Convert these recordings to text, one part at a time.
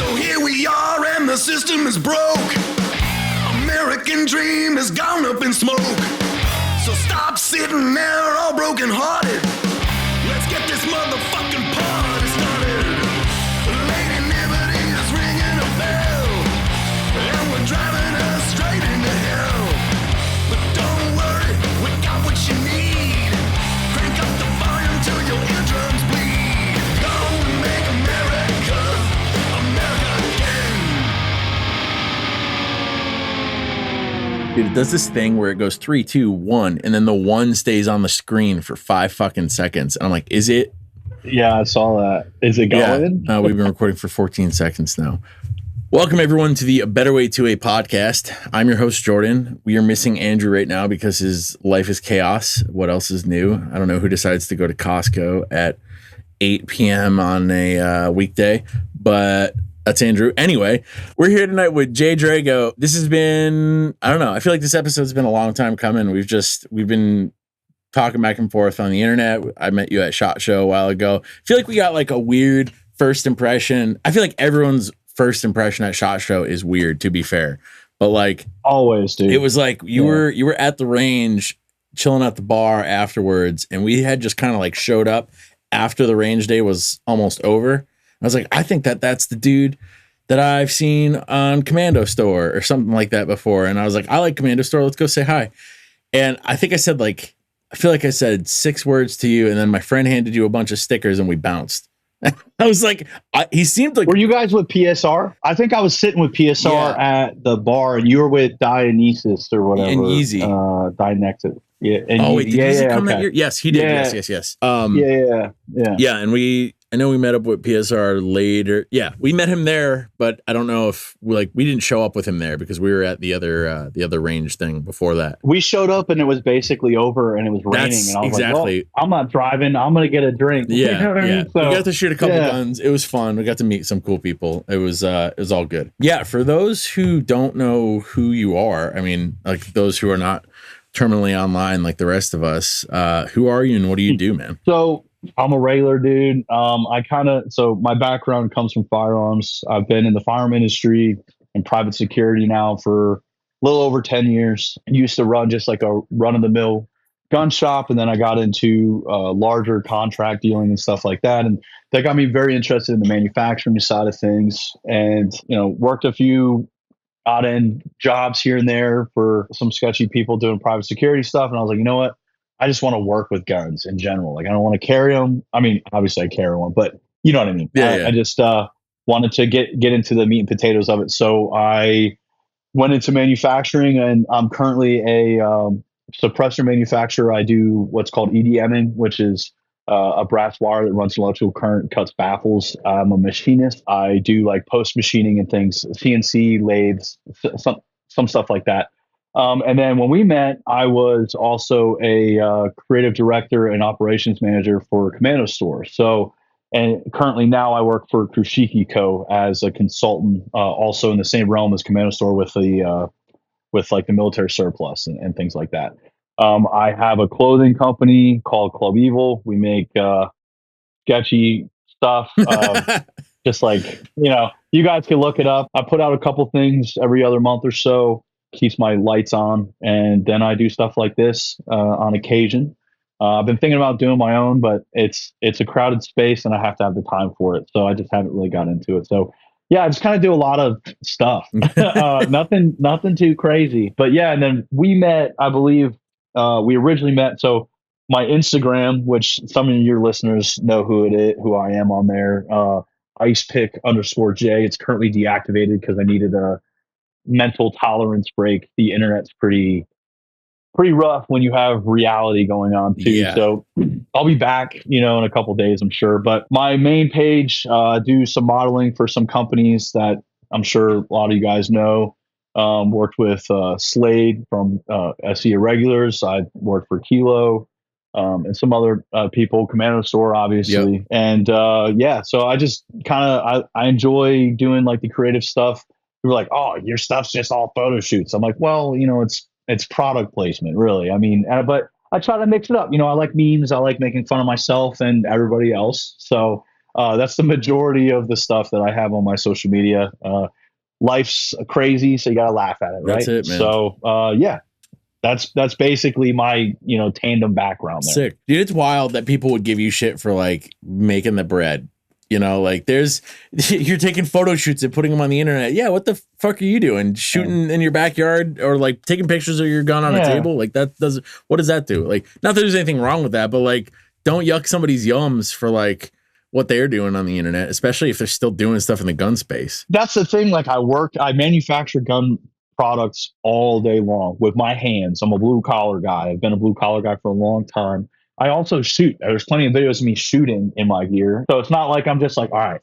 So here we are and the system is broke. American dream has gone up in smoke. So stop sitting there all broken hearted. Let's get this motherfucking party started. Lady Liberty is ringing a bell, and we're driving us straight into hell. But don't worry, we got what you need. Crank up the volume till your eardrums bleed. Go and make America again. Dude, it does this thing where it goes 3, 2, 1, and then the 1 stays on the screen for 5 fucking seconds. And I'm like, is it? Yeah, I saw that. Is it going? Yeah. We've been recording for 14 seconds now. Welcome, everyone, to the A Better Way to a podcast. I'm your host, Jordan. We are missing Andrew right now because his life is chaos. What else is new? I don't know who decides to go to Costco at 8 p.m. on a weekday, but that's Andrew. Anyway, we're here tonight with Jay Drago. This has been, I don't know, I feel like this episode's been a long time coming. We've been talking back and forth on the internet. I met you at SHOT Show a while ago. I feel like we got like a weird first impression. I feel like everyone's first impression at SHOT Show is weird, to be fair. But like always, dude. It was like you were at the range chilling at the bar afterwards, and we had just kind of like showed up after the range day was almost over. I was like, I think that's the dude that I've seen on Commando Store or something like that before. And I was like, I like Commando Store. Let's go say hi. And I think I said I feel like I said 6 words to you, and then my friend handed you a bunch of stickers and we bounced. I was like, he seemed like. Were you guys with PSR? I think I was sitting with PSR at the bar, and you were with Dionysus or whatever. And Yeezy. Dianexus. Yeah. And oh, wait, did Yeezy come okay. that year? Yes, he did. Yeah. Yes. Yeah. And I know we met up with PSR later. Yeah, we met him there, but I don't know if we didn't show up with him there because we were at the other range thing before that. We showed up and it was basically over and it was raining. And I was exactly. like, well, I'm not driving. I'm going to get a drink. Yeah, you know what I mean? So, we got to shoot a couple guns. It was fun. We got to meet some cool people. It was all good. Yeah, for those who don't know who you are, I mean, like those who are not terminally online like the rest of us, who are you and what do you do, man? So I'm a regular dude. So my background comes from firearms. I've been in the firearm industry and private security now for a little over 10 years. I used to run just like a run-of-the-mill gun shop, and then I got into larger contract dealing and stuff like that. And that got me very interested in the manufacturing side of things, and worked a few odd-end jobs here and there for some sketchy people doing private security stuff. And I was like, you know what? I just want to work with guns in general. Like, I don't want to carry them. I mean, obviously I carry one, but you know what I mean? I just wanted to get into the meat and potatoes of it. So I went into manufacturing, and I'm currently a suppressor manufacturer. I do what's called EDMing, which is a brass wire that runs electrical current, cuts baffles. I'm a machinist. I do like post machining and things, CNC lathes, some stuff like that. And then when we met, I was also a creative director and operations manager for Commando Store. So, and currently now I work for Krushiki Co. as a consultant, also in the same realm as Commando Store with the military surplus and things like that. I have a clothing company called Club Evil. We make sketchy stuff. Just like, you guys can look it up. I put out a couple things every other month or so. Keeps my lights on, and then I do stuff like this on occasion. I've been thinking about doing my own, but it's a crowded space and I have to have the time for it, so I just haven't really got into it. So yeah, I just kind of do a lot of stuff. Nothing too crazy, but yeah. And then we met, I believe we originally met, so my Instagram, which some of your listeners know who I am on there, icepick_J. It's currently deactivated because I needed a mental tolerance break. The internet's pretty rough when you have reality going on too. Yeah. So I'll be back, in a couple days, I'm sure. But my main page, do some modeling for some companies that I'm sure a lot of you guys know. Worked with Slade from SE Irregulars. I worked for Kilo, and some other people, Commando Store, obviously. Yep. And so I just I enjoy doing like the creative stuff. We were like, oh, your stuff's just all photo shoots. I'm like, well, it's product placement, really. I mean, but I try to mix it up. I like memes. I like making fun of myself and everybody else. So That's the majority of the stuff that I have on my social media. Life's crazy, so you gotta laugh at it, right? That's it, man. So yeah, that's basically my tandem background there. Sick, dude. It's wild that people would give you shit for like making the bread. Like you're taking photo shoots and putting them on the internet. Yeah, what the fuck are you doing? Shooting in your backyard or like taking pictures of your gun on a table? Like what does that do? Like, not that there's anything wrong with that, but like, don't yuck somebody's yums for like what they're doing on the internet, especially if they're still doing stuff in the gun space. That's the thing. Like, I manufacture gun products all day long with my hands. I'm a blue collar guy. I've been a blue collar guy for a long time. I also shoot. There's plenty of videos of me shooting in my gear. So it's not like I'm just like, all right,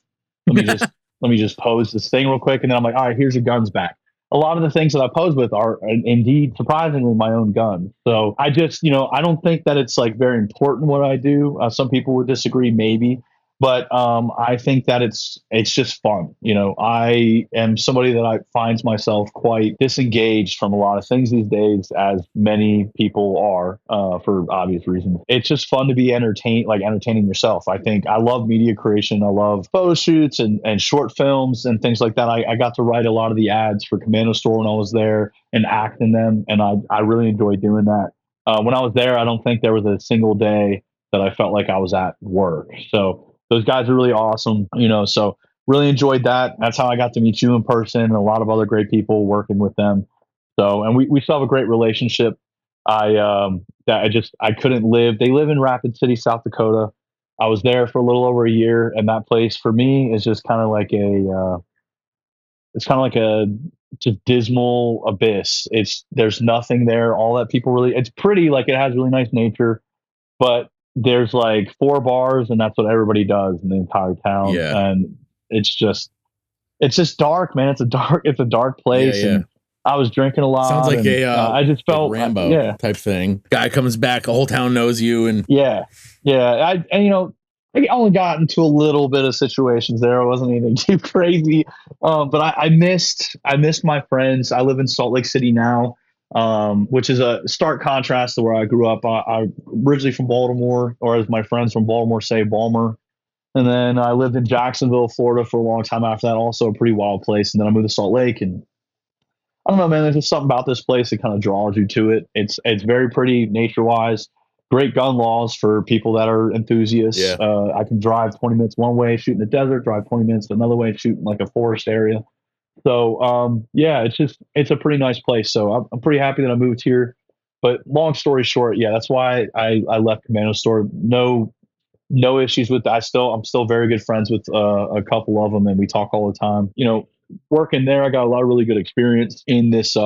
let me just pose this thing real quick. And then I'm like, all right, here's your guns back. A lot of the things that I pose with are indeed surprisingly my own guns. So I just, I don't think that it's like very important what I do. Some people would disagree maybe, but I think that it's just fun. I am somebody that I finds myself quite disengaged from a lot of things these days, as many people are, for obvious reasons. It's just fun to be entertaining yourself. I think I love media creation. I love photo shoots and short films and things like that. I got to write a lot of the ads for Commando Store when I was there and act in them, and I really enjoyed doing that. When I was there, I don't think there was a single day that I felt like I was at work. So those guys are really awesome, so really enjoyed that. That's how I got to meet you in person and a lot of other great people working with them. So, and we still have a great relationship. I couldn't live. They live in Rapid City, South Dakota. I was there for a little over a year, and that place for me is just kind of like a just dismal abyss. There's nothing there. All that people really, it's pretty, like it has really nice nature, but there's like 4 bars and that's what everybody does in the entire town. Yeah. And it's just dark, man. It's a dark place. Yeah. And I was drinking a lot. Sounds like I just felt like Rambo type thing. Guy comes back, the whole town knows you. And yeah. I only got into a little bit of situations there. It wasn't anything too crazy. But I missed my friends. I live in Salt Lake City now. Which is a stark contrast to where I grew up. I'm originally from Baltimore, or as my friends from Baltimore say, Balmer. And then I lived in Jacksonville, Florida for a long time after that, also a pretty wild place. And then I moved to Salt Lake, and I don't know, man, there's just something about this place that kind of draws you to it. It's very pretty nature-wise, great gun laws for people that are enthusiasts. Yeah. I can drive 20 minutes one way, shoot in the desert, drive 20 minutes another way, shoot in like a forest area. So, yeah, it's a pretty nice place. So I'm pretty happy that I moved here, but long story short, yeah, that's why I left Commando Store. No issues with that. I'm still very good friends with, a couple of them, and we talk all the time, working there. I got a lot of really good experience in this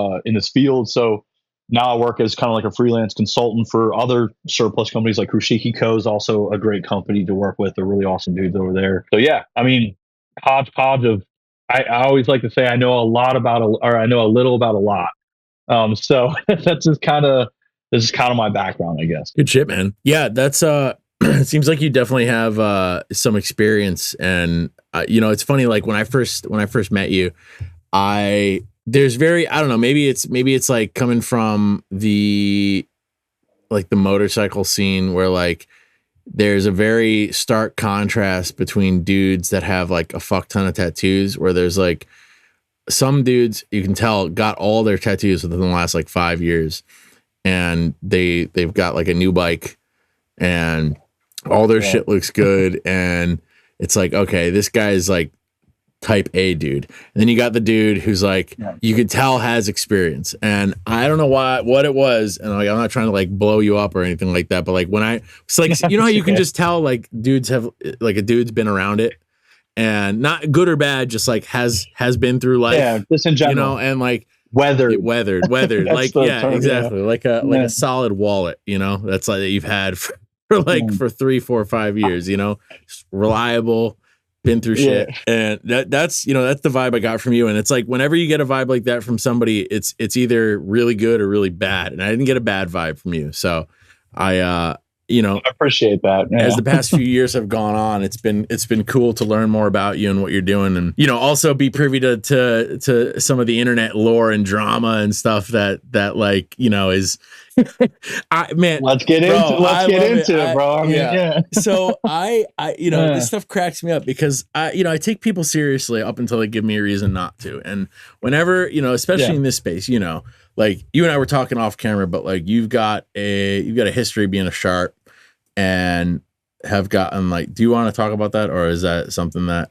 field. So now I work as kind of like a freelance consultant for other surplus companies, like Kushiki Co. is also a great company to work with. They're really awesome dudes over there. So yeah, I mean, hodgepodge of, I always like to say I know a lot or I know a little about a lot. So this is kind of my background, I guess. Good shit, man. Yeah, that's it seems like you definitely have some experience, and it's funny. Like when I first met you, I don't know, maybe it's like coming from the motorcycle scene where like there's a very stark contrast between dudes that have like a fuck ton of tattoos, where there's like some dudes you can tell got all their tattoos within the last like 5 years, and they've got like a new bike and all their shit looks good, and it's like, okay, this guy is like type A dude. And then you got the dude who's like, you could tell has experience. And I don't know what it was. And like, I'm not trying to like blow you up or anything like that. But like when it's like, how you can just tell like dudes have like a dude's been around it, and not good or bad, just like has been through life. Yeah, just in general. And like weathered. Like, yeah, term, exactly. Yeah. Like a solid wallet, that's like that you've had for 3, 4, 5 years, just reliable, been through shit. And that's the vibe I got from you. And it's like, whenever you get a vibe like that from somebody, it's either really good or really bad. And I didn't get a bad vibe from you. So I I appreciate that. Yeah. As the past few years have gone on, it's been cool to learn more about you and what you're doing, and also be privy to some of the internet lore and drama and stuff that like is. Let's get into it, bro. I mean, yeah. So this stuff cracks me up because I take people seriously up until they give me a reason not to, and whenever especially in this space, like you and I were talking off camera, but like you've got a history being a sharp, and have gotten like, do you want to talk about that, or is that something that?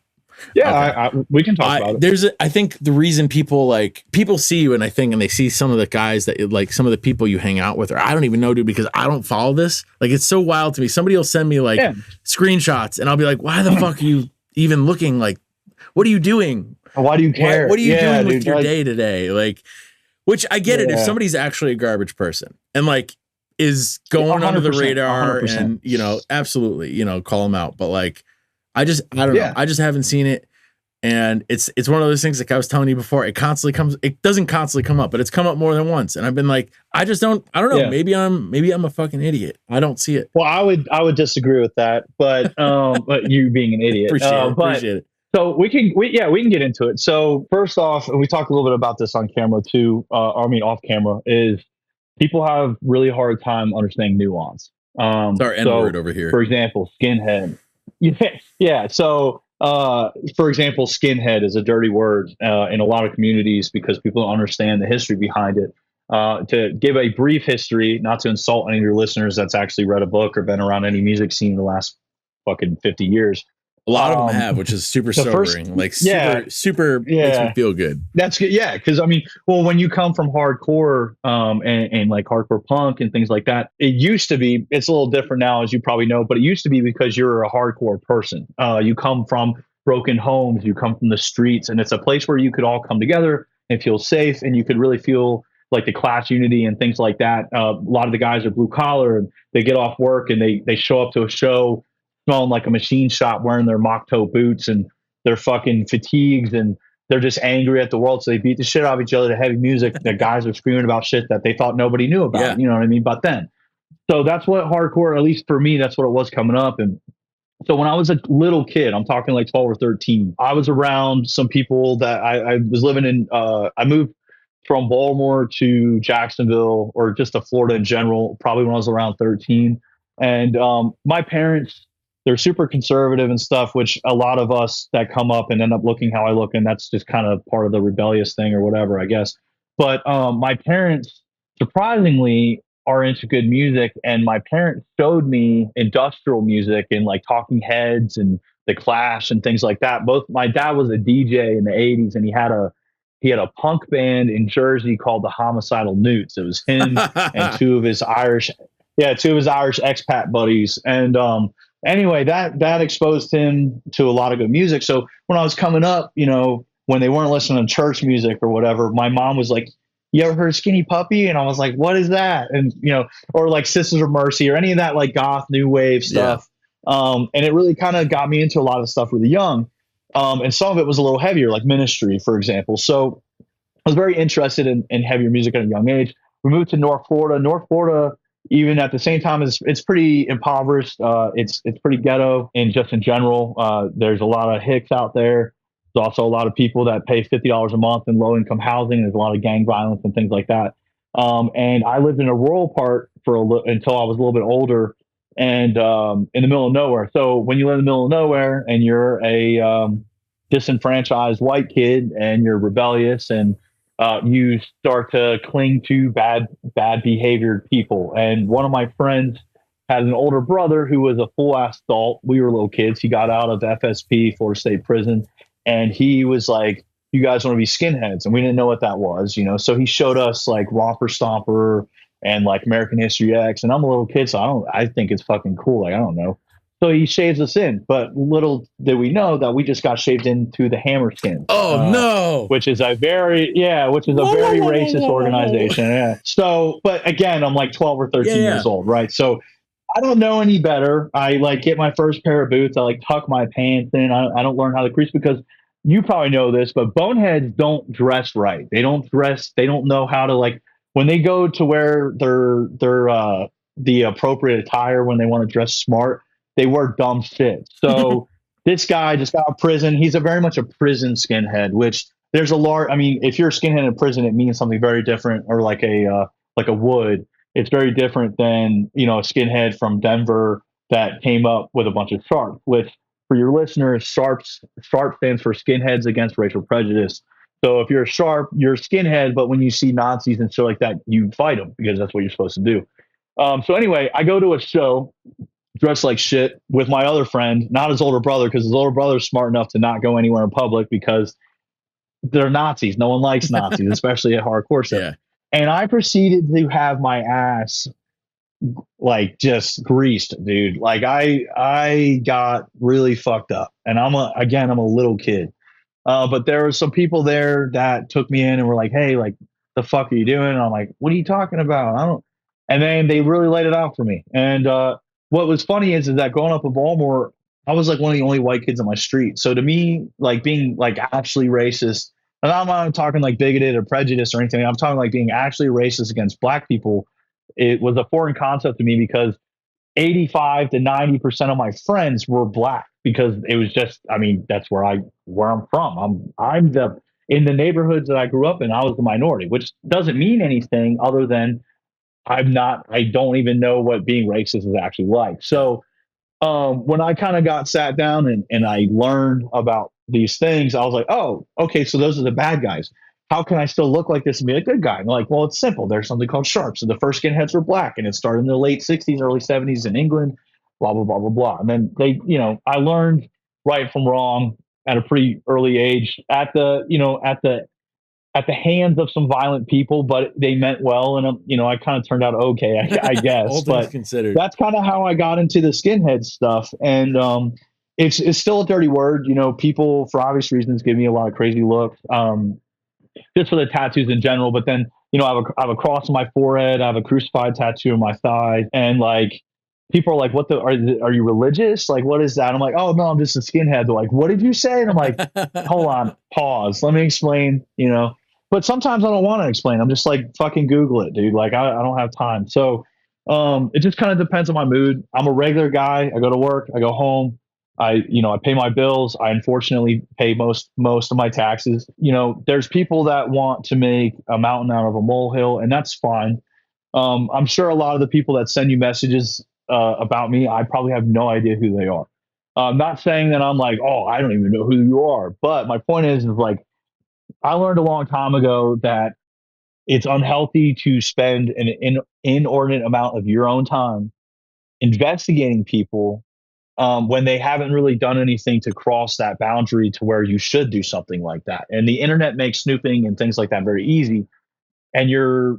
Yeah, okay. We can talk about it. I think the reason people see you, and they see some of the guys that like some of the people you hang out with, or I don't even know, dude, because I don't follow this. Like, it's so wild to me. Somebody will send me like screenshots, and I'll be like, why the fuck are you even looking? Like, what are you doing? Why do you care? What are you doing with your day today? Like, which I get it if somebody's actually a garbage person and like is going under the radar 100%. And absolutely, call them out. But like, I don't know. I just haven't seen it. And it's one of those things, like I was telling you before, it doesn't constantly come up, but it's come up more than once. And I've been like, I don't know. Yeah. Maybe I'm a fucking idiot. I don't see it. Well, I would disagree with that, but you being an idiot. Appreciate it. So we can get into it. So first off, and we talked a little bit about this on camera too, off camera, is people have really hard time understanding nuance. It's our N-word over here. For example, skinhead. Yeah. So, for example, skinhead is a dirty word in a lot of communities because people don't understand the history behind it. To give a brief history, not to insult any of your listeners that's actually read a book or been around any music scene in the last fucking 50 years. A lot of them have, which is super sobering. Super makes me feel good. That's good. Yeah. Cause I mean, well, when you come from hardcore, and like hardcore punk and things like that, it used to be, it's a little different now, as you probably know, but it used to be because you're a hardcore person. You come from broken homes, you come from the streets, and it's a place where you could all come together and feel safe. And you could really feel like the class unity and things like that. A lot of the guys are blue collar and they get off work and they show up to a show smelling like a machine shop, wearing their mock toe boots and their fucking fatigues, and they're just angry at the world. So they beat the shit out of each other to heavy music. The guys are screaming about shit that they thought nobody knew about. Yeah. You know what I mean? But then, so that's what hardcore, at least for me, that's what it was coming up. And so when I was a little kid, I'm talking like 12 or 13, I was around some people that I was living in. I moved from Baltimore to Jacksonville, or just to Florida in general, probably when I was around 13. And my parents, they're super conservative and stuff, which a lot of us that come up and end up looking how I look, and that's just kind of part of the rebellious thing or whatever, I guess. But my parents, surprisingly, are into good music, and my parents showed me industrial music and like Talking Heads and The Clash and things like that. My dad was a DJ in the 80s, and he had a punk band in Jersey called the Homicidal Newts. It was him and two of his Irish expat buddies. And anyway, that exposed him to a lot of good music. So when I was coming up, when they weren't listening to church music or whatever, my mom was like, "You ever heard Skinny Puppy?" And I was like, "What is that?" And or like Sisters of Mercy or any of that like goth new wave stuff. Yeah. And it really kind of got me into a lot of stuff really young. And some of it was a little heavier, like Ministry, for example. So I was very interested in heavier music at a young age. We moved to North Florida. North Florida, even at the same time, it's pretty impoverished. It's pretty ghetto, and just in general, there's a lot of hicks out there. There's also a lot of people that pay $50 a month in low income housing. There's a lot of gang violence and things like that. And I lived in a rural part until I was a little bit older, and in the middle of nowhere. So when you live in the middle of nowhere and you're a disenfranchised white kid and you're rebellious and you start to cling to bad behaviored people. And one of my friends had an older brother who was a full ass adult. We were little kids. He got out of FSP, Florida State Prison, and he was like, "You guys want to be skinheads?" And we didn't know what that was, So he showed us like Romper Stomper and like American History X. And I'm a little kid, so I think it's fucking cool. Like, I don't know. So he shaves us in, but little did we know that we just got shaved into the Hammerskins. Oh no! Which is a very racist organization. Yeah. So, but again, I'm like 12 or 13 years old, right? So I don't know any better. I like get my first pair of boots. I like tuck my pants in. I don't learn how to crease because you probably know this, but boneheads don't dress right. They don't dress. They don't know how to like when they go to wear their the appropriate attire when they want to dress smart, they wear dumb shit. So this guy just got out of prison. He's a very much a prison skinhead, which there's a large. I mean, if you're a skinhead in prison, it means something very different, or like a wood. It's very different than a skinhead from Denver that came up with a bunch of sharp. Which for your listeners, sharp stands for Skinheads Against Racial Prejudice. So if you're a sharp, you're a skinhead, but when you see Nazis and shit like that, you fight them because that's what you're supposed to do. So anyway, I go to a show dressed like shit with my other friend, not his older brother, because his older brother's smart enough to not go anywhere in public because they're Nazis. No one likes Nazis, especially at hardcore stuff. Yeah. And I proceeded to have my ass like just greased, dude. Like I got really fucked up, and I'm a little kid. But there were some people there that took me in and were like, "Hey, like, the fuck are you doing?" And I'm like, "What are you talking about?" I don't. And then they really laid it out for me. And what was funny is that growing up in Baltimore, I was like one of the only white kids on my street. So to me, like being like actually racist, and I'm not talking like bigoted or prejudiced or anything. I'm talking like being actually racist against black people. It was a foreign concept to me because 85 to 90% of my friends were black because it was just, I mean, that's where I'm from. I'm in the neighborhoods that I grew up in, I was the minority, which doesn't mean anything other than I don't even know what being racist is actually like. So when I kind of got sat down and I learned about these things, I was like, oh, okay, so those are the bad guys. How can I still look like this and be a good guy? And they're like, well, it's simple. There's something called sharps. And the first skinheads were black, and it started in the late 60s, early 70s in England, blah, blah, blah, blah, blah. And then I learned right from wrong at a pretty early age at the hands of some violent people, but they meant well. And, I kind of turned out okay, I guess. All things but considered. That's kind of how I got into the skinhead stuff. And it's still a dirty word. People, for obvious reasons, give me a lot of crazy looks. Just for the tattoos in general. But then, I have a cross on my forehead. I have a crucified tattoo on my thigh. And like, people are like, are you religious? Like, what is that? I'm like, oh no, I'm just a skinhead. They're like, what did you say? And I'm like, hold on, pause. Let me explain, but sometimes I don't want to explain. I'm just like, fucking Google it, dude. Like, I don't have time. So, it just kind of depends on my mood. I'm a regular guy. I go to work, I go home. I pay my bills. I unfortunately pay most of my taxes. There's people that want to make a mountain out of a molehill, and that's fine. I'm sure a lot of the people that send you messages about me, I probably have no idea who they are. I'm not saying that I'm like, oh, I don't even know who you are. But my point is like, I learned a long time ago that it's unhealthy to spend an inordinate amount of your own time investigating people when they haven't really done anything to cross that boundary to where you should do something like that. And the internet makes snooping and things like that very easy. And you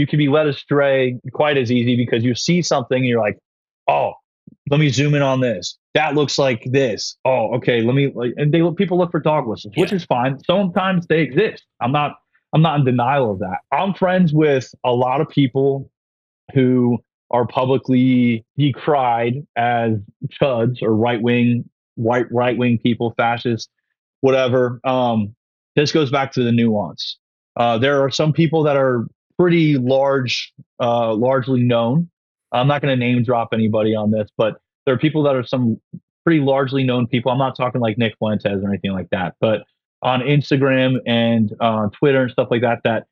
can be led astray quite as easy because you see something and you're like, oh, let me zoom in on this. That looks like this. Oh, okay. People look for dog whistles, which is fine. Sometimes they exist. I'm not in denial of that. I'm friends with a lot of people who are publicly decried as chuds or right wing people, fascists, whatever. This goes back to the nuance. There are some people that are pretty largely known. I'm not going to name drop anybody on this, but there are people that are some pretty largely known people. I'm not talking like Nick Fuentes or anything like that, but on Instagram and Twitter and stuff like that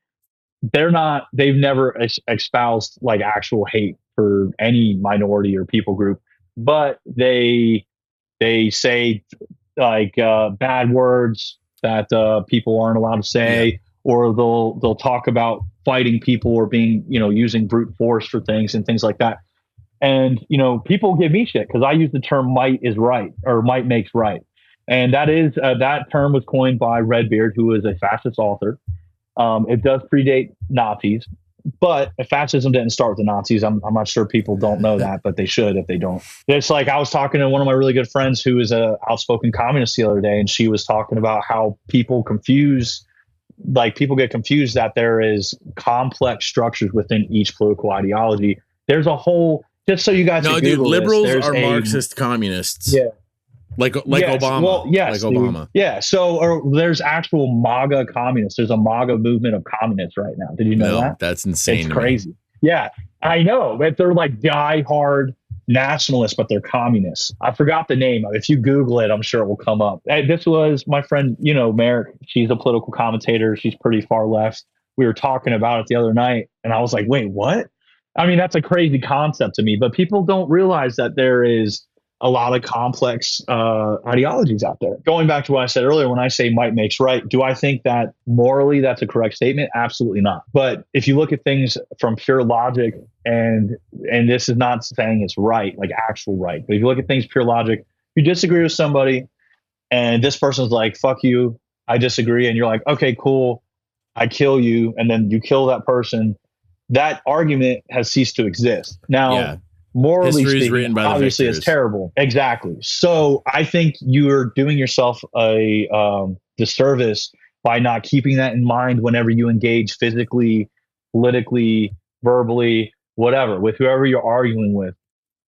they've never espoused like actual hate for any minority or people group, but they say like bad words that people aren't allowed to say, or they'll talk about fighting people or being, using brute force for things and things like that. And, people give me shit because I use the term might is right, or might makes right. And that term was coined by Redbeard, who is a fascist author. It does predate Nazis, but fascism didn't start with the Nazis. I'm not sure people don't know that, but they should if they don't. It's like I was talking to one of my really good friends who is a outspoken communist the other day, and she was talking about how people get confused that there is complex structures within each political ideology. There's a whole, just so you guys no, dude, liberals are Marxist communists. Yeah. Like Obama. Well, yes, like Obama. Dude. Yeah. So there's actual MAGA communists. There's a MAGA movement of communists right now. Did you know that? That's insane. It's crazy. Yeah, I know, but they're like die-hard nationalists, but they're communists. I forgot the name. If you Google it, I'm sure it will come up. Hey, this was my friend, Merrick. She's a political commentator. She's pretty far left. We were talking about it the other night, and I was like, wait, what? I mean, that's a crazy concept to me, but people don't realize that there is a lot of complex ideologies out there. Going back to what I said earlier, when I say might makes right, do I think that morally that's a correct statement? Absolutely not. But if you look at things from pure logic, and this is not saying it's right, like actual right, but if you look at things pure logic, you disagree with somebody, and this person's like, "Fuck you, I disagree," and you're like, "Okay, cool, I kill you," and then you kill that person. That argument has ceased to exist now. Yeah. Morally History is speaking, written by the obviously victors. it's terrible. Exactly. So I think you're doing yourself a disservice by not keeping that in mind whenever you engage physically, politically, verbally, whatever, with whoever you're arguing with.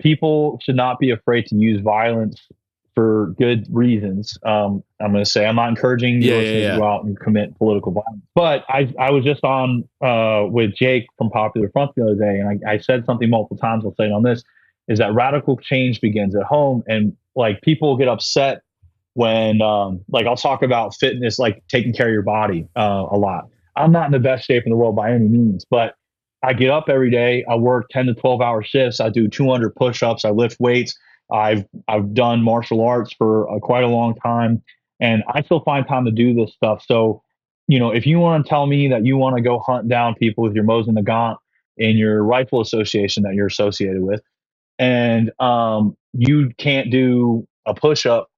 People should not be afraid to use violence for good reasons. I'm going to say I'm not encouraging you to go out and commit political violence. But I was just on with Jake from Popular Front the other day, and I said something multiple times. I'll say it on this: is that radical change begins at home, and like people get upset when like I'll talk about fitness, like taking care of your body a lot. I'm not in the best shape in the world by any means, but I get up every day. I work 10 to 12 hour shifts. I do 200 push-ups. I lift weights. I've done martial arts for quite a long time, and I still find time to do this stuff. So, if you want to tell me that you want to go hunt down people with your Mosin Nagant in your rifle association that you're associated with, and you can't do a push up,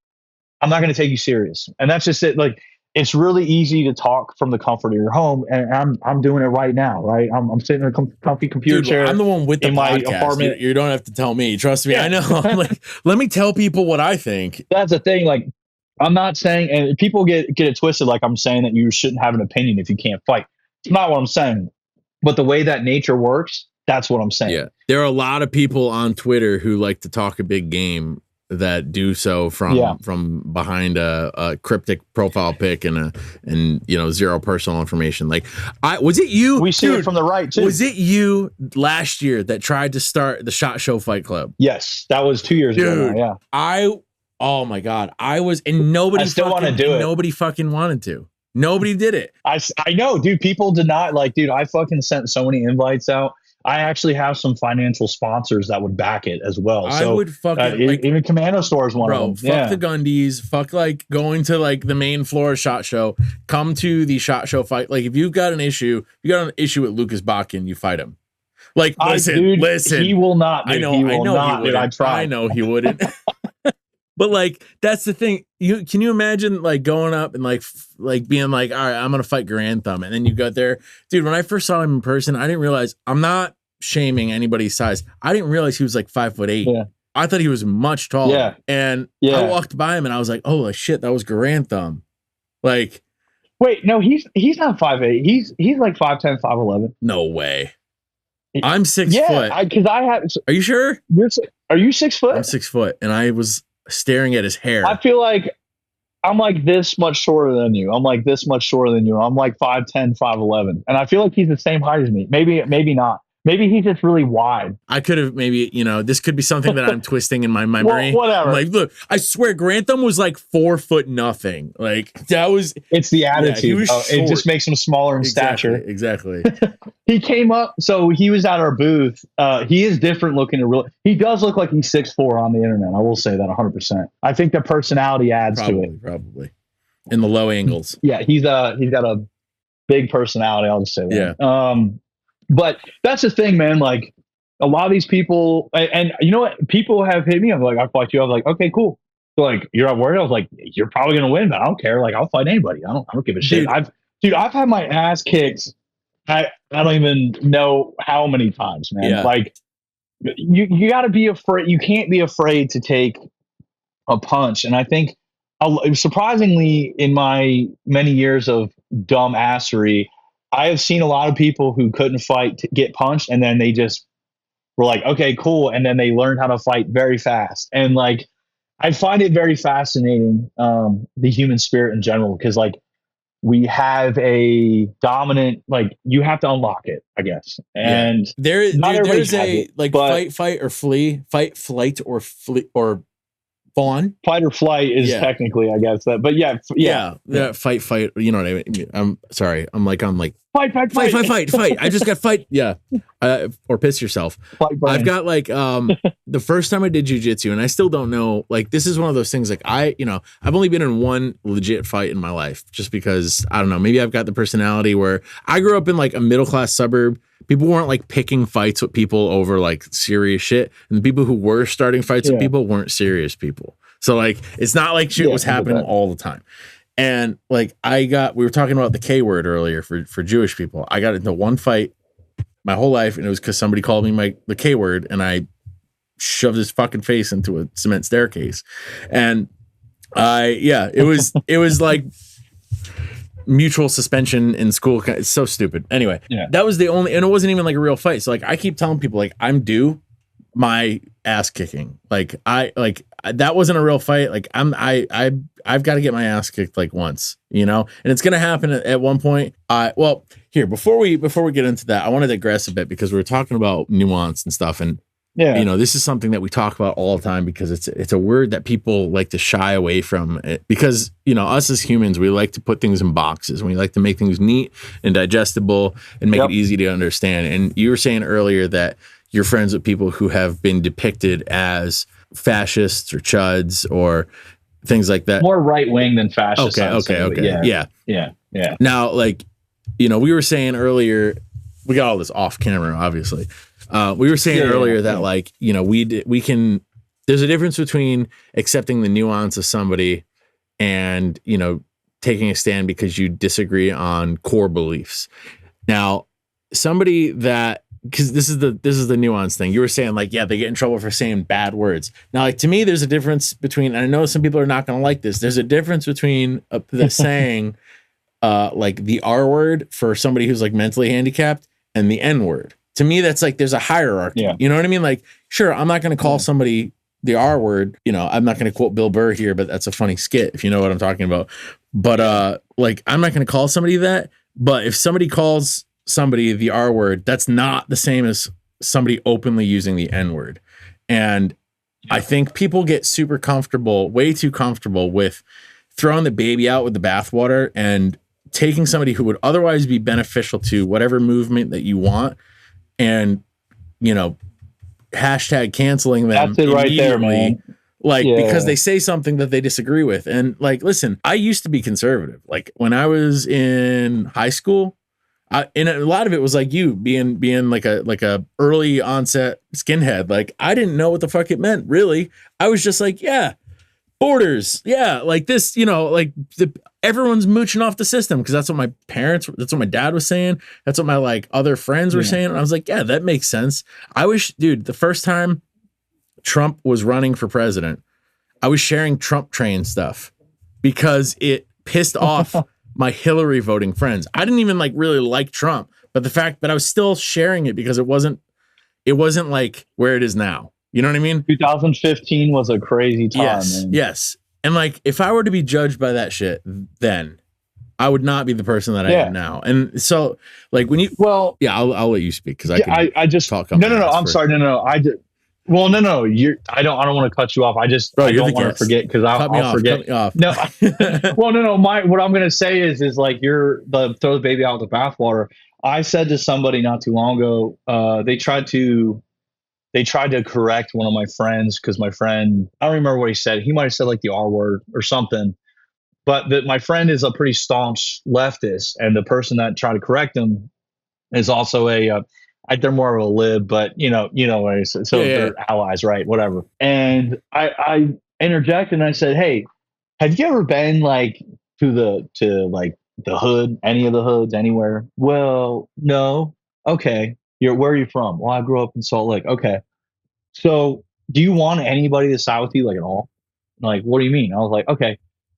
I'm not going to take you serious. And that's just it. Like, it's really easy to talk from the comfort of your home, and I'm doing it right now. Right, I'm sitting in a comfy computer chair. I'm the one with the in podcast. my apartment. You don't have to tell me. Trust me, I know. I'm like, let me tell people what I think. That's the thing. Like, I'm not saying, and people get it twisted. Like, I'm saying that you shouldn't have an opinion if you can't fight. It's not what I'm saying. But the way that nature works, that's what I'm saying. Yeah, there are a lot of people on Twitter who like to talk a big game that do so from behind a cryptic profile pic and zero personal information. Like, was it you? We see it from the right too. Was it you last year that tried to start the SHOT Show Fight Club? Yes, that was 2 years ago. Now, yeah. Oh my God, I was, and nobody. I still want to do it. Nobody fucking wanted to. Nobody did it. I know, dude. People did not like, dude. I fucking sent so many invites out. I actually have some financial sponsors that would back it as well. So I would fucking even Commando Store is one of them. Fuck the Gundies. Fuck like going to like the main floor of SHOT Show. Come to the SHOT Show fight. Like, if you've got an issue, with Lucas Bakken, you fight him. Like, listen. He will not. Dude. I know. He will not. Dude, I try. I know he wouldn't. But like, that's the thing. Can you imagine like going up and like being like, all right, I'm gonna fight Grantham, and then you got there, dude. When I first saw him in person, I didn't realize. I'm not shaming anybody's size. I didn't realize he was like 5'8". Yeah. I thought he was much taller. Yeah. And I walked by him and I was like, oh shit, that was Grantham. Like, wait, no, he's not 5'8". He's like 5'10", 5'11". No way. I'm 6 foot. Yeah, because I have. Are you sure? Are you 6 foot? I'm 6 foot, and I was staring at his hair. I feel like I'm like this much shorter than you. I'm like this much shorter than you. I'm like 5'10", 5'11", and I feel like he's the same height as me. Maybe not. Maybe he's just really wide. I could have this could be something that I'm twisting in my memory. Well, whatever. I'm like, look, I swear Grantham was like 4 foot nothing. Like, that was. It's the attitude. Yeah, it just makes him smaller in stature. Exactly. He came up, so he was at our booth. He is different looking. He does look like he's 6'4" on the internet. I will say that 100%. I think the personality adds to it. Probably. In the low angles. Yeah, he's got a big personality. I'll just say that. Yeah. But that's the thing, man. Like, a lot of these people, and you know what? People have hit me. I'm like, I'll fight you. I was like, okay, cool. So like, you're not worried? I was like, you're probably gonna win, but I don't care. Like, I'll fight anybody. I don't give a shit. I've had my ass kicked. I don't even know how many times, man. Yeah. Like, you got to be afraid. You can't be afraid to take a punch. And I think, surprisingly, in my many years of dumb assery, I have seen a lot of people who couldn't fight to get punched, and then they just were like, okay, cool. And then they learned how to fight very fast. And like, I find it very fascinating, the human spirit in general, because like, we have a dominant, like, you have to unlock it, I guess. And there's a like but fight or flee, fight, flight, or flee, or fawn. fight or flight is technically, I guess, that. But fight. You know what I mean? I'm sorry. I'm like fight. I just got fight. Yeah. Or piss yourself. I've got like the first time I did jujitsu, and I still don't know. Like, this is one of those things. Like, I've only been in one legit fight in my life, just because I don't know. Maybe I've got the personality where I grew up in like a middle class suburb. People weren't like picking fights with people over like serious shit, and the people who were starting fights with people weren't serious people. So like, it's not like shit was happening all the time. And like, we were talking about the K word earlier for Jewish people. I got into one fight my whole life, and it was because somebody called me the K word, and I shoved his fucking face into a cement staircase. And it was like mutual suspension in school. It's so stupid. Anyway, that was the only, and it wasn't even like a real fight. So like, I keep telling people, like, I'm due my ass kicking. Like, that wasn't a real fight. Like, I've got to get my ass kicked like once, and it's going to happen at one point. Well, here, before we get into that, I want to digress a bit, because we were talking about nuance and stuff. And this is something that we talk about all the time, because it's a word that people like to shy away from it, because, us as humans, we like to put things in boxes, and we like to make things neat and digestible and make it easy to understand. And you were saying earlier that you're friends with people who have been depicted as fascists or chuds or things like that. More right wing than fascist. Okay. Yeah. Now, like, we were saying earlier, we got all this off camera, obviously. We were saying earlier that like, we can, there's a difference between accepting the nuance of somebody and, taking a stand because you disagree on core beliefs. Now, somebody that, because this is the nuance thing. You were saying like, they get in trouble for saying bad words. Now, like, to me, there's a difference between, and I know some people are not going to like this. There's a difference between the saying like the R word for somebody who's like mentally handicapped and the N word. To me, that's like, there's a hierarchy. You know what I mean? Like, sure, I'm not going to call somebody the R word. I'm not going to quote Bill Burr here, but that's a funny skit, if you know what I'm talking about. But like, I'm not going to call somebody that. But if somebody calls somebody the R word, that's not the same as somebody openly using the N word. And I think people get super comfortable, way too comfortable with throwing the baby out with the bathwater and taking somebody who would otherwise be beneficial to whatever movement that you want and, hashtag canceling them. That's it right there, man. Like, because they say something that they disagree with. And like, listen, I used to be conservative. Like, when I was in high school, and a lot of it was like you being like a early onset skinhead. Like, I didn't know what the fuck it meant, really. I was just like, borders. Like this, like everyone's mooching off the system, because that's what my dad was saying. That's what my like other friends were saying. And I was like, that makes sense. I wish, dude, the first time Trump was running for president, I was sharing Trump train stuff because it pissed off my Hillary voting friends. I didn't even like really like Trump, but the fact that I was still sharing it because it wasn't like where it is now. You know what I mean? 2015 was a crazy time. Yes. And like, if I were to be judged by that shit, then I would not be the person that I am now. And so like when you, I'll let you speak, because I just talk. I'm sorry. No. I don't want to cut you off. I don't want to forget, because I'll forget. No, no. What I'm going to say is like, you're the throw the baby out with the bathwater. I said to somebody not too long ago, they tried to correct one of my friends, because my friend, I don't remember what he said. He might have said like the R word or something, but that my friend is a pretty staunch leftist, and the person that tried to correct him is also they're more of a lib, but they're allies, right? Whatever. And I interjected and I said, "Hey, have you ever been like to the hood, any of the hoods, anywhere?" "Well, no." "Okay. Where are you from?" "Well, I grew up in Salt Lake." "Okay. So do you want anybody to side with you, like, at all?" "Like, what do you mean?" I was like, "Okay,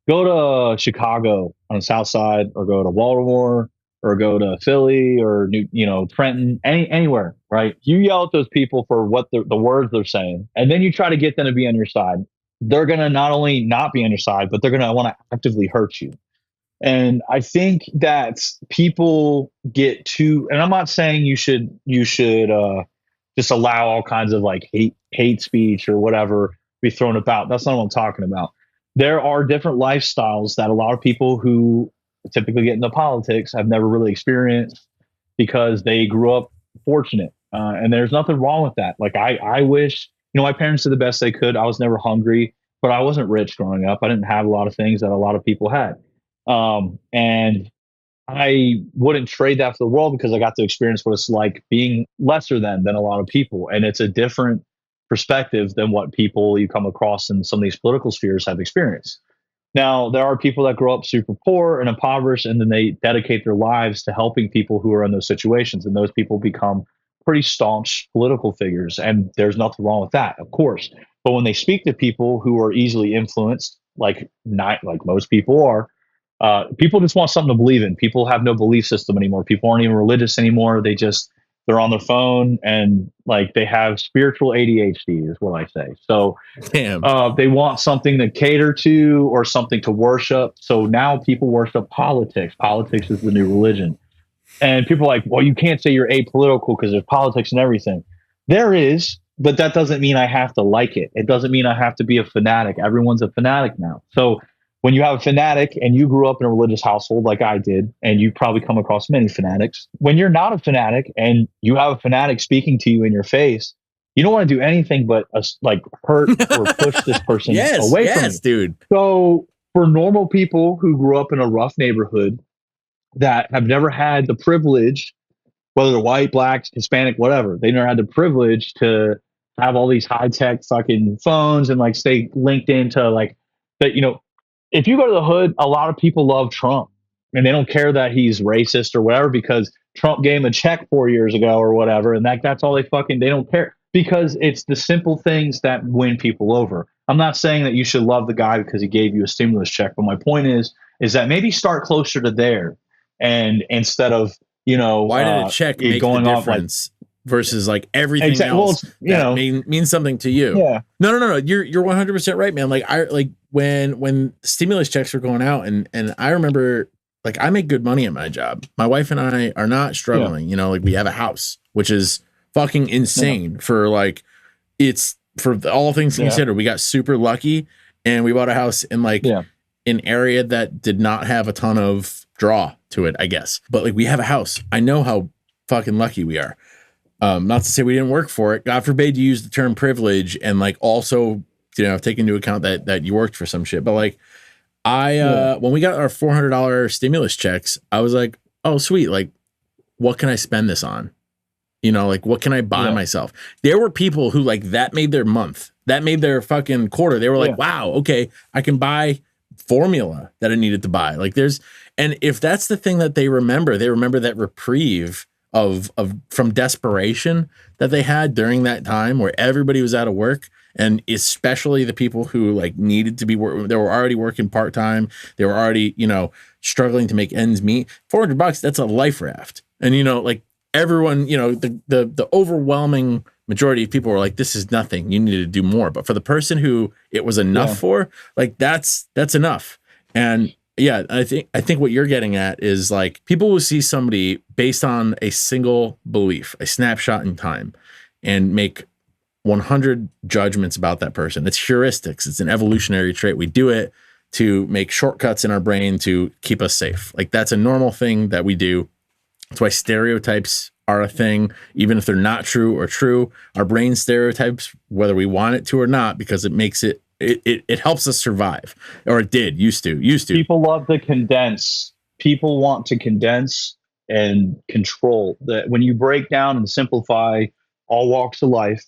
go to Chicago on the South Side, or go to Baltimore, or go to Philly, or Trenton, anywhere, right? You yell at those people for what the words they're saying, and then you try to get them to be on your side. They're going to not only not be on your side, but they're going to want to actively hurt you. And I think that people get too, and I'm not saying you should just allow all kinds of like hate speech or whatever be thrown about. That's not what I'm talking about. There are different lifestyles that a lot of people who typically get into politics have never really experienced because they grew up fortunate. And there's nothing wrong with that. Like I wish, my parents did the best they could. I was never hungry, but I wasn't rich growing up. I didn't have a lot of things that a lot of people had. And I wouldn't trade that for the world because I got to experience what it's like being lesser than a lot of people. And it's a different perspective than what people you come across in some of these political spheres have experienced. Now, there are people that grow up super poor and impoverished, and then they dedicate their lives to helping people who are in those situations. And those people become pretty staunch political figures. And there's nothing wrong with that, of course. But when they speak to people who are easily influenced, like most people are, people just want something to believe in. People have no belief system anymore. People aren't even religious anymore. They're on their phone and like they have spiritual ADHD is what I say. So they want something to cater to or something to worship. So now people worship politics. Politics is the new religion. And people are like, well, you can't say you're apolitical because there's politics and everything. There is, but that doesn't mean I have to like it. It doesn't mean I have to be a fanatic. Everyone's a fanatic now. So when you have a fanatic and you grew up in a religious household like I did, and you probably come across many fanatics, when you're not a fanatic and you have a fanatic speaking to you in your face, you don't want to do anything but hurt or push this person away from you. Dude. So for normal people who grew up in a rough neighborhood that have never had the privilege, whether they're white, black, Hispanic, whatever, they never had the privilege to have all these high tech fucking phones and like stay linked into like that, if you go to the hood, a lot of people love Trump and they don't care that he's racist or whatever because Trump gave him a check 4 years ago or whatever. And that's all they don't care because it's the simple things that win people over. I'm not saying that you should love the guy because he gave you a stimulus check. But my point is that maybe start closer to there. And instead of, why did a check make going the difference versus like everything else means something to you? Yeah. No. You're 100% right, man. Like when stimulus checks were going out and I remember like I make good money at my job. My wife and I are not struggling, like we have a house, which is fucking insane for like, it's for all things considered. We got super lucky and we bought a house in like an area that did not have a ton of draw to it, I guess. But like we have a house. I know how fucking lucky we are. Not to say we didn't work for it. God forbid you use the term privilege and like also, take into account that you worked for some shit. But like when we got our $400 stimulus checks, I was like, oh, sweet. Like, what can I spend this on? Like what can I buy myself? There were people who like that made their month, that made their fucking quarter. They were like, wow, okay, I can buy formula that I needed to buy. Like and if that's the thing that they remember that reprieve of from desperation that they had during that time where everybody was out of work, and especially the people who like needed to be they were already working part-time, they were already struggling to make ends meet. $400, that's a life raft. And like everyone, the overwhelming majority of people were like, this is nothing, you need to do more. But for the person who it was enough for, like that's enough. And I think what you're getting at is like people will see somebody based on a single belief, a snapshot in time, and make 100 judgments about that person. It's heuristics. It's an evolutionary trait. We do it to make shortcuts in our brain to keep us safe. Like that's a normal thing that we do. That's why stereotypes are a thing, even if they're not true or true. Our brain stereotypes, whether we want it to or not, because it makes it helps us survive, or it did used to. People love to condense. People want to condense and control. That when you break down and simplify all walks of life,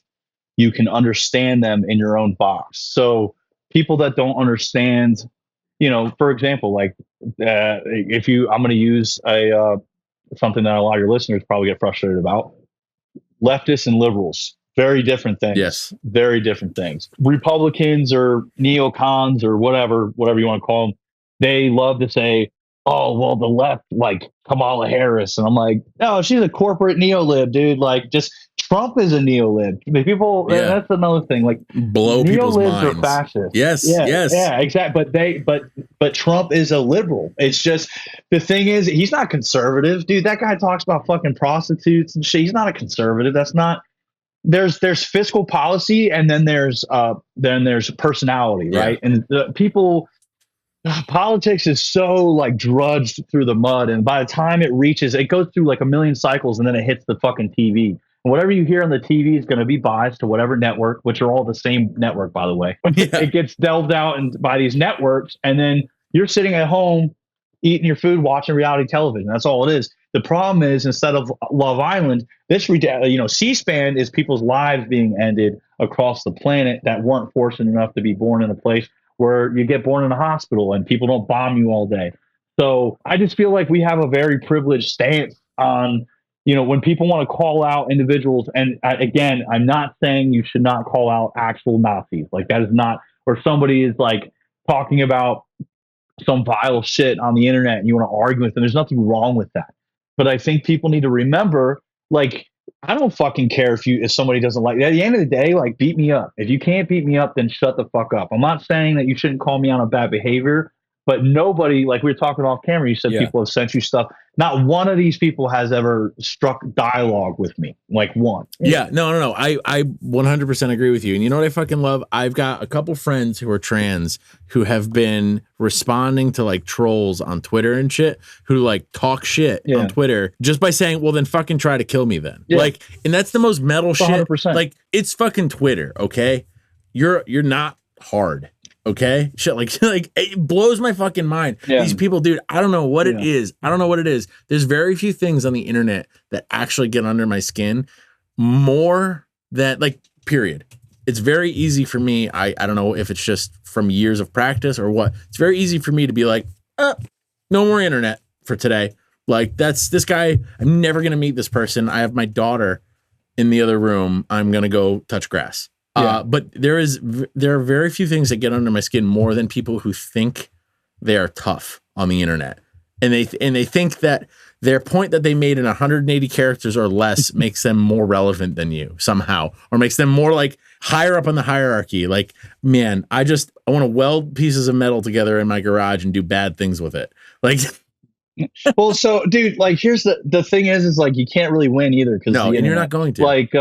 you can understand them in your own box. So people that don't understand, for example, like I'm going to use something that a lot of your listeners probably get frustrated about. Leftists and liberals, very different things. Yes. Very different things. Republicans or neocons or whatever you want to call them, they love to say, oh, well, the left, like Kamala Harris. And I'm like, no, she's a corporate neolib, dude. Like, just Trump is a neolib. People, that's another thing. Like, blow people's minds. Are fascists. Yes, yeah, exactly. But Trump is a liberal. It's just, the thing is, he's not conservative, dude. That guy talks about fucking prostitutes and shit. He's not a conservative. That's not. There's fiscal policy, and then there's personality, right? And the people. Politics is so like drudged through the mud, and by the time it goes through like a million cycles, and then it hits the fucking TV. And whatever you hear on the TV is going to be biased to whatever network, which are all the same network, by the way. It gets delved out by these networks, and then you're sitting at home eating your food, watching reality television. That's all it is. The problem is, instead of Love Island, this C-SPAN is people's lives being ended across the planet that weren't fortunate enough to be born in a place where you get born in a hospital and people don't bomb you all day. So I just feel like we have a very privileged stance on, when people want to call out individuals. And again, I'm not saying you should not call out actual Nazis. Like, that is not, or somebody is like talking about some vile shit on the internet and you want to argue with them. There's nothing wrong with that. But I think people need to remember, like, I don't fucking care if somebody doesn't like it. At the end of the day, like, beat me up. If you can't beat me up, then shut the fuck up. I'm not saying that you shouldn't call me on a bad behavior, but nobody, like we were talking off camera, you said people have sent you stuff. Not one of these people has ever struck dialogue with me. Like, one. Yeah, no. I 100% agree with you. And you know what I fucking love? I've got a couple friends who are trans who have been responding to like trolls on Twitter and shit, who like talk shit on Twitter just by saying, well, then fucking try to kill me then. Like, and that's the most metal 100%. Shit. Like, it's fucking Twitter, okay? You're not hard. Okay, shit, like it blows my fucking mind. These people, dude, I don't know what it is. There's very few things on the internet that actually get under my skin more than, like, period. It's very easy for me. I don't know if it's just from years of practice or what. It's very easy for me to be like, no more internet for today. Like, that's this guy. I'm never going to meet this person. I have my daughter in the other room. I'm going to go touch grass. But there are very few things that get under my skin more than people who think they are tough on the internet, and they think that their point that they made in 180 characters or less makes them more relevant than you somehow, or makes them more like higher up on the hierarchy. Like, man, I want to weld pieces of metal together in my garage and do bad things with it. Like, well, so dude, like, here's the thing is like, you can't really win either. No, and you're not going to. Like,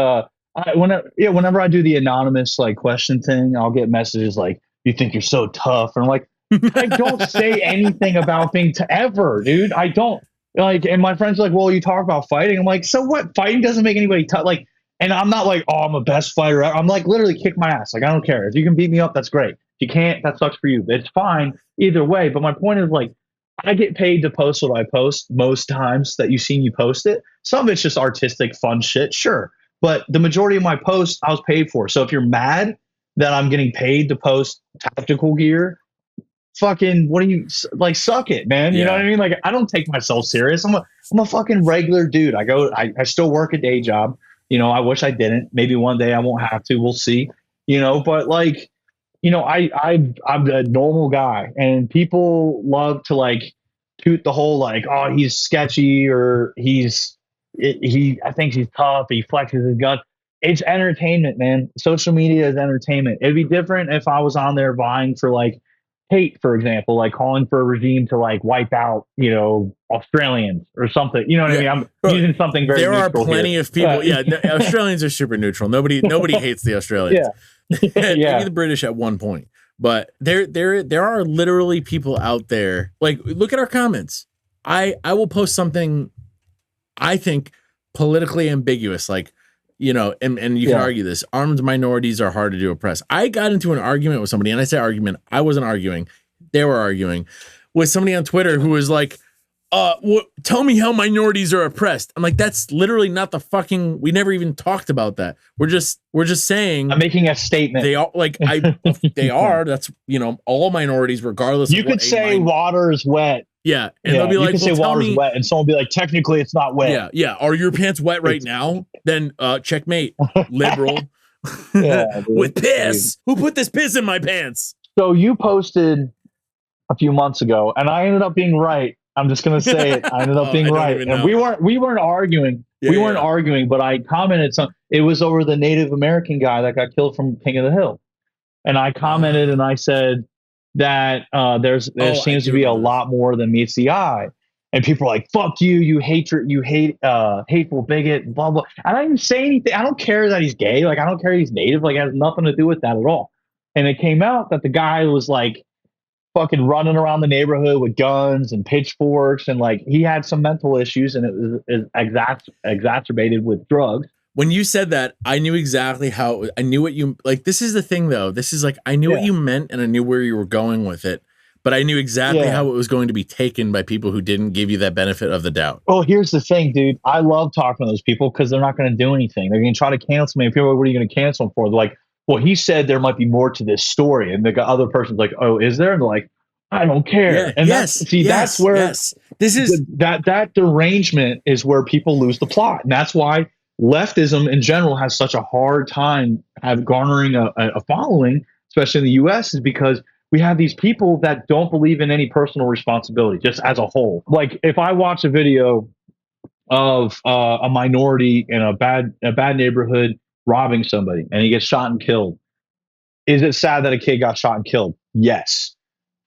whenever I do the anonymous like question thing, I'll get messages like, "You think you're so tough?" And I'm like, I don't say anything about being ever, dude. I don't like. And my friends are like, "Well, you talk about fighting." I'm like, "So what? Fighting doesn't make anybody tough." Like, and I'm not like, "Oh, I'm a best fighter." I'm like, literally kick my ass. Like, I don't care. If you can beat me up, that's great. If you can't, that sucks for you. It's fine either way. But my point is, like, I get paid to post what I post most times that you see me post it. Some of it's just artistic, fun shit, sure. But the majority of my posts I was paid for. So if you're mad that I'm getting paid to post tactical gear, fucking, what do you, like, suck it, man. You know what I mean? Like, I don't take myself serious. I'm a fucking regular dude. I still work a day job. I wish I didn't. Maybe one day I won't have to. We'll see. But like, I'm a normal guy, and people love to like toot the whole like, oh, he's sketchy, or I think he's tough. He flexes his gun. It's entertainment, man. Social media is entertainment. It'd be different if I was on there vying for like hate, for example, like calling for a regime to like wipe out, Australians or something. You know what I mean? I'm using something very. There are plenty of people. Australians are super neutral. Nobody hates the Australians. Maybe the British at one point, but there are literally people out there. Like, look at our comments. I will post something I think politically ambiguous, like, and you can argue this. Armed minorities are hard to oppress. I got into an argument with somebody, and I say argument, I wasn't arguing. They were arguing with somebody on Twitter who was like, tell me how minorities are oppressed. I'm like, that's literally not we never even talked about that. We're just saying. I'm making a statement. They are like, they are, that's, all minorities, regardless. You could say water is wet. Yeah. And they'll be like, you can say water's wet, and someone will be like, technically it's not wet. Yeah. Yeah. Are your pants wet right now? Then checkmate, liberal. With piss. Dude. Who put this piss in my pants? So you posted a few months ago, and I ended up being right. I'm just gonna say it. I ended up being right. And we weren't arguing. we weren't arguing, but I commented it was over the Native American guy that got killed from King of the Hill. And I commented and I said that there seems to be a lot more than meets the eye. And people are like, fuck you, you hateful bigot, blah, blah. I don't even say anything. I don't care that he's gay. Like, I don't care he's Native. Like, it has nothing to do with that at all. And it came out that the guy was like fucking running around the neighborhood with guns and pitchforks. And like, he had some mental issues and it was exacerbated with drugs. When you said that, I knew exactly how, I knew what you, like, this is the thing though. This is like, I knew what you meant and I knew where you were going with it. But I knew exactly how it was going to be taken by people who didn't give you that benefit of the doubt. Well, here's the thing, dude. I love talking to those people because they're not going to do anything. They're going to try to cancel me. And people are like, what are you going to cancel them for? They're like, well, he said there might be more to this story. And the other person's like, oh, is there? And they're like, I don't care. Yeah, and that's where this is that derangement is where people lose the plot. And that's why leftism in general has such a hard time garnering a following, especially in the US, is because we have these people that don't believe in any personal responsibility, just as a whole. Like if I watch a video of a minority in a bad neighborhood robbing somebody and he gets shot and killed, is it sad that a kid got shot and killed? Yes.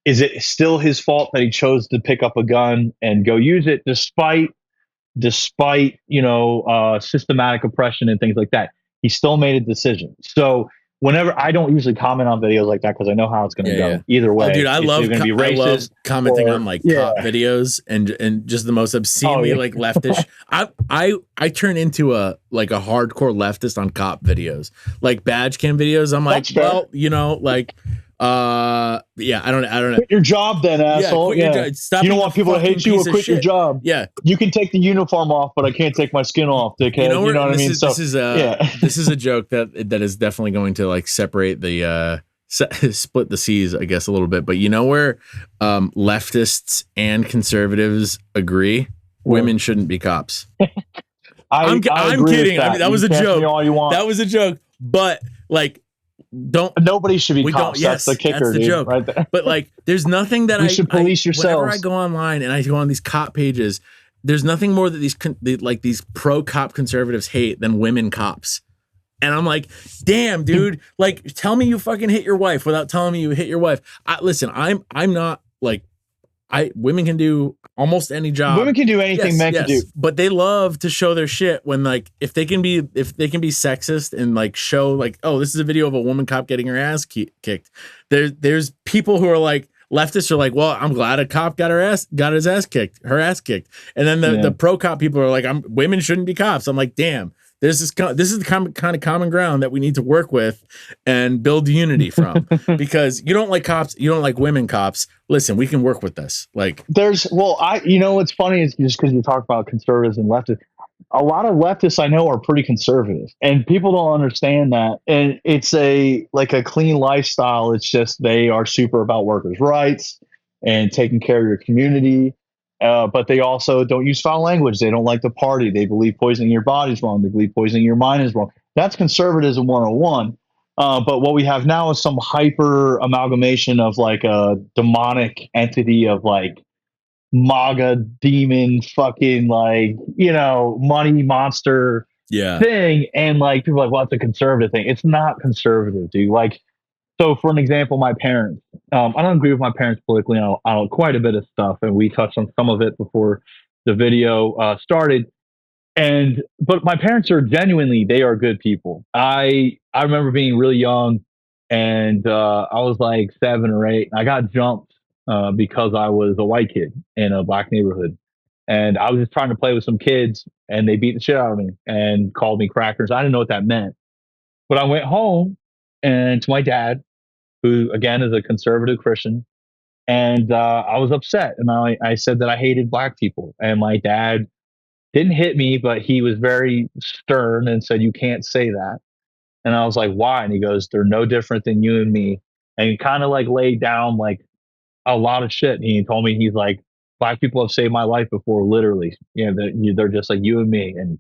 Is it still his fault that he chose to pick up a gun and go use it despite systematic oppression and things like that? He still made a decision. So whenever I don't usually comment on videos like that because I know how it's going to go either way. Oh, dude, I love commenting on like cop videos and just the most obscenely like leftish. I turn into a hardcore leftist on cop videos, like badge cam videos. I'm like, well, I don't know. Quit your job then, asshole. Stop. You don't want people to hate you or quit your job. Yeah. You can take the uniform off, but I can't take my skin off, dickhead. You know what I mean? This is a joke that is definitely going to like separate the split the seas, I guess, a little bit. But you know where leftists and conservatives agree? Women shouldn't be cops. I'm kidding. I mean, that was a joke. That was a joke. But like, nobody should be cops. That's the kicker. That's the joke. Right there. But like, there's nothing that you should police yourselves. Whenever I go online and I go on these cop pages, there's nothing more that these pro cop conservatives hate than women cops. And I'm like, damn, dude, like, tell me you fucking hit your wife without telling me you hit your wife. Listen, I'm not like, women can do almost any job. Women can do anything men can do. But they love to show their shit when like if they can be sexist and like show like, oh, this is a video of a woman cop getting her ass kicked. There's people who are like, leftists are like, well, I'm glad a cop got her ass kicked. And then the pro cop people are like, women shouldn't be cops. I'm like, damn. This is the kind of common ground that we need to work with and build unity from. Because you don't like cops, you don't like women cops. Listen, we can work with this. Like, what's funny is just because you talk about conservatives and leftists. A lot of leftists I know are pretty conservative, and people don't understand that. And it's a clean lifestyle. It's just they are super about workers' rights and taking care of your community. But they also don't use foul language. They don't like to party. They believe poisoning your body is wrong. They believe poisoning your mind is wrong. That's conservatism 101. But what we have now is some hyper amalgamation of like a demonic entity of like MAGA demon fucking money monster thing. And like people are like, well, it's a conservative thing. It's not conservative, dude. Like, so for an example, my parents, I don't agree with my parents politically on quite a bit of stuff. And we touched on some of it before the video started. But my parents are they are good people. I remember being really young and I was like 7 or 8. I got jumped because I was a white kid in a black neighborhood. And I was just trying to play with some kids and they beat the shit out of me and called me crackers. I didn't know what that meant. But I went home and to my dad, who again is a conservative Christian, and I was upset, and I said that I hated black people, and my dad didn't hit me, but he was very stern and said, "You can't say that." And I was like, "Why?" And he goes, "They're no different than you and me," and he kind of like laid down like a lot of shit. And he told me, he's like, "Black people have saved my life before, literally. They're just like you and me." And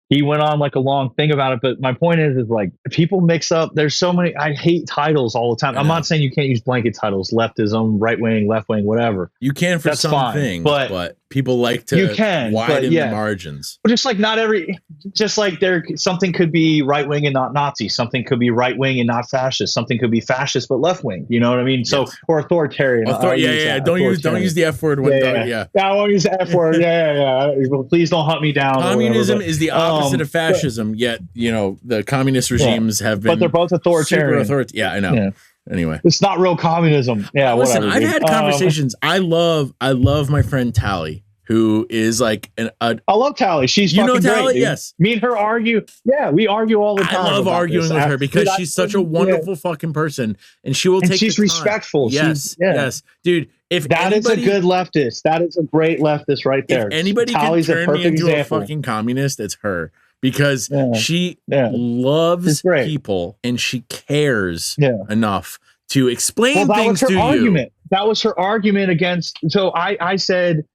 he went on like a long thing about it. But my point is like people mix up. There's so many. I hate titles all the time. I'm not saying you can't use blanket titles, leftism, right wing, left wing, whatever. You can for That's some fine. things, but people like to You can, widen yeah. the margins. Just like not every, just like something could be right wing and not Nazi, something could be right wing and not fascist, something could be fascist but left wing. You know what I mean? So Yes. or authoritarian. Don't use the F word. Yeah, I won't use the F word. Yeah. Please don't hunt me down. Communism is the opposite of fascism. Yet the communist regimes have been, but they're both authoritarian. Yeah, I know. Yeah. Anyway, it's not real communism. Yeah, listen, whatever. I've had conversations. I love my friend Tally, who is like I love Tally. She's fucking Tally, great, dude. yes. Me and her argue. Yeah, we argue all the time. I love arguing with her because she's such a wonderful fucking person, and she will take. She's respectful. Yes, yes, dude. If that is a good leftist, that is a great leftist right there. If anybody can turn me into a fucking communist, it's her. Because she loves people and she cares enough to explain things to you. That was her argument against. So I said,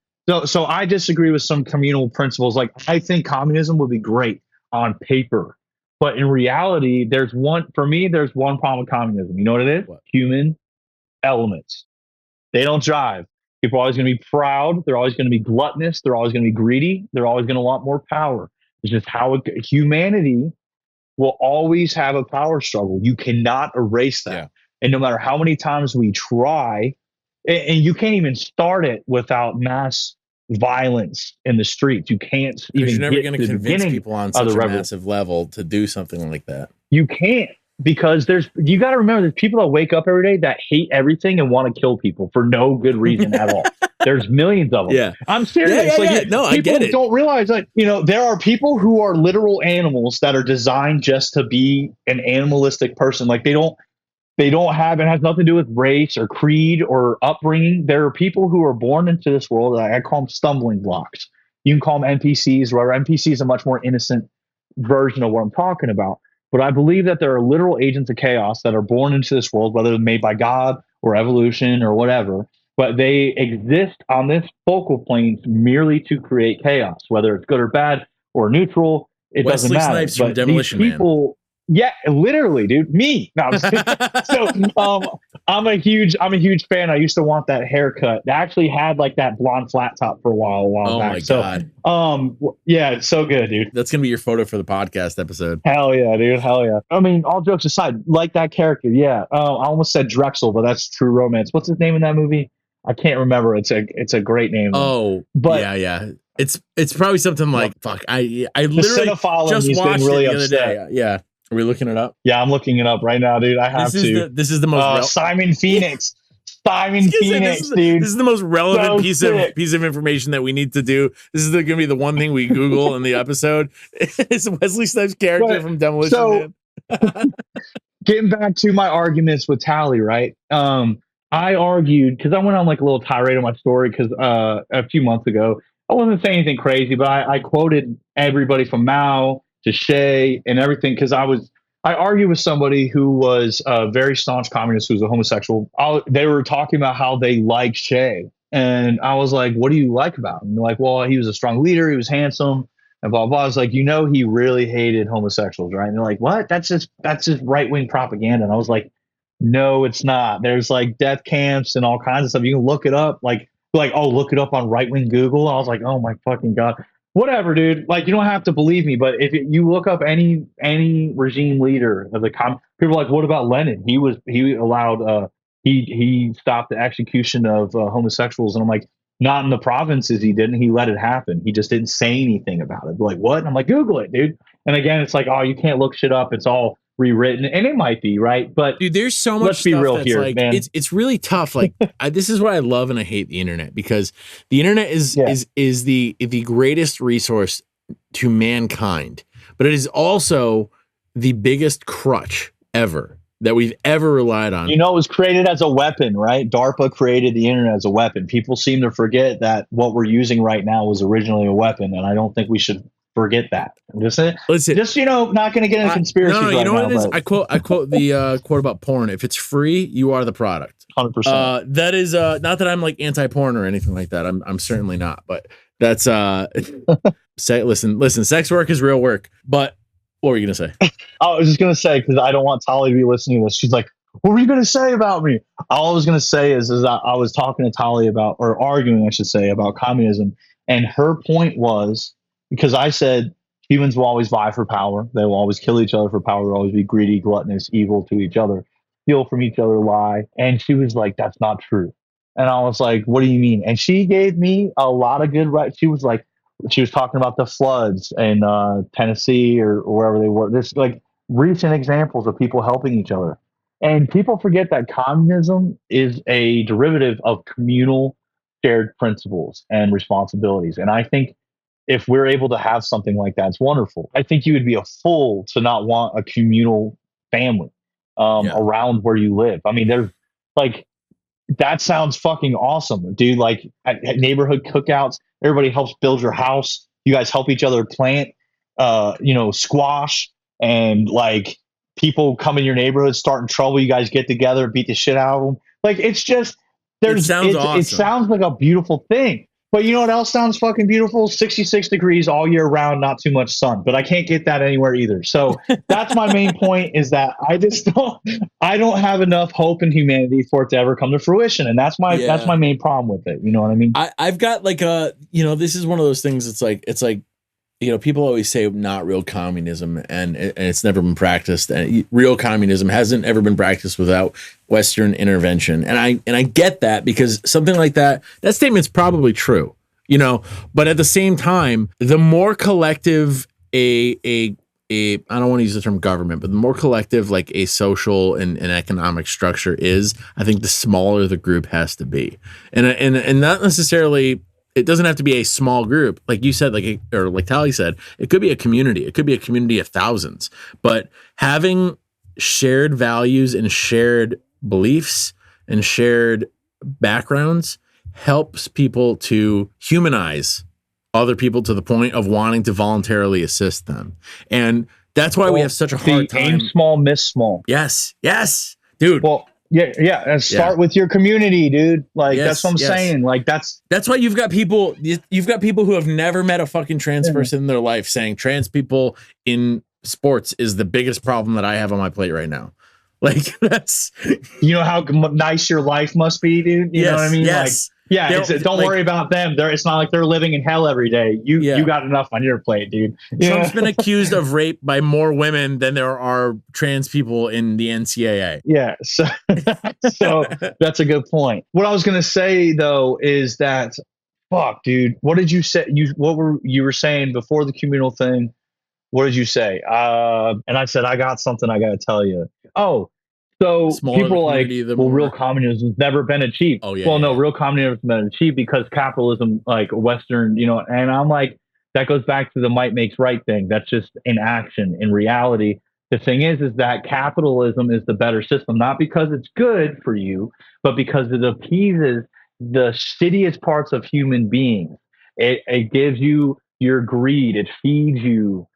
so I disagree with some communal principles. Like, I think communism would be great on paper, but in reality, there's one problem with communism. You know what it is? What? Human elements. They don't jive. People are always going to be proud. They're always going to be gluttonous. They're always going to be greedy. They're always going to want more power. It's just how humanity will always have a power struggle. You cannot erase that. Yeah. And no matter how many times we try, and you can't even start it without mass violence in the streets. You can't even. You're never going to convince people on such a massive level to do something like that. You can't, because you got to remember, there's people that wake up every day that hate everything and want to kill people for no good reason at all. There's millions of them. Yeah. I'm serious. No, I get it. People don't realize that, there are people who are literal animals that are designed just to be an animalistic person. Like they don't have, it has nothing to do with race or creed or upbringing. There are people who are born into this world. I call them stumbling blocks. You can call them NPCs, whatever. NPC is a much more innocent version of what I'm talking about. But I believe that there are literal agents of chaos that are born into this world, whether made by God or evolution or whatever. But they exist on this focal plane merely to create chaos, whether it's good or bad or neutral. It doesn't matter. Snipes from Demolition Man. Yeah, literally, dude. Me. No, so I'm a huge fan. I used to want that haircut. They actually had like that blonde flat top for a while back. Oh my god. Yeah, it's so good, dude. That's gonna be your photo for the podcast episode. Hell yeah, dude. Hell yeah. I mean, all jokes aside, like that character. Yeah. I almost said Drexel, but that's True Romance. What's his name in that movie? I can't remember. It's a great name. Oh, but yeah. It's probably something like fuck. I literally just watched it the other day. Yeah. Are we looking it up? Yeah, I'm looking it up right now, dude. I have to. This is the most Simon Phoenix. Phoenix, dude. This is the most relevant piece of information that we need to do. This is going to be the one thing we Google in the episode. It's Wesley Snipes' character from Demolition Man. Getting back to my arguments with Tally, right? I argued, because I went on like a little tirade on my story, because a few months ago, I wasn't saying anything crazy, but I quoted everybody from Mao to Shea and everything, because I argued with somebody who was a very staunch communist who was a homosexual. They were talking about how they liked Shea, and I was like, what do you like about him? And they're like, well, he was a strong leader, he was handsome, and blah blah. I was like, he really hated homosexuals, right? And they're like, what? That's just right-wing propaganda. And I was like, no, it's not. There's like death camps and all kinds of stuff. You can look it up, look it up on right-wing Google. I was like, oh my fucking God. Whatever, dude. Like, you don't have to believe me, but if you look up any regime leader of the people are like, what about Lenin? He allowed he stopped the execution of homosexuals, and I'm like, not in the provinces. He didn't. He let it happen. He just didn't say anything about it. They're like, what? And I'm like, Google it, dude. And again, it's like, oh, you can't look shit up. It's all rewritten, and it might be right, but dude, there's so much. Let's be real here, like, man. It's really tough. Like, this is what I love and I hate the internet, because the internet is the greatest resource to mankind, but it is also the biggest crutch ever that we've ever relied on. It was created as a weapon, right? DARPA created the internet as a weapon. People seem to forget that what we're using right now was originally a weapon, and I don't think we should forget that. Listen, not going to get into conspiracy. No, you know what it is? I quote the quote about porn. If it's free, you are the product. 100%. That is not that I'm like anti-porn or anything like that. I'm certainly not. But that's listen. Sex work is real work. But what were you gonna say? I was just gonna say, because I don't want Tali to be listening to this. She's like, What were you going to say about me? All I was going to say is I was talking to Tali about, or arguing, I should say, about communism. And her point was, because I said humans will always vie for power. They will always kill each other for power. They'll always be greedy, gluttonous, evil to each other, steal from each other, lie. And she was like, that's not true. And I was like, what do you mean? And she gave me a lot of good, she was like, she was talking about the floods in Tennessee or wherever they were. There's like recent examples of people helping each other. And people forget that communism is a derivative of communal shared principles and responsibilities. And I think if we're able to have something like that, it's wonderful. I think you would be a fool to not want a communal family around where you live. I mean, there's like, that sounds fucking awesome, dude. Like at neighborhood cookouts, everybody helps build your house. You guys help each other plant, squash, and like people come in your neighborhood, start in trouble. You guys get together, beat the shit out of them. Like it's just Awesome. It sounds like a beautiful thing. But you know what else sounds fucking beautiful? 66 degrees all year round, not too much sun. But I can't get that anywhere either. So that's my main point, is that I don't have enough hope in humanity for it to ever come to fruition. And that's my main problem with it. You know what I mean? I've got like this is one of those things. It's like, people always say not real communism, and it's never been practiced. And real communism hasn't ever been practiced without Western intervention. And I get that, because something like that statement's probably true, but at the same time, the more collective I don't want to use the term government, but the more collective like a social and economic structure is, I think the smaller the group has to be. And not necessarily, it doesn't have to be a small group. Like you said, or like Tali said, it could be a community. It could be a community of thousands. But having shared values and shared beliefs and shared backgrounds helps people to humanize other people to the point of wanting to voluntarily assist them. And that's why we have such a hard time. Aim small, miss small. Yes, dude. Well, yeah. And start with your community, dude. Like that's what I'm saying. Like that's why you've got people who have never met a fucking trans person in their life saying trans people in sports is the biggest problem that I have on my plate right now. Like that's, how nice your life must be, dude. You know what I mean? Yes. Don't worry about them. It's not like they're living in hell every day. You got enough on your plate, dude. Trump's been accused of rape by more women than there are trans people in the NCAA. Yeah, so that's a good point. What I was gonna say though is that, fuck, dude, what did you say? You were saying before the communal thing? What did you say? And I said I got something I got to tell you. Oh. So people are like, real communism's never been achieved. Oh, yeah. Well, no, real communism has been achieved because capitalism, like Western, and I'm like, that goes back to the might makes right thing. That's just in action. In reality, the thing is that capitalism is the better system, not because it's good for you, but because it appeases the shittiest parts of human beings. It gives you your greed. It feeds you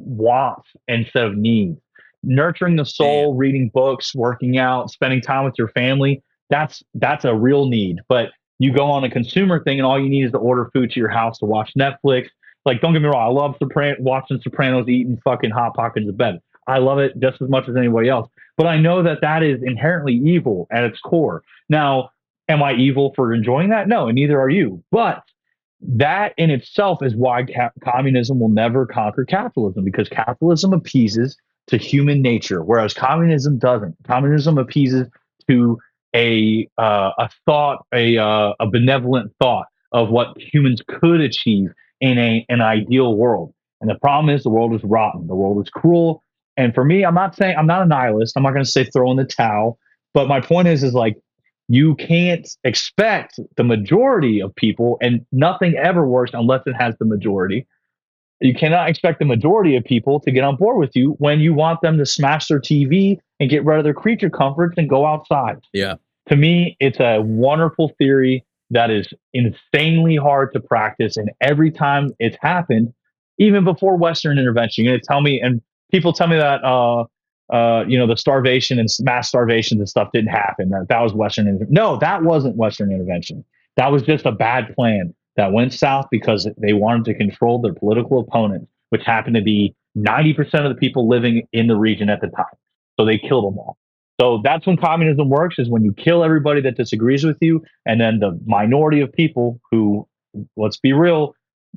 wants instead of needs. Nurturing the soul, reading books, working out, spending time with your family, that's a real need. But you go on a consumer thing and all you need is to order food to your house to watch Netflix. Like, don't get me wrong, I love watching Sopranos, eating fucking Hot Pockets in bed. I love it just as much as anybody else. But I know that is inherently evil at its core. Now, am I evil for enjoying that? No, and neither are you. But that in itself is why communism will never conquer capitalism, because capitalism appeases to human nature, whereas communism doesn't. Communism appeases to a thought, a benevolent thought of what humans could achieve in an ideal world. And the problem is the world is rotten. The world is cruel. And for me, I'm not a nihilist. I'm not going to say throw in the towel. But my point is like, you can't expect the majority of people, and nothing ever works unless it has the majority. You cannot expect the majority of people to get on board with you when you want them to smash their TV and get rid of their creature comforts and go outside. Yeah. To me, it's a wonderful theory that is insanely hard to practice. And every time it's happened, even before Western intervention, you're going to tell me, and people tell me that, the starvation and mass starvation and stuff didn't happen. That was Western intervention. No, that wasn't Western intervention. That was just a bad plan that went south because they wanted to control their political opponents, which happened to be 90% of the people living in the region at the time. So they killed them all. So that's when communism works, is when you kill everybody that disagrees with you. And then the minority of people who, let's be real,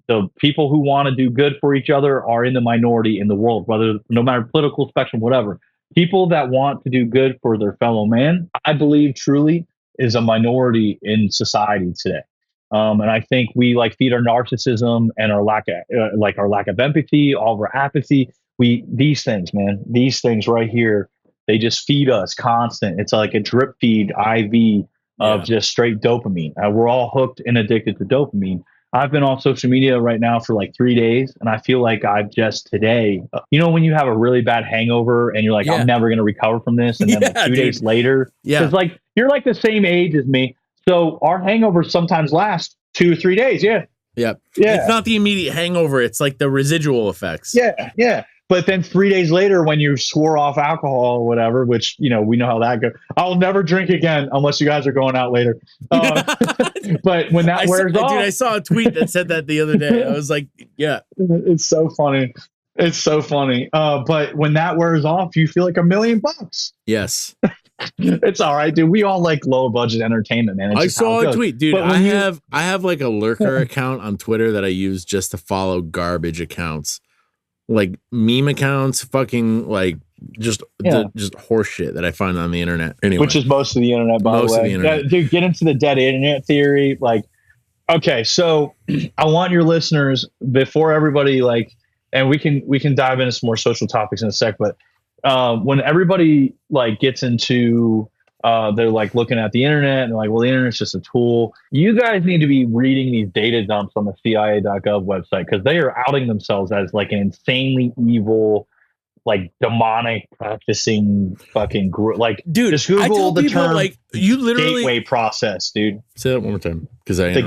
the people who want to do good for each other are in the minority in the world, whether no matter political spectrum, whatever. People that want to do good for their fellow man, I believe truly is a minority in society today. And I think we like feed our narcissism and our lack of empathy, all of our apathy. These things, man, these things right here, they just feed us constant. It's like a drip feed IV of just straight dopamine. We're all hooked and addicted to dopamine. I've been on social media right now for like 3 days, and I feel like I've just today, when you have a really bad hangover and you're like, I'm never going to recover from this. And then like 2 days later, it's like, you're like the same age as me. So our hangovers sometimes last 2 or 3 days. Yeah. It's not the immediate hangover. It's like the residual effects. Yeah. But then 3 days later, when you swore off alcohol or whatever, which, we know how that goes. I'll never drink again unless you guys are going out later. But when that wears off. Dude, I saw a tweet that said that the other day. I was like, yeah. It's so funny. But when that wears off, you feel like $1 million. Yes. It's all right, dude. We all like low budget entertainment, man. I saw a tweet, dude. I have like a lurker account on Twitter that I use just to follow garbage accounts. Like meme accounts, fucking like just horse shit that I find on the internet. Anyway, which is most of the internet, by the way. Dude, get into the dead internet theory. Like, okay, so I want your listeners, before everybody and we can dive into some more social topics in a sec, but when everybody gets into they're looking at the internet and like, well, the internet's just a tool. You guys need to be reading these data dumps on the CIA.gov website, because they are outing themselves as like an insanely evil, demonic practicing fucking group. Dude, just Google the term you literally gateway process, dude. Say that one more time, because the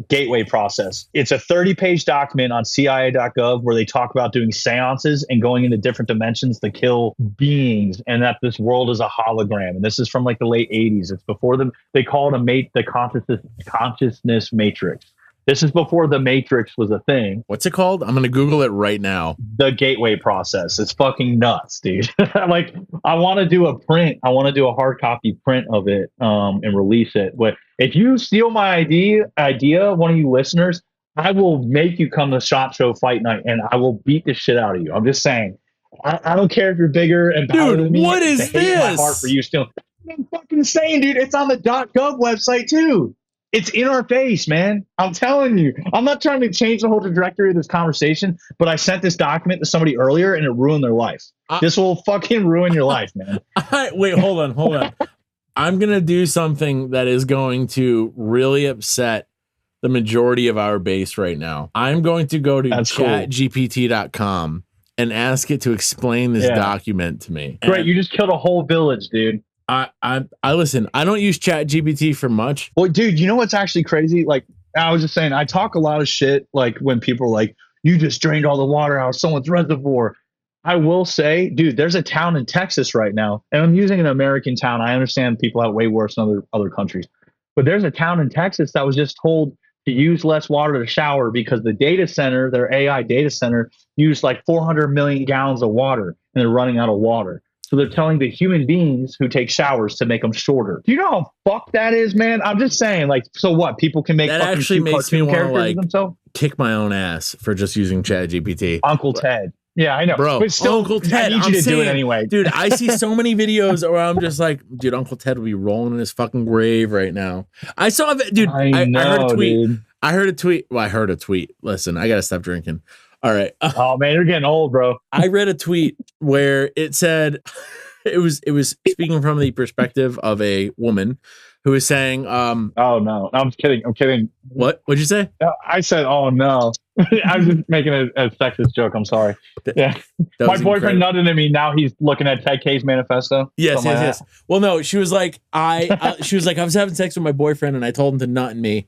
gateway process. It's a 30-page document on CIA.gov where they talk about doing seances and going into different dimensions to kill beings, and that this world is a hologram. And this is from the late 80s. It's before they call it the consciousness matrix. This is before the Matrix was a thing. What's it called? I'm going to Google it right now. The gateway process. It's fucking nuts, dude. I want to do a print. I want to do a hard copy print of it and release it. But if you steal my idea, one of you listeners, I will make you come to SHOT Show Fight Night, and I will beat the shit out of you. I'm just saying. I don't care if you're bigger and badder than me. What is this? My heart for you still. I'm fucking saying, dude. It's on the .gov website too. It's in our face, man. I'm telling you. I'm not trying to change the whole trajectory of this conversation, but I sent this document to somebody earlier and it ruined their life. This will fucking ruin your life, man. Wait, hold on. I'm going to do something that is going to really upset the majority of our base right now. I'm going to go to chatgpt.com and ask it to explain this document to me. Great. You just killed a whole village, dude. I listen, I don't use ChatGPT for much. Well, dude, you know what's actually crazy? I was just saying, I talk a lot of shit when people are like, you just drained all the water out of someone's reservoir. I will say, dude, there's a town in Texas right now, and I'm using an American town. I understand people have way worse in other countries, but there's a town in Texas that was just told to use less water to shower because the data center, their AI data center, used 400 million gallons of water, and they're running out of water. So they're telling the human beings who take showers to make them shorter. Do you know how fucked that is, man? I'm just saying, so what? People can make that fucking actually makes me want to themselves? Kick my own ass for just using ChatGPT. Uncle Ted. Yeah, I know. Bro, but still, Uncle Ted, I need you to do it anyway. Dude, I see so many videos where I'm just like, dude, Uncle Ted will be rolling in his fucking grave right now. I saw it, dude. I heard a tweet. Dude. I heard a tweet. Listen, I got to stop drinking. All right. Oh, man, you're getting old, bro. I read a tweet where it said... It was speaking from the perspective of a woman who was saying, oh no, I'm kidding. What'd you say? I said, oh no. I was just making a sexist joke. I'm sorry. Yeah. My boyfriend nutted at me. Now he's looking at Ted K's manifesto. Yes. Well, no, she was like, I was having sex with my boyfriend and I told him to nut in me.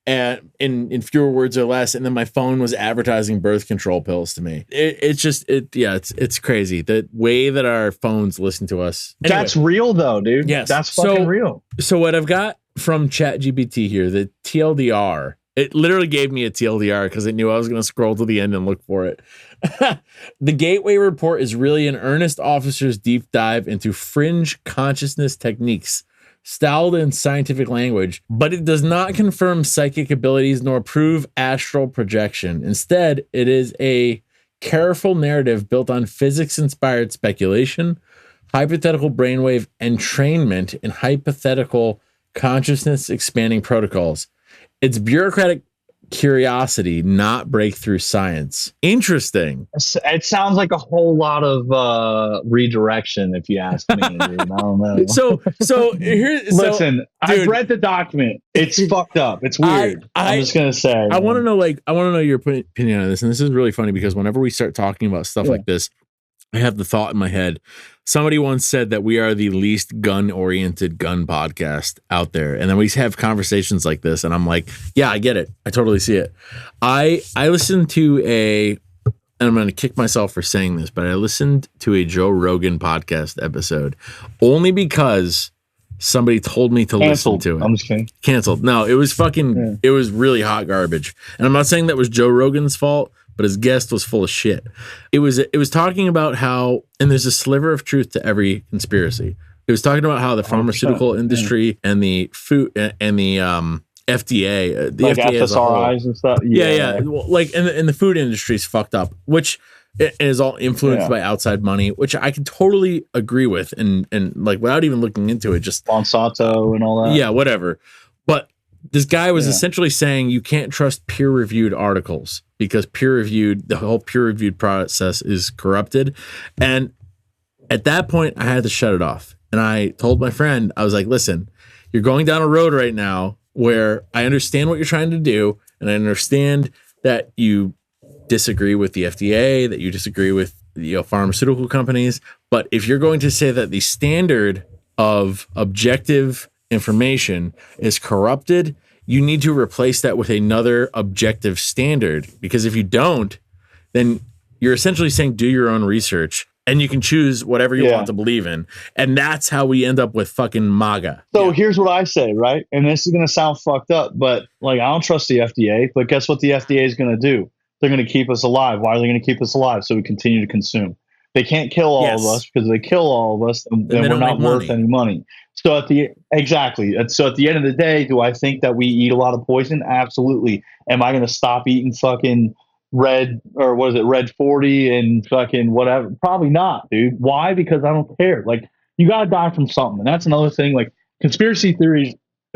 And in fewer words or less, and then my phone was advertising birth control pills to me. It's crazy the way that our phones listen to us. Anyway, that's real though, dude. Yes, that's fucking real. So what I've got from ChatGPT here, the TLDR It literally gave me a TLDR because it knew I was going to scroll to the end and look for it. The Gateway Report is really an earnest officer's deep dive into fringe consciousness techniques, styled in scientific language, but it does not confirm psychic abilities nor prove astral projection. Instead, it is a careful narrative built on physics-inspired speculation, hypothetical brainwave entrainment, and hypothetical consciousness expanding protocols. It's bureaucratic curiosity, not breakthrough science. Interesting. It sounds like a whole lot of redirection, if you ask me. Dude. I don't know. So here's listen. I've read the document. It's fucked up. It's weird. I'm just gonna say. I want to know your opinion on this, and this is really funny because whenever we start talking about stuff like this, I have the thought in my head. Somebody once said that we are the least gun-oriented gun podcast out there. And then we have conversations like this, and I'm like, yeah, I get it. I totally see it. I listened to and I'm going to kick myself for saying this, but I listened to a Joe Rogan podcast episode only because somebody told me to listen to it. I'm just kidding. Canceled. No, it was it was really hot garbage. And I'm not saying that was Joe Rogan's fault, but his guest was full of shit. It was talking about how, and there's a sliver of truth to every conspiracy. It was talking about how the pharmaceutical industry and the food and the FDA, the like FDA as a whole, FSRIs and stuff. Yeah. Well, like, and the food industry is fucked up, which is all influenced by outside money, which I can totally agree with, and like without even looking into it, just Monsanto and all that. Yeah, whatever. But this guy was essentially saying you can't trust peer-reviewed articles because the whole peer-reviewed process is corrupted. And at that point, I had to shut it off. And I told my friend, I was like, listen, you're going down a road right now where I understand what you're trying to do, and I understand that you disagree with the FDA, that you disagree with pharmaceutical companies. But if you're going to say that the standard of objective information is corrupted, you need to replace that with another objective standard, because if you don't, then you're essentially saying do your own research and you can choose whatever you want to believe in. And that's how we end up with fucking MAGA. So here's what I say, right? And this is going to sound fucked up, but like, I don't trust the FDA, but guess what the FDA is going to do? They're going to keep us alive. Why are they going to keep us alive? So we continue to consume. They can't kill all of us, because if they kill all of us, then we're not worth any money. So at the end of the day, do I think that we eat a lot of poison? Absolutely. Am I going to stop eating fucking red 40 and fucking whatever? Probably not, dude. Why? Because I don't care. Like, you got to die from something. And that's another thing. Like, conspiracy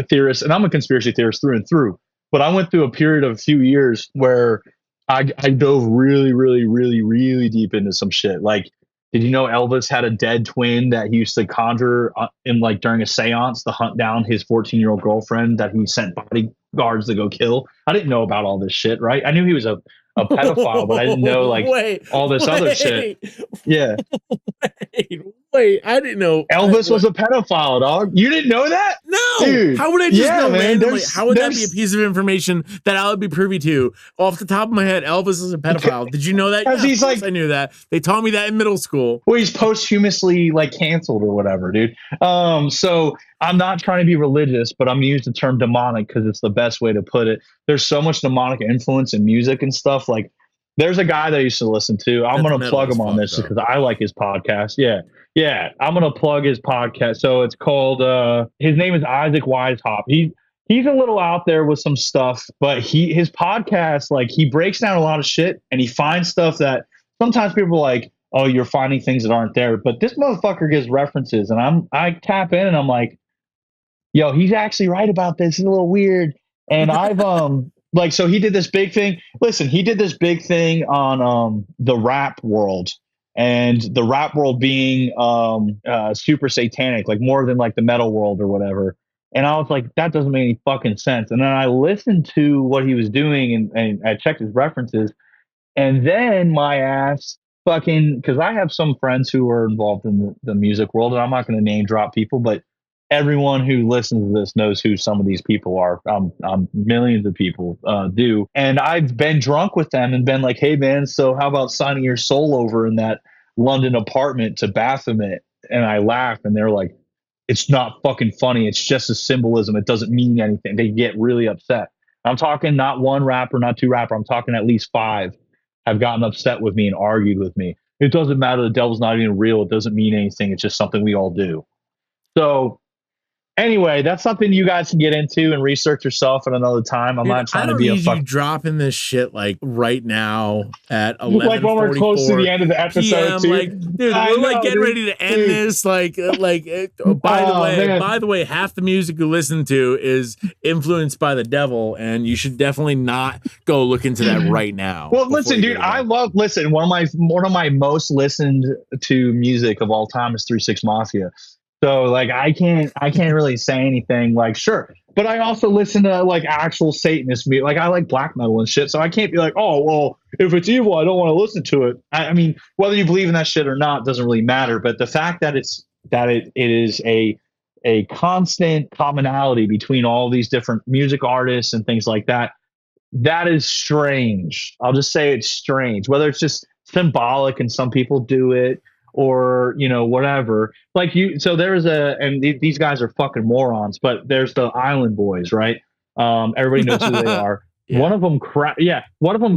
theorists, and I'm a conspiracy theorist through and through, but I went through a period of a few years where I dove really, really, really, really deep into some shit. Like, did you know Elvis had a dead twin that he used to conjure during a seance to hunt down his 14-year-old girlfriend that he sent bodyguards to go kill? I didn't know about all this shit, right? I knew he was a pedophile, but I didn't know all this other shit. Yeah. Wait, I didn't know Elvis was a pedophile, dog. You didn't know that? No. Dude. How would I just know randomly? How would that be a piece of information that I would be privy to? Off the top of my head, Elvis is a pedophile. Did you know that? Yeah, he's I knew that. They taught me that in middle school. Well, he's posthumously canceled or whatever, dude. So I'm not trying to be religious, but I'm going to use the term demonic because it's the best way to put it. There's so much demonic influence in music and stuff. Like, there's a guy that I used to listen to. I'm going to plug him on this because I like his podcast. Yeah. I'm going to plug his podcast. So it's called, his name is Isaac Weishaupt. He's a little out there with some stuff, but his podcast, he breaks down a lot of shit and he finds stuff that sometimes people are like, oh, you're finding things that aren't there. But this motherfucker gives references and I tap in and I'm like, yo, he's actually right about this. It's a little weird. And I've, so he did this big thing. Listen, he did this big thing on the rap world, and the rap world being super satanic, more than the metal world or whatever. And I was like, that doesn't make any fucking sense. And then I listened to what he was doing and I checked his references. And then my ass because I have some friends who are involved in the music world, and I'm not going to name drop people, but everyone who listens to this knows who some of these people are. Millions of people do. And I've been drunk with them and been like, hey, man, so how about signing your soul over in that London apartment to Baphomet? And I laugh and they're like, it's not fucking funny. It's just a symbolism. It doesn't mean anything. They get really upset. I'm talking not one rapper, not two rapper. I'm talking at least 5 have gotten upset with me and argued with me. It doesn't matter. The devil's not even real. It doesn't mean anything. It's just something we all do. So anyway, that's something you guys can get into and research yourself at another time. I'm not trying to be a fuck. You dropping this shit like right now at 11:44 like when we're close to the end of the episode. PM, like, dude, we're like getting ready to end this. By the way, half the music you listen to is influenced by the devil, and you should definitely not go look into that right now. Well, listen, dude, one of my most listened to music of all time is 3 6 Mafia. So like I can't really say anything like sure, but I also listen to like actual Satanist music. Like I like black metal and shit. So I can't be like, oh well, if it's evil, I don't want to listen to it. I mean, whether you believe in that shit or not doesn't really matter. But the fact that it is a constant commonality between all these different music artists and things like that, that is strange. I'll just say it's strange. Whether it's just symbolic and some people do it, or whatever, like so there's these guys are fucking morons, but there's the Island Boys, right? Everybody knows who they are. Yeah. One of them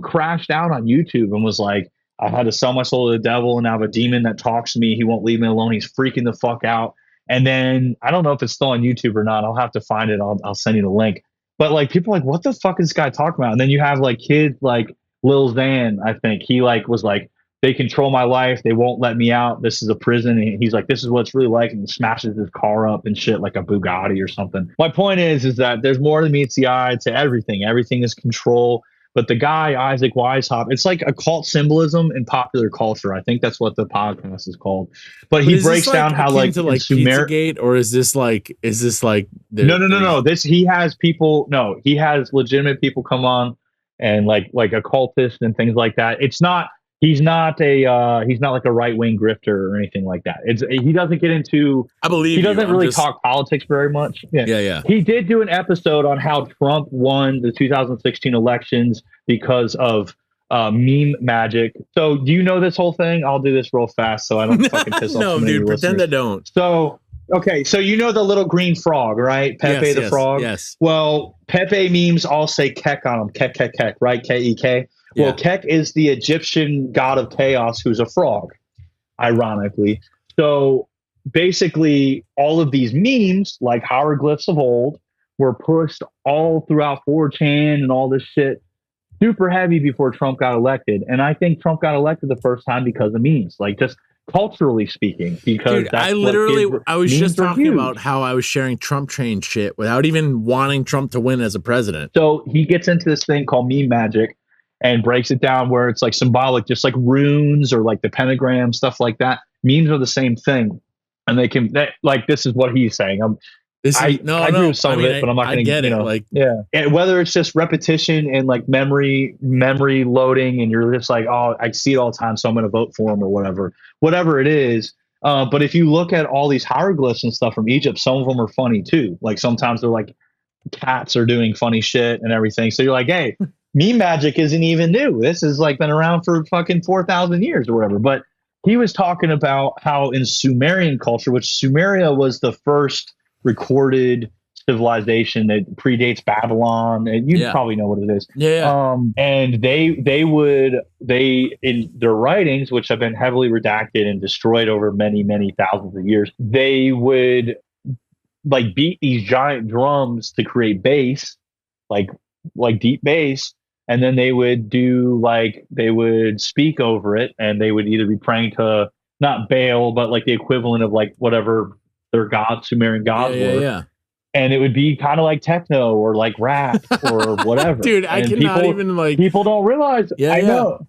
crashed out on YouTube and was like, I had to sell my soul to the devil, and I have a demon that talks to me. He won't leave me alone. He's freaking the fuck out. And then I don't know if it's still on YouTube or not. I'll have to find it. I'll send you the link. But like people are like, what the fuck is this guy talking about? And then you have like kids like Lil Xan, I think he like was like, they control my life. They won't let me out. This is a prison. And he's like, this is what it's really like. And he smashes his car up and shit like a Bugatti or something. My point is that there's more than meets the eye to everything. Everything is control. But the guy, Isaac Weishaupt, it's like occult symbolism in popular culture. I think that's what the podcast is called. But he breaks down how like Pizzagate, or is this like no. He has legitimate people come on and like occultists and things like that. He's not like a right-wing grifter or anything like that. He doesn't get into. I believe he doesn't really talk politics very much. Yeah. He did do an episode on how Trump won the 2016 elections because of meme magic. So do you know this whole thing? I'll do this real fast so I don't fucking piss off. No, dude, pretend I don't. So okay, so you know the little green frog, right? Pepe the frog. Yes. Well, Pepe memes all say Kek on them. Kek, right? Kek. Well, Kek is the Egyptian god of chaos who's a frog, ironically. So basically, all of these memes, like hieroglyphs of old, were pushed all throughout 4chan and all this shit super heavy before Trump got elected. And I think Trump got elected the first time because of memes, like just culturally speaking. Because dude, I was just talking about how I was sharing Trump train shit without even wanting Trump to win as a president. So he gets into this thing called meme magic and breaks it down where it's like symbolic, just like runes or like the pentagram, stuff like that. Memes are the same thing. And this is what he's saying. I agree with some of it, but I'm not going to get it. Whether it's just repetition and like memory loading, and you're just like, oh, I see it all the time, so I'm going to vote for him or whatever it is. But if you look at all these hieroglyphs and stuff from Egypt, some of them are funny too. Like sometimes they're like cats are doing funny shit and everything. So you're like, hey, meme magic isn't even new. This has like been around for fucking 4,000 years or whatever. But he was talking about how in Sumerian culture, which Sumeria was the first recorded civilization that predates Babylon, and you probably know what it is. And they in their writings, which have been heavily redacted and destroyed over many thousands of years, they would like beat these giant drums to create bass, like deep bass. And then they would speak over it, and they would either be praying to not Baal, but like the equivalent of like whatever their gods, Sumerian gods were. Yeah. And it would be kind of like techno or like rap or whatever. Dude, I cannot even like. People don't realize. I know,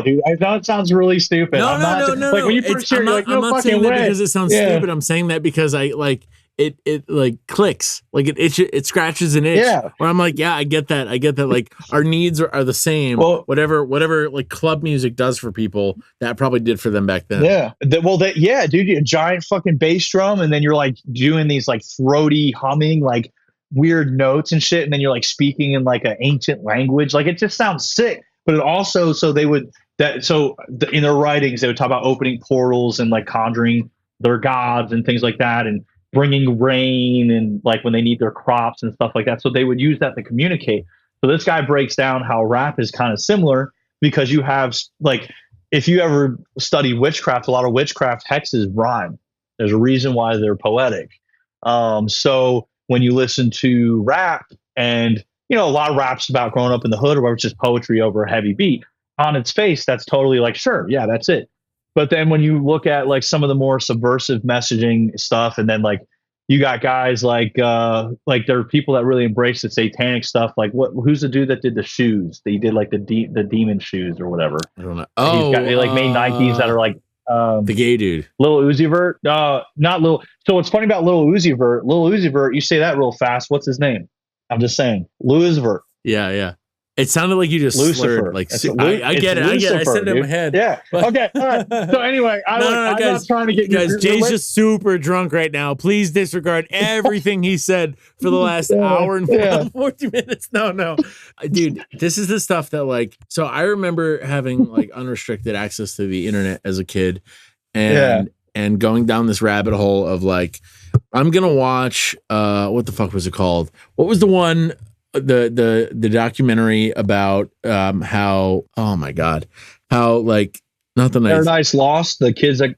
dude. I know it sounds really stupid. No. Like when you first hear, like, no fucking way. Because it sounds stupid. I'm saying that because I like. It like clicks, like it scratches an itch. Yeah. Where I'm like, yeah, I get that. Like our needs are the same. Well, whatever like club music does for people, that probably did for them back then. Yeah. Dude, a giant fucking bass drum, and then you're like doing these like throaty humming, like weird notes and shit, and then you're like speaking in like an ancient language. Like it just sounds sick. But it also, in their writings, they would talk about opening portals and like conjuring their gods and things like that, and bringing rain and like when they need their crops and stuff like that. So they would use that to communicate. So this guy breaks down how rap is kind of similar because you have like, if you ever study witchcraft, a lot of witchcraft hexes rhyme. There's a reason why they're poetic. So when you listen to rap and, you know, a lot of rap's about growing up in the hood or it's just poetry over a heavy beat on its face, that's totally like, sure. Yeah, that's it. But then when you look at like some of the more subversive messaging stuff, and then like you got guys like there are people that really embrace the satanic stuff. Like who's the dude that did the shoes? They did like the demon shoes or whatever. I don't know. Oh, they like made Nikes that are like the gay dude, Lil Uzi Vert. Not Lil. So what's funny about Lil Uzi Vert? Lil Uzi Vert. You say that real fast. What's his name? I'm just saying, Lil Uzi Vert. Yeah, yeah. It sounded like you just Lucifer. slurred. Like I get it. Lucifer, I get it. I said it in my head. Yeah. Okay. All right. So anyway, I'm guys, not trying to get guys. Jay's just super drunk right now. Please disregard everything he said for the last hour and 40 minutes. No, dude. This is the stuff that like. So I remember having like unrestricted access to the internet as a kid, and going down this rabbit hole of like, I'm gonna watch. What the fuck was it called? What was the one? The documentary about how, oh my god, how like nothing. Paradise Lost, the kids that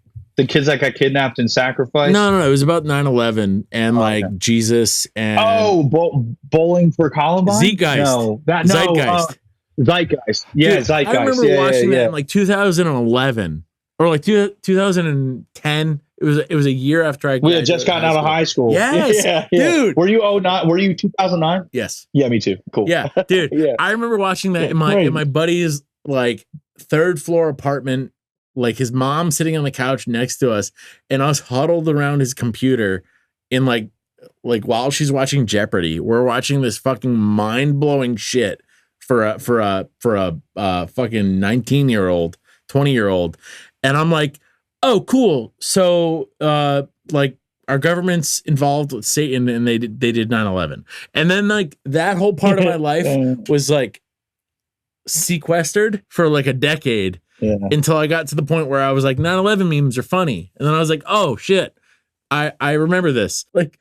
got kidnapped and sacrificed. No, it was about 9/11 and like Jesus and bowling for Columbine. Zeitgeist. Zeitgeist. Zeitgeist. Yeah, dude, Zeitgeist. I remember watching that in like 2011 or like 2010. It was a year after we had just gotten out of high school. Yes, dude. Were you 09? Were you 2009? Yes. Yeah, me too. Cool. Yeah, dude. Yeah. I remember watching that in my buddy's like third floor apartment, like his mom sitting on the couch next to us, and us huddled around his computer in like while she's watching Jeopardy. We're watching this fucking mind blowing shit for a fucking 19-year-old, 20-year-old, and I'm like, oh, cool. So, like, our government's involved with Satan, and they did 9/11, and then like that whole part of my life was like sequestered for like a decade until I got to the point where I was like, 9/11 memes are funny, and then I was like, oh shit, I remember this. Like,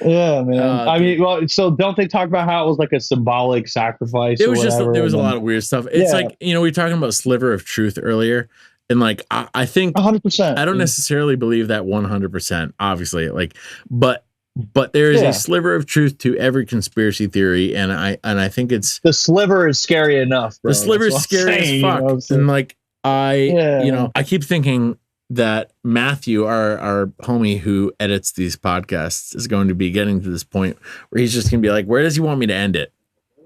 yeah, man. I mean, well, so don't they talk about how it was like a symbolic sacrifice? It was there was a lot of weird stuff. It's like, you know, we were talking about sliver of truth earlier. And like, I think 100%. I don't necessarily believe that 100%, obviously, like, but there is a sliver of truth to every conspiracy theory. And I think it's the sliver is scary enough, bro. The sliver is scary as fuck. You know, and like, you know, I keep thinking that Matthew, our homie who edits these podcasts, is going to be getting to this point where he's just going to be like, where does he want me to end it?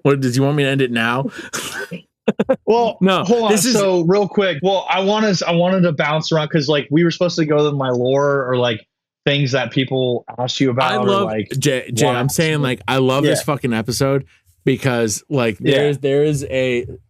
What does he want me to end it now? Well, no, hold on. So real quick. Well, I wanted to bounce around because like we were supposed to go to my lore or like things that people ask you about. I love like Jay. I'm saying like I love this fucking episode because like there is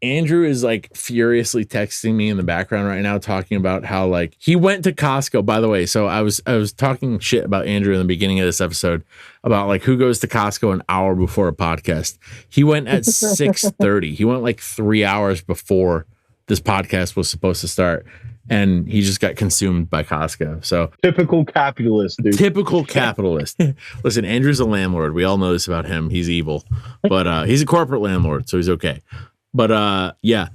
Andrew is like furiously texting me in the background right now talking about how like he went to Costco. By the way, so I was talking shit about Andrew in the beginning of this episode about like who goes to Costco an hour before a podcast. He went at 6:30. He went like 3 hours before this podcast was supposed to start. And he just got consumed by Costco. So typical capitalist, dude. Typical capitalist. Listen, Andrew's a landlord. We all know this about him. He's evil, but he's a corporate landlord, so he's okay. But yeah,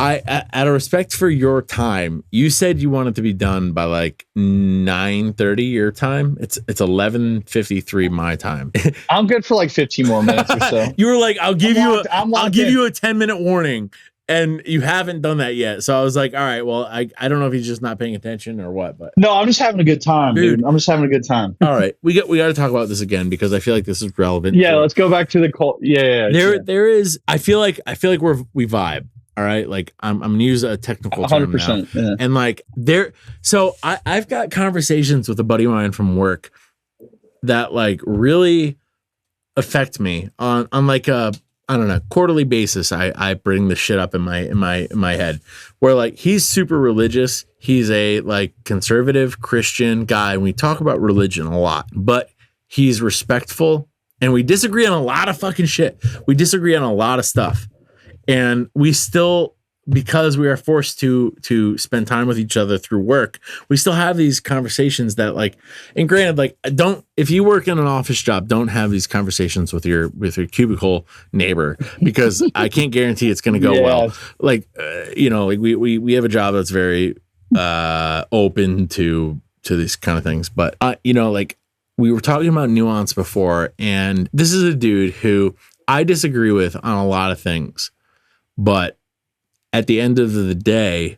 out of respect for your time, you said you wanted to be done by like 9:30 your time. It's 11:53 my time. I'm good for like 15 more minutes or so. You were like, I'll give you a 10-minute warning. And you haven't done that yet. So I was like, all right, well, I don't know if he's just not paying attention or what, but no, I'm just having a good time, dude. I'm just having a good time. All right. We got to talk about this again because I feel like this is relevant. Yeah, let's go back to the cult. Yeah. There is I feel like we vibe. All right. Like I'm gonna use a technical term 100%, now. Yeah. And like so I've got conversations with a buddy of mine from work that like really affect me on like a I don't know, quarterly basis. I bring the shit up in my head where like he's super religious. He's a like conservative Christian guy. And we talk about religion a lot, but he's respectful and we disagree on a lot of fucking shit. We disagree on a lot of stuff and we still because we are forced to spend time with each other through work, we still have these conversations that like, and granted, like if you work in an office job, don't have these conversations with your cubicle neighbor, because I can't guarantee it's going to go well. Like, like we have a job that's very open to these kind of things, but like we were talking about nuance before, and this is a dude who I disagree with on a lot of things, but at the end of the day,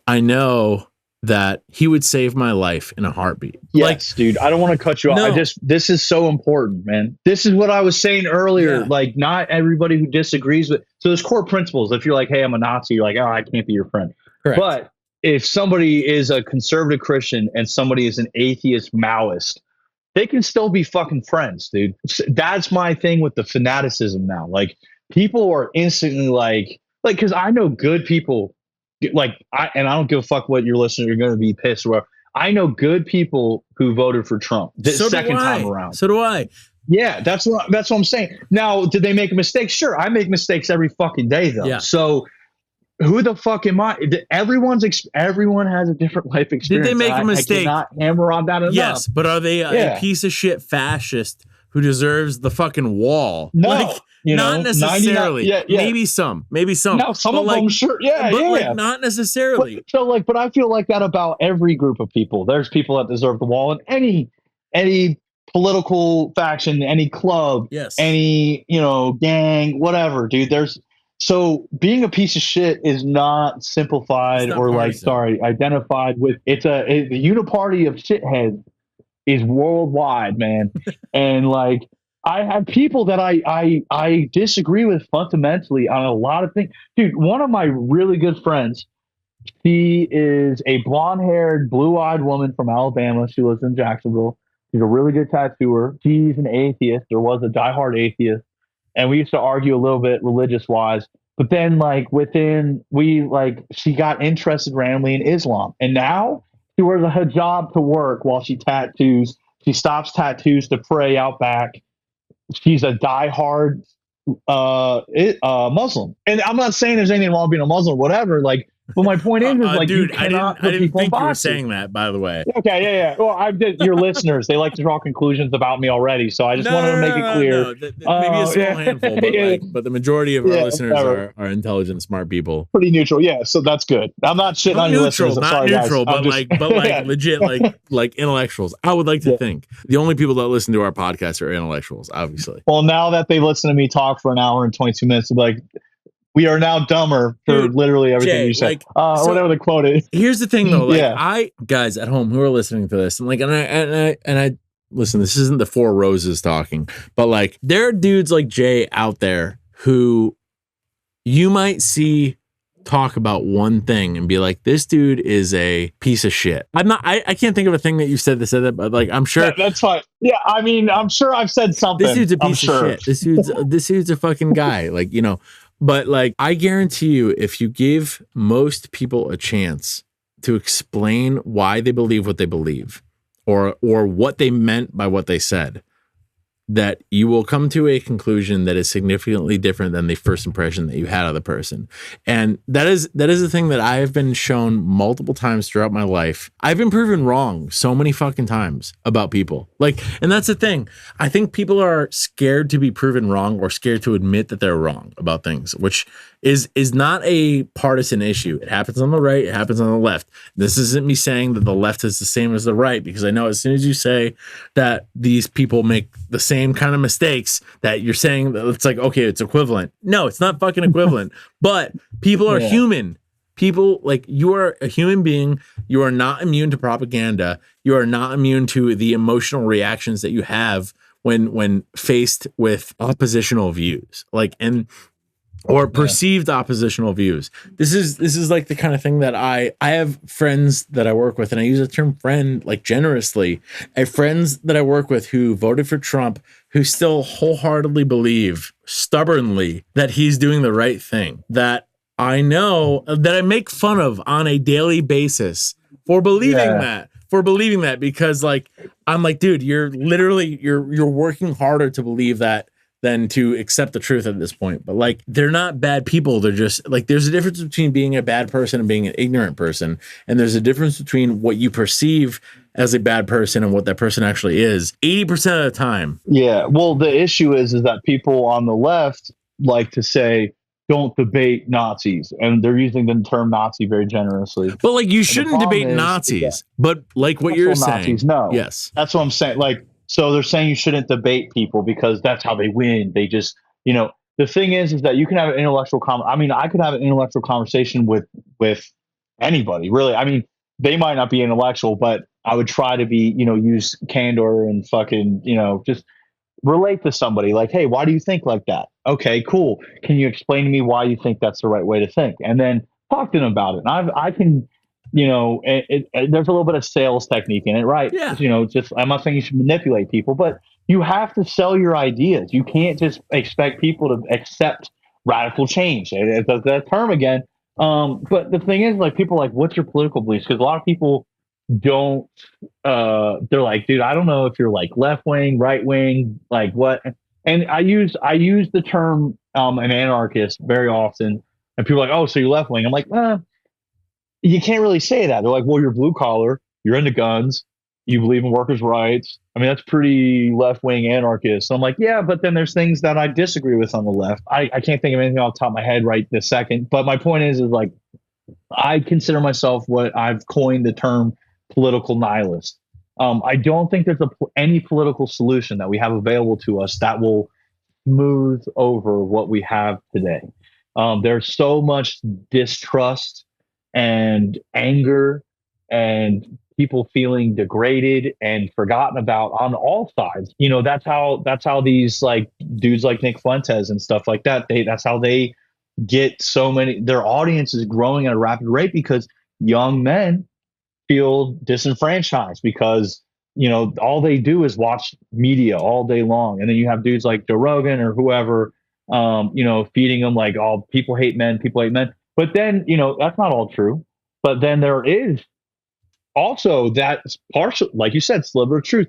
I know that he would save my life in a heartbeat. Yes, dude. I don't want to cut you off. This is so important, man. This is what I was saying earlier. Yeah. Like, not everybody who disagrees with. So there's core principles. If you're like, hey, I'm a Nazi, you're like, oh, I can't be your friend. Correct. But if somebody is a conservative Christian and somebody is an atheist Maoist, they can still be fucking friends, dude. That's my thing with the fanaticism now. Like, people are instantly like, because I know good people, I don't give a fuck what your listeners are going to be pissed or whatever. I know good people who voted for Trump this second time around. So do I. Yeah, that's what I'm saying. Now, did they make a mistake? Sure, I make mistakes every fucking day, though. Yeah. So who the fuck am I? Everyone has a different life experience. Did they make a mistake? I cannot hammer on that enough. Yes, but are they a piece of shit fascist who deserves the fucking wall? No. Not necessarily. Maybe some. No, some of them, sure. But not necessarily. But I feel like that about every group of people. There's people that deserve the wall in any political faction, any club, any, gang, whatever, dude. So being a piece of shit is not simplified identified with, the uniparty of shitheads is worldwide, man. And like, I have people that I disagree with fundamentally on a lot of things. Dude, one of my really good friends, she is a blonde-haired, blue-eyed woman from Alabama. She lives in Jacksonville. She's a really good tattooer. She's an atheist, or was a diehard atheist. And we used to argue a little bit religious-wise. But then, she got interested randomly in Islam. And now she wears a hijab to work while she tattoos. She stops tattoos to pray out back. She's a diehard Muslim, and I'm not saying there's anything wrong being a Muslim or whatever. Like, but my point is like, dude, I didn't think you were saying that, by the way. Okay, yeah. Well, your listeners, they like to draw conclusions about me already, so I just wanted to make it clear. Maybe a small handful, but the majority of our listeners are intelligent, smart people. Pretty neutral, yeah. So that's good. I'm not shitting on your listeners. Not neutral, but legit, like intellectuals. I would like to think the only people that listen to our podcast are intellectuals, obviously. Well, now that they listen to me talk for an hour and 22 minutes, they'll be like, we are now dumber for literally everything you said. Whatever the quote is. Here's the thing, though. I guys at home who are listening to this, and I listen. This isn't the Four Roses talking, but there are dudes like Jay out there who you might see talk about one thing and be like, this dude is a piece of shit. I can't think of a thing that you said that said that, but I'm sure that's fine. Yeah, I mean, I'm sure I've said something. This dude's a piece of shit. This dude's a fucking guy. But I guarantee you, if you give most people a chance to explain why they believe what they believe, or what they meant by what they said, that you will come to a conclusion that is significantly different than the first impression that you had of the person. And that is the thing that I have been shown multiple times throughout my life. I've been proven wrong so many fucking times about people. And that's the thing. I think people are scared to be proven wrong, or scared to admit that they're wrong about things, which is not a partisan issue. It happens on the right, it happens on the left. This isn't me saying that the left is the same as the right, because I know as soon as you say that these people make the same kind of mistakes, that you're saying that it's like, okay, it's equivalent. No, it's not fucking equivalent. But people are human. People, you are a human being. You are not immune to propaganda. You are not immune to the emotional reactions that you have when faced with oppositional views. Or perceived oppositional views. This is the kind of thing that I have friends that I work with, and I use the term friend generously. I have friends that I work with who voted for Trump, who still wholeheartedly believe, stubbornly, that he's doing the right thing. That I know, that I make fun of on a daily basis for believing that. For believing that, because I'm like, dude, you're literally you're working harder to believe that than to accept the truth at this point. But like, they're not bad people. They're just like, there's a difference between being a bad person and being an ignorant person. And there's a difference between what you perceive as a bad person and what that person actually is 80% of the time. Yeah. Well, the issue is that people on the left like to say, don't debate Nazis. And they're using the term Nazi very generously. But like, you shouldn't debate Nazis, but like what you're saying. Nazis, no. Yes. That's what I'm saying. Like, so they're saying you shouldn't debate people because that's how they win. They just, the thing is that you can have an intellectual I could have an intellectual conversation with anybody, really. I mean, they might not be intellectual, but I would try to be, use candor and fucking, just relate to somebody like, hey, why do you think like that? Okay, cool. Can you explain to me why you think that's the right way to think? And then talk to them about it. And I can, there's a little bit of sales technique in it, right? Yeah. I'm not saying you should manipulate people, but you have to sell your ideas. You can't just expect people to accept radical change. It's that term again. But the thing is, like, people are like, what's your political beliefs? Because a lot of people don't, they're like, dude, I don't know if you're like left wing, right wing, like what. And I use the term an anarchist very often, and people are like, oh, so you're left wing. I'm like, you can't really say that. They're like, well, you're blue collar, you're into guns, you believe in workers' rights. I mean, that's pretty left-wing anarchist. So I'm like, yeah, but then there's things that I disagree with on the left. I can't think of anything off the top of my head right this second. But my point is like, I consider myself what I've coined the term political nihilist. I don't think there's any political solution that we have available to us that will smooth over what we have today. There's so much distrust and anger and people feeling degraded and forgotten about on all sides. That's how these like dudes like Nick Fuentes and stuff like that, that's how they get so many, their audience is growing at a rapid rate because young men feel disenfranchised because, all they do is watch media all day long. And then you have dudes like Joe Rogan or whoever, feeding them like, oh, people hate men. But then, that's not all true. But then there is also that partial, like you said, sliver of truth.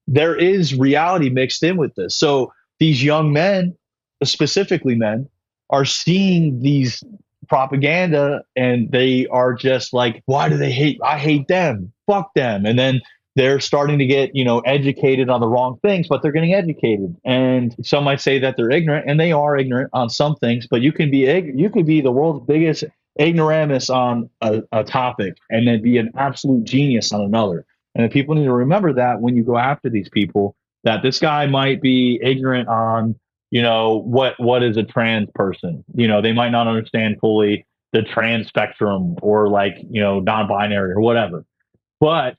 There is reality mixed in with this. So these young men, specifically men, are seeing these propaganda and they are just like, why do they hate? I hate them. Fuck them. And then they're starting to get, educated on the wrong things, but they're getting educated. And some might say that they're ignorant, and they are ignorant on some things, but you can be the world's biggest ignoramus on a topic and then be an absolute genius on another. And people need to remember that when you go after these people, that this guy might be ignorant on, what is a trans person. They might not understand fully the trans spectrum or like, non-binary or whatever. But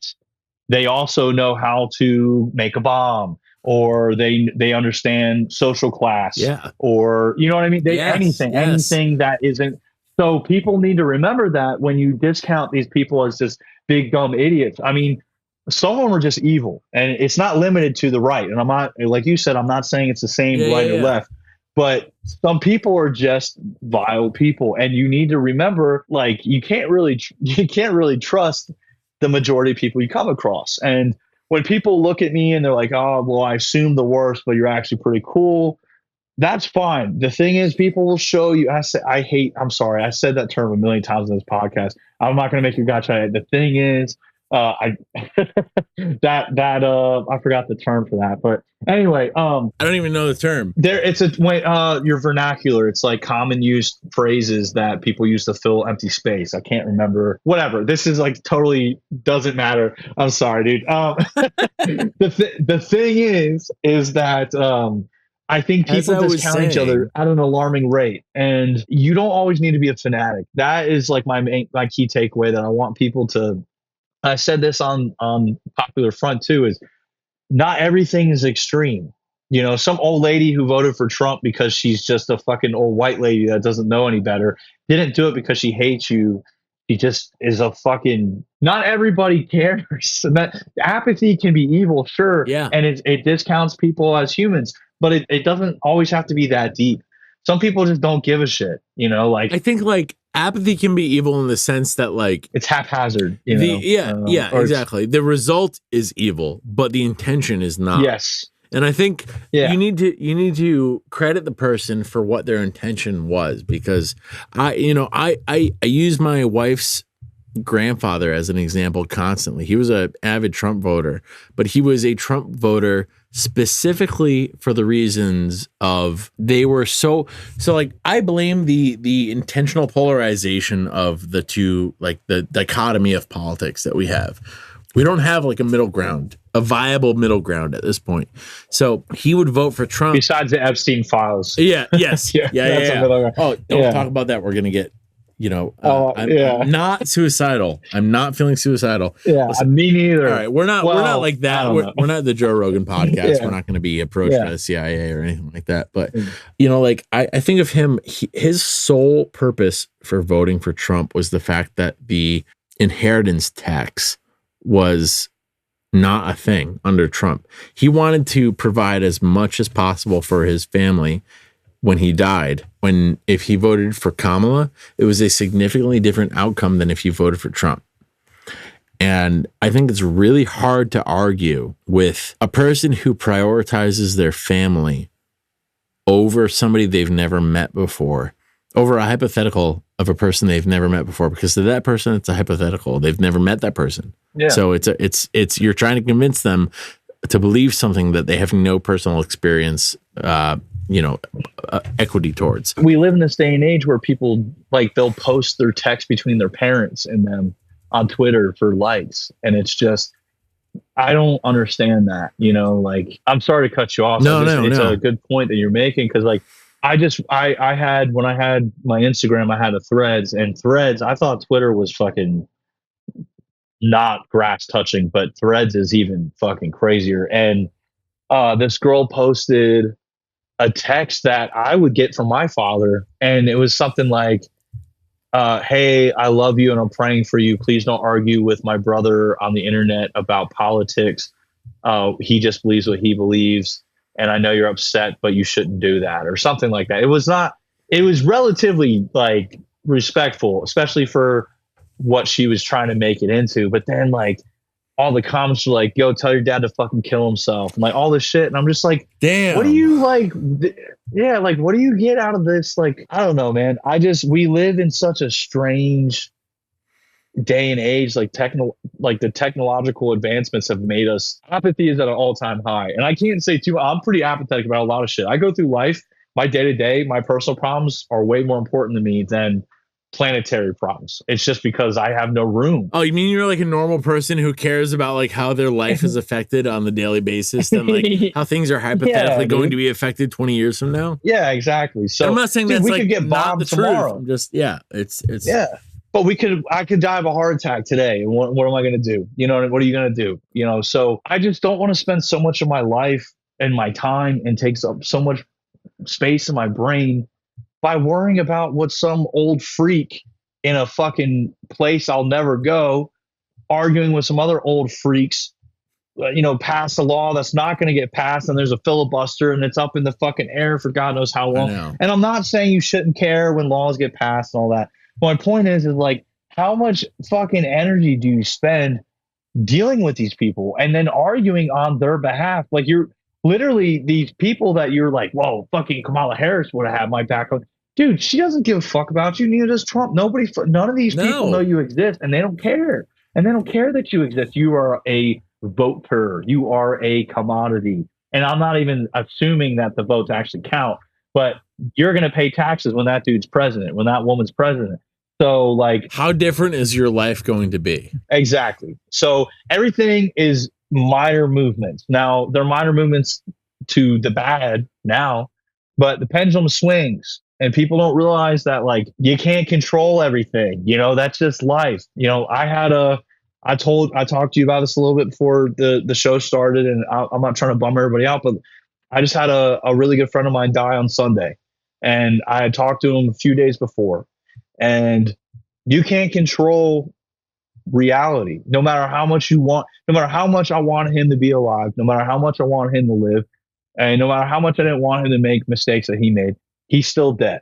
they also know how to make a bomb, or they understand social class, or you know what I mean? Anything that isn't. So people need to remember that when you discount these people as just big dumb idiots. I mean, some of them are just evil, and it's not limited to the right. And I'm not, like you said, I'm not saying it's the same right or left, but some people are just vile people, and you need to remember, like, you can't really trust the majority of people you come across. And when people look at me and they're like, oh, well, I assume the worst, but you're actually pretty cool, that's fine. The thing is, people will show you. I'm sorry, I said that term a million times in this podcast. I'm not going to make you gotcha. The thing is, I forgot the term for that, but anyway, I don't even know the term. It's your vernacular. It's like common use phrases that people use to fill empty space. I can't remember. Whatever. This is like totally doesn't matter. I'm sorry, dude. The thing is that I think people discount each other at an alarming rate, and you don't always need to be a fanatic. That is like my key takeaway that I want people to. I said this on Popular Front too, is not everything is extreme. Some old lady who voted for Trump because she's just a fucking old white lady that doesn't know any better didn't do it because she hates you. She just is a fucking, not everybody cares. That apathy can be evil, sure. Yeah. And it discounts people as humans, but it doesn't always have to be that deep. Some people just don't give a shit, like I think like apathy can be evil in the sense that like it's haphazard, exactly. The result is evil, but the intention is not. Yes. And I think Yeah. you need to credit the person for what their intention was, because I use my wife's grandfather as an example constantly. He was an avid Trump voter, but he was a Trump voter specifically for the reasons of they were so like I blame the intentional polarization of the two, like the dichotomy of politics that we have. We don't have like a middle ground, a viable middle ground at this point. So he would vote for Trump. Besides the Epstein files. Yeah. Yes. Yeah, that's a middle ground. Oh, don't talk about that. We're going to get, I'm not suicidal. I'm not feeling suicidal. Yeah, Listen, me neither. all right, we're not like that. We're not the Joe Rogan podcast. We're not going to be approached by the CIA or anything like that. But like I think of him, his sole purpose for voting for Trump was the fact that the inheritance tax was not a thing under Trump. He wanted to provide as much as possible for his family when he died. If he voted for Kamala, it was a significantly different outcome than if you voted for Trump. And I think it's really hard to argue with a person who prioritizes their family over somebody they've never met before, over a hypothetical of a person they've never met before, because to that person, it's a hypothetical. They've never met that person. Yeah. So it's you're trying to convince them to believe something that they have no personal experience, equity towards. We live in this day and age where people they'll post their text between their parents and them on Twitter for likes. And it's just, I don't understand that, I'm sorry to cut you off. It's a good point that you're making. Cause I had, when I had my Instagram, I had a Threads, and Threads, I thought Twitter was fucking not grass touching, but Threads is even fucking crazier. And this girl posted a text that I would get from my father, and it was something like, hey, I love you and I'm praying for you. Please don't argue with my brother on the internet about politics. He just believes what he believes. And I know you're upset, but you shouldn't do that, or something like that. It was relatively respectful, especially for what she was trying to make it into. But then all the comments were like, yo, tell your dad to fucking kill himself, and all this shit. And I'm just like, damn, what do you what do you get out of this? I don't know, man. We live in such a strange day and age. The technological advancements have made us, apathy is at an all-time high. And I can't say too, I'm pretty apathetic about a lot of shit. I go through life, my day-to-day, my personal problems are way more important to me than planetary problems. It's just because I have no room. Oh, you mean you're a normal person who cares about how their life is affected on the daily basis, and how things are hypothetically going to be affected 20 years from now? Yeah, exactly. So I'm not saying that's we could get not bombed the tomorrow. Truth. I'm just it's But I could die of a heart attack today. And what am I going to do? What are you going to do? So I just don't want to spend so much of my life and my time and takes up so much space in my brain by worrying about what some old freak in a fucking place I'll never go, arguing with some other old freaks, pass a law that's not going to get passed, and there's a filibuster and it's up in the fucking air for God knows how long. And I'm not saying you shouldn't care when laws get passed and all that. My point is how much fucking energy do you spend dealing with these people and then arguing on their behalf? You're literally these people that you're whoa, fucking Kamala Harris would have had my back. Dude, she doesn't give a fuck about you. Neither does Trump. None of these people know you exist, and they don't care. And they don't care that you exist. You are a voter. You are a commodity. And I'm not even assuming that the votes actually count, but you're going to pay taxes when that dude's president, when that woman's president. So how different is your life going to be? Exactly. So everything is minor movements. Now they're minor movements to the bad now, but the pendulum swings, and people don't realize that you can't control everything. That's just life. I talked to you about this a little bit before the show started, and I'm not trying to bum everybody out, but I just had a really good friend of mine die on Sunday, and I had talked to him a few days before. And you can't control reality, no matter how much you want, no matter how much I want him to be alive, no matter how much I want him to live, and no matter how much I didn't want him to make mistakes that he made, he's still dead.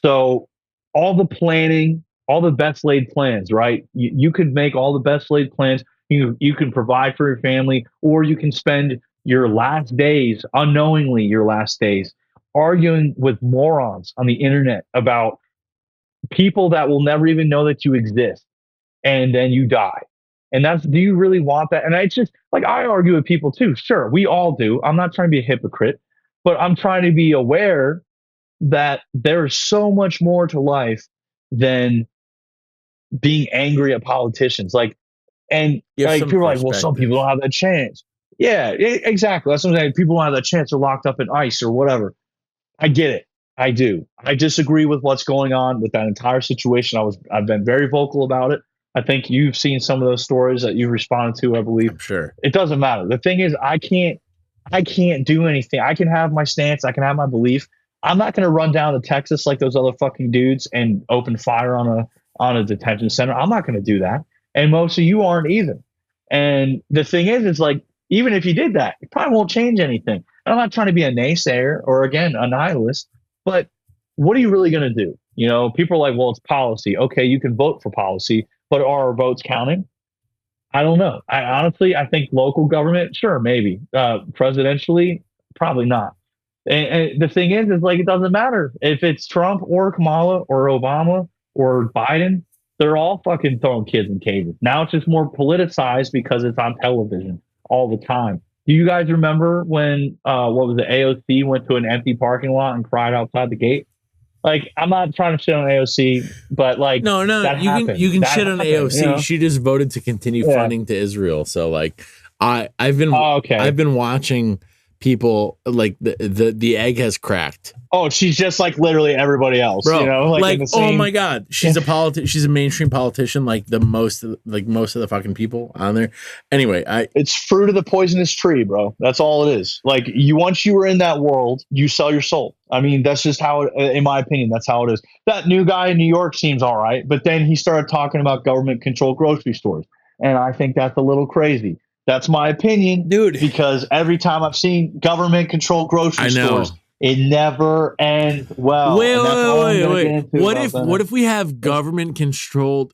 So all the planning, all the best laid plans, right? You could make all the best laid plans. You can provide for your family, or you can spend your last days, unknowingly your last days, arguing with morons on the internet about people that will never even know that you exist, and then you die. And do you really want that? And I just, like, I argue with people too. Sure, we all do. I'm not trying to be a hypocrite, but I'm trying to be aware that there's so much more to life than being angry at politicians. Like, and like people are like, well, some people don't have that chance. Yeah, exactly. That's what I'm saying. People don't have that chance. They're locked up in ICE or whatever. I get it. I do. I disagree with what's going on with that entire situation. I've been very vocal about it. I think you've seen some of those stories that you've responded to, I believe. I'm sure. It doesn't matter. The thing is, I can't do anything. I can have my stance. I can have my belief. I'm not going to run down to Texas like those other fucking dudes and open fire on a detention center. I'm not going to do that. And most of you aren't either. And the thing is, it's like, even if you did that, it probably won't change anything. And I'm not trying to be a naysayer or, again, a nihilist, but what are you really going to do? You know, people are like, well, it's policy. Okay, you can vote for policy, but are our votes counting? I don't know. I think local government, sure, maybe. Presidentially, probably not. And the thing is like, it doesn't matter if it's Trump or Kamala or Obama or Biden. They're all fucking throwing kids in cages. Now it's just more politicized because it's on television all the time. Do you guys remember when what was the AOC went to an empty parking lot and cried outside the gate? Like, I'm not trying to shit on AOC, but like, no, you can shit on AOC. You know? She just voted to continue funding to Israel. So like, I've been watching people, like the egg has cracked. Oh, she's just like literally everybody else, bro. You know, like oh my god, she's she's a mainstream politician, like most of the fucking people on there. Anyway, it's fruit of the poisonous tree, bro. That's all it is. Like, once you were in that world, you sell your soul. I mean, that's just how in my opinion, that's how it is. That new guy in New York seems all right, but then he started talking about government controlled grocery stores, and I think that's a little crazy. That's my opinion, dude. Because every time I've seen government controlled grocery stores, it never ends well. Wait. What if we have government controlled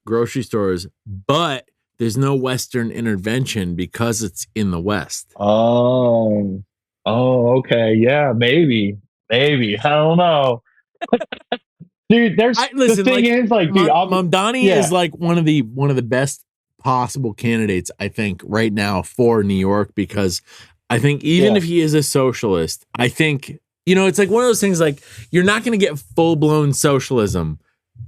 grocery stores, but there's no Western intervention because it's in the West? Oh, okay. Yeah, maybe. I don't know. Dude, the thing is, like, dude, Mamdani is like one of the best possible candidates, I think, right now for New York, because I think even if he is a socialist, I think, you know, it's like one of those things, like, you're not going to get full-blown socialism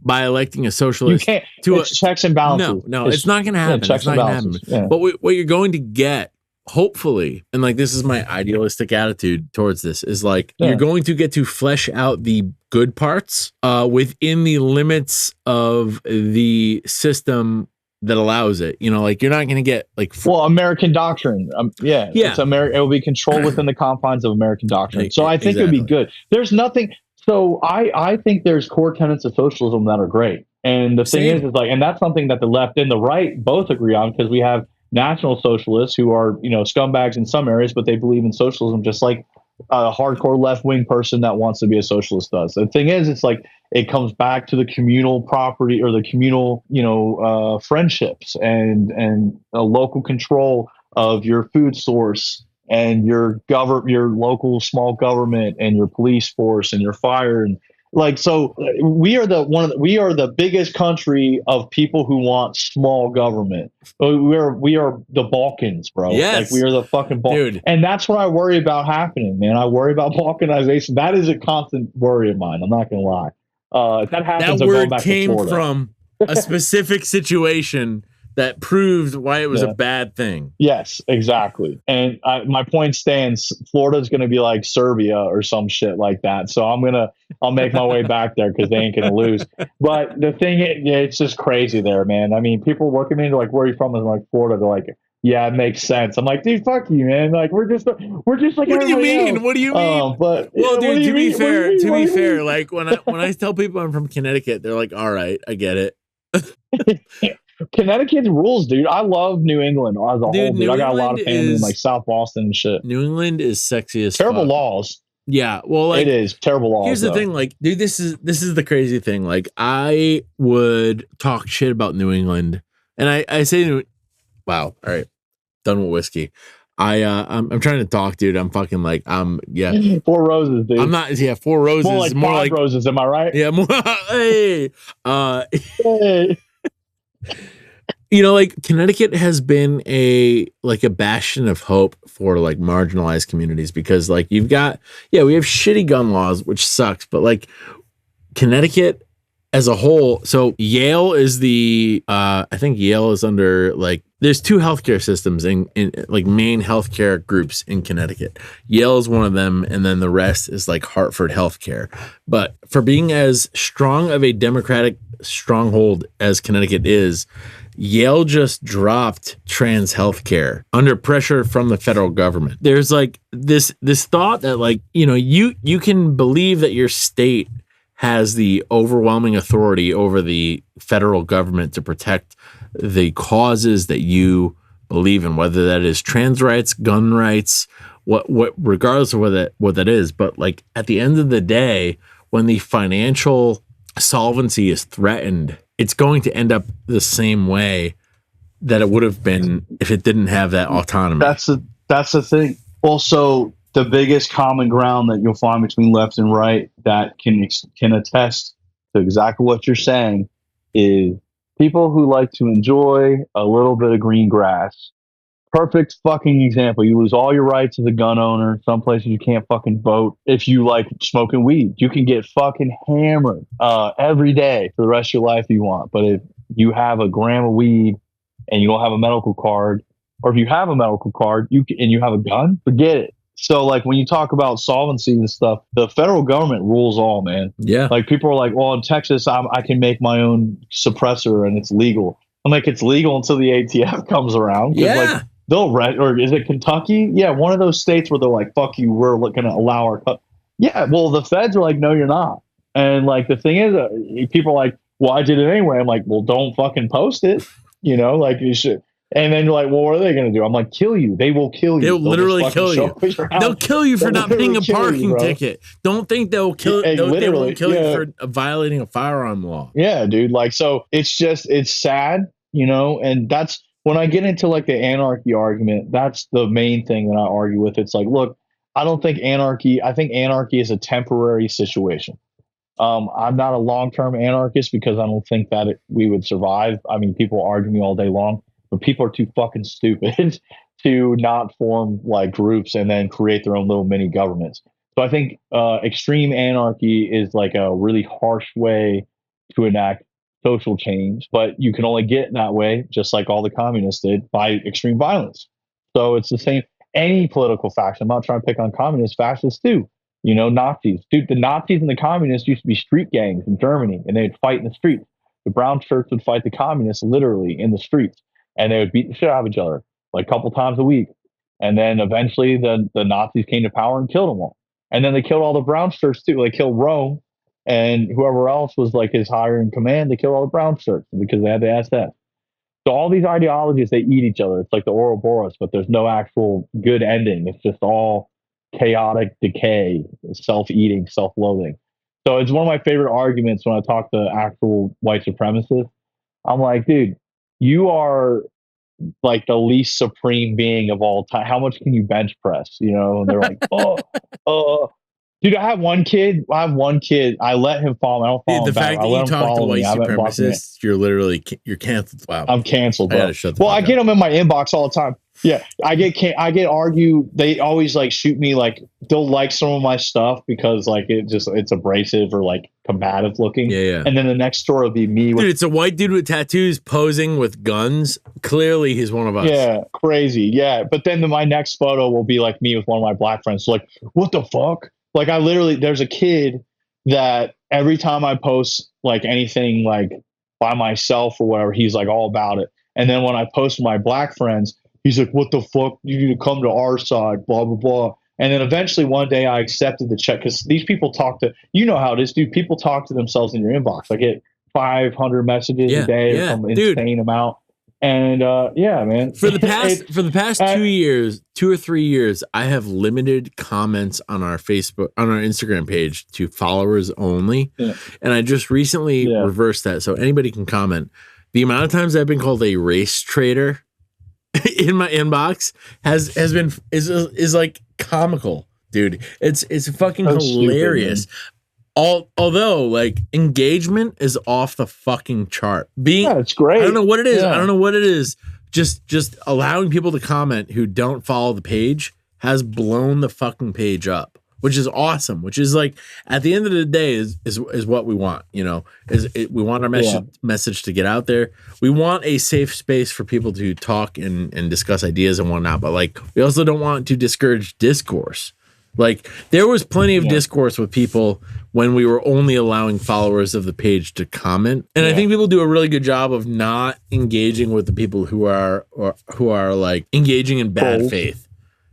by electing a socialist. You can't. Checks and balances. No, it's not going to happen. It's not going to happen. Yeah. But what you're going to get, hopefully, and like, this is my idealistic attitude towards this, is like, you're going to get to flesh out the good parts within the limits of the system that allows it. You know, like, you're not going to get like American doctrine. It's it will be controlled within the confines of American doctrine. So I think it would be good. There's nothing. So I think there's core tenets of socialism that are great. And the thing is like, and that's something that the left and the right both agree on, because we have national socialists who are, you know, scumbags in some areas, but they believe in socialism just like a hardcore left-wing person that wants to be a socialist does. The thing is, it's like, it comes back to the communal property or the communal, you know, friendships and a local control of your food source and your local small government and your police force and your fire. And like, so we are the biggest country of people who want small government. We are the Balkans, bro. Yes. Like, we are the fucking Balkans. Dude. And that's what I worry about happening, man. I worry about balkanization. That is a constant worry of mine. I'm not going to lie. If that happens, that word came from a specific situation that proved why it was a bad thing. Yes, exactly. And my point stands. Florida's going to be like Serbia or some shit like that. So I'll make my way back there because they ain't going to lose. But the thing is, it's just crazy there, man. I mean, people look at me and they're like, where are you from? And I'm like, Florida. They're like, yeah, it makes sense. I'm like, dude, fuck you, man. Like, we're just like, what do you mean? Else. What do you mean? But well, dude, to be fair, like, when I tell people I'm from Connecticut, they're like, all right, I get it. Connecticut's rules, dude. I love New England as a whole, dude. I got a lot of family in like South Boston and shit. New England is sexy as terrible fuck. Laws. Yeah, well, like, it is terrible laws. Here's the thing, like, dude, this is the crazy thing. Like, I would talk shit about New England, and I say, wow, all right, done with whiskey. I'm trying to talk, dude. I'm fucking like, yeah. 4 roses, dude. I'm not, yeah, 4 roses. More like 5 roses, am I right? Yeah, more, hey. Hey. You know, like Connecticut has been a bastion of hope for like marginalized communities because like we have shitty gun laws, which sucks, but like Connecticut as a whole. So Yale is I think Yale is under like, there's 2 healthcare systems in like main healthcare groups in Connecticut. Yale is one of them. And then the rest is like Hartford Healthcare. But for being as strong of a Democratic stronghold as Connecticut is, Yale just dropped trans healthcare under pressure from the federal government. There's like this thought that like, you know, you can believe that your state has the overwhelming authority over the federal government to protect the causes that you believe in, whether that is trans rights, gun rights, what regardless of what that is. But like at the end of the day, when the financial solvency is threatened, it's going to end up the same way that it would have been if it didn't have that autonomy. That's the thing. Also, the biggest common ground that you'll find between left and right that can attest to exactly what you're saying is people who like to enjoy a little bit of green grass. Perfect fucking example. You lose all your rights as a gun owner. Some places you can't fucking vote. If you like smoking weed, you can get fucking hammered every day for the rest of your life if you want. But if you have a gram of weed and you don't have a medical card, or if you have a medical card and you have a gun, forget it. So like when you talk about solvency and stuff, the federal government rules all, man. Yeah. Like people are like, well, in Texas, I can make my own suppressor and it's legal. I'm like, it's legal until the ATF comes around. Yeah. Like, they'll or is it Kentucky? Yeah, one of those states where they're like, "Fuck you, we're going to allow our." Yeah, well, the feds are like, "No, you're not." And like the thing is, people are like, "Well, I did it anyway." I'm like, "Well, don't fucking post it," you know, like you should. And then you're like, "Well, what are they going to do?" I'm like, "Kill you. They will kill you. They'll literally kill you. They'll kill you for not paying a parking ticket. Don't think they won't kill you for violating a firearm law." Yeah, dude. Like, so it's sad, you know, and that's. When I get into like the anarchy argument, that's the main thing that I argue with. It's like, look, I think anarchy is a temporary situation. I'm not a long-term anarchist because I don't think that we would survive. I mean, people argue me all day long, but people are too fucking stupid to not form like groups and then create their own little mini governments. So I think extreme anarchy is like a really harsh way to enact social change, but you can only get that way, just like all the communists did, by extreme violence. So it's the same. Any political faction. I'm not trying to pick on communists, fascists too. You know, Nazis. Dude, the Nazis and the communists used to be street gangs in Germany, and they'd fight in the streets. The brown shirts would fight the communists literally in the streets, and they would beat the shit out of each other like a couple times a week. And then eventually the Nazis came to power and killed them all. And then they killed all the brown shirts too. They killed Rome. And whoever else was like his higher in command, they killed all the brown shirts because they had the SS. So all these ideologies, they eat each other. It's like the Ouroboros, but there's no actual good ending. It's just all chaotic decay, self-eating, self-loathing. So it's one of my favorite arguments when I talk to actual white supremacists. I'm like, dude, you are like the least supreme being of all time. How much can you bench press? You know, and they're like, dude, I have one kid. I let him follow. I don't follow him back. The fact that you talk to white supremacists, you're canceled. Wow, I'm canceled, bro. I get them in my inbox all the time. Yeah, I get argued. They always like shoot me. Like they'll like some of my stuff because like it's abrasive or like combative looking. Yeah. And then the next story will be me. Dude, it's a white dude with tattoos posing with guns. Clearly, he's one of us. Yeah, crazy. Yeah, but then my next photo will be like me with one of my black friends. So like, what the fuck? Like there's a kid that every time I post like anything like by myself or whatever, he's like all about it. And then when I post with my black friends, he's like, what the fuck? You need to come to our side, blah, blah, blah. And then eventually one day I accepted the check because these people talk to, you know how it is, dude. People talk to themselves in your inbox. I get 500 messages a day or some insane amount. And yeah, man. For the past 2 years, 2 or 3 years, I have limited comments on our Instagram page to followers only. Yeah. And I just recently reversed that. So anybody can comment. The amount of times I've been called a race traitor in my inbox is like comical, dude. It's fucking That's hilarious. Stupid, Although like engagement is off the fucking chart. yeah, it's great. I don't know what it is. Yeah. I don't know what it is. Just allowing people to comment who don't follow the page has blown the fucking page up, which is awesome. Which is like at the end of the day is what we want. You know, we want our message to get out there. We want a safe space for people to talk and discuss ideas and whatnot. But like we also don't want to discourage discourse. Like there was plenty of discourse with people when we were only allowing followers of the page to comment. And I think people do a really good job of not engaging with the people who are like engaging in bad faith.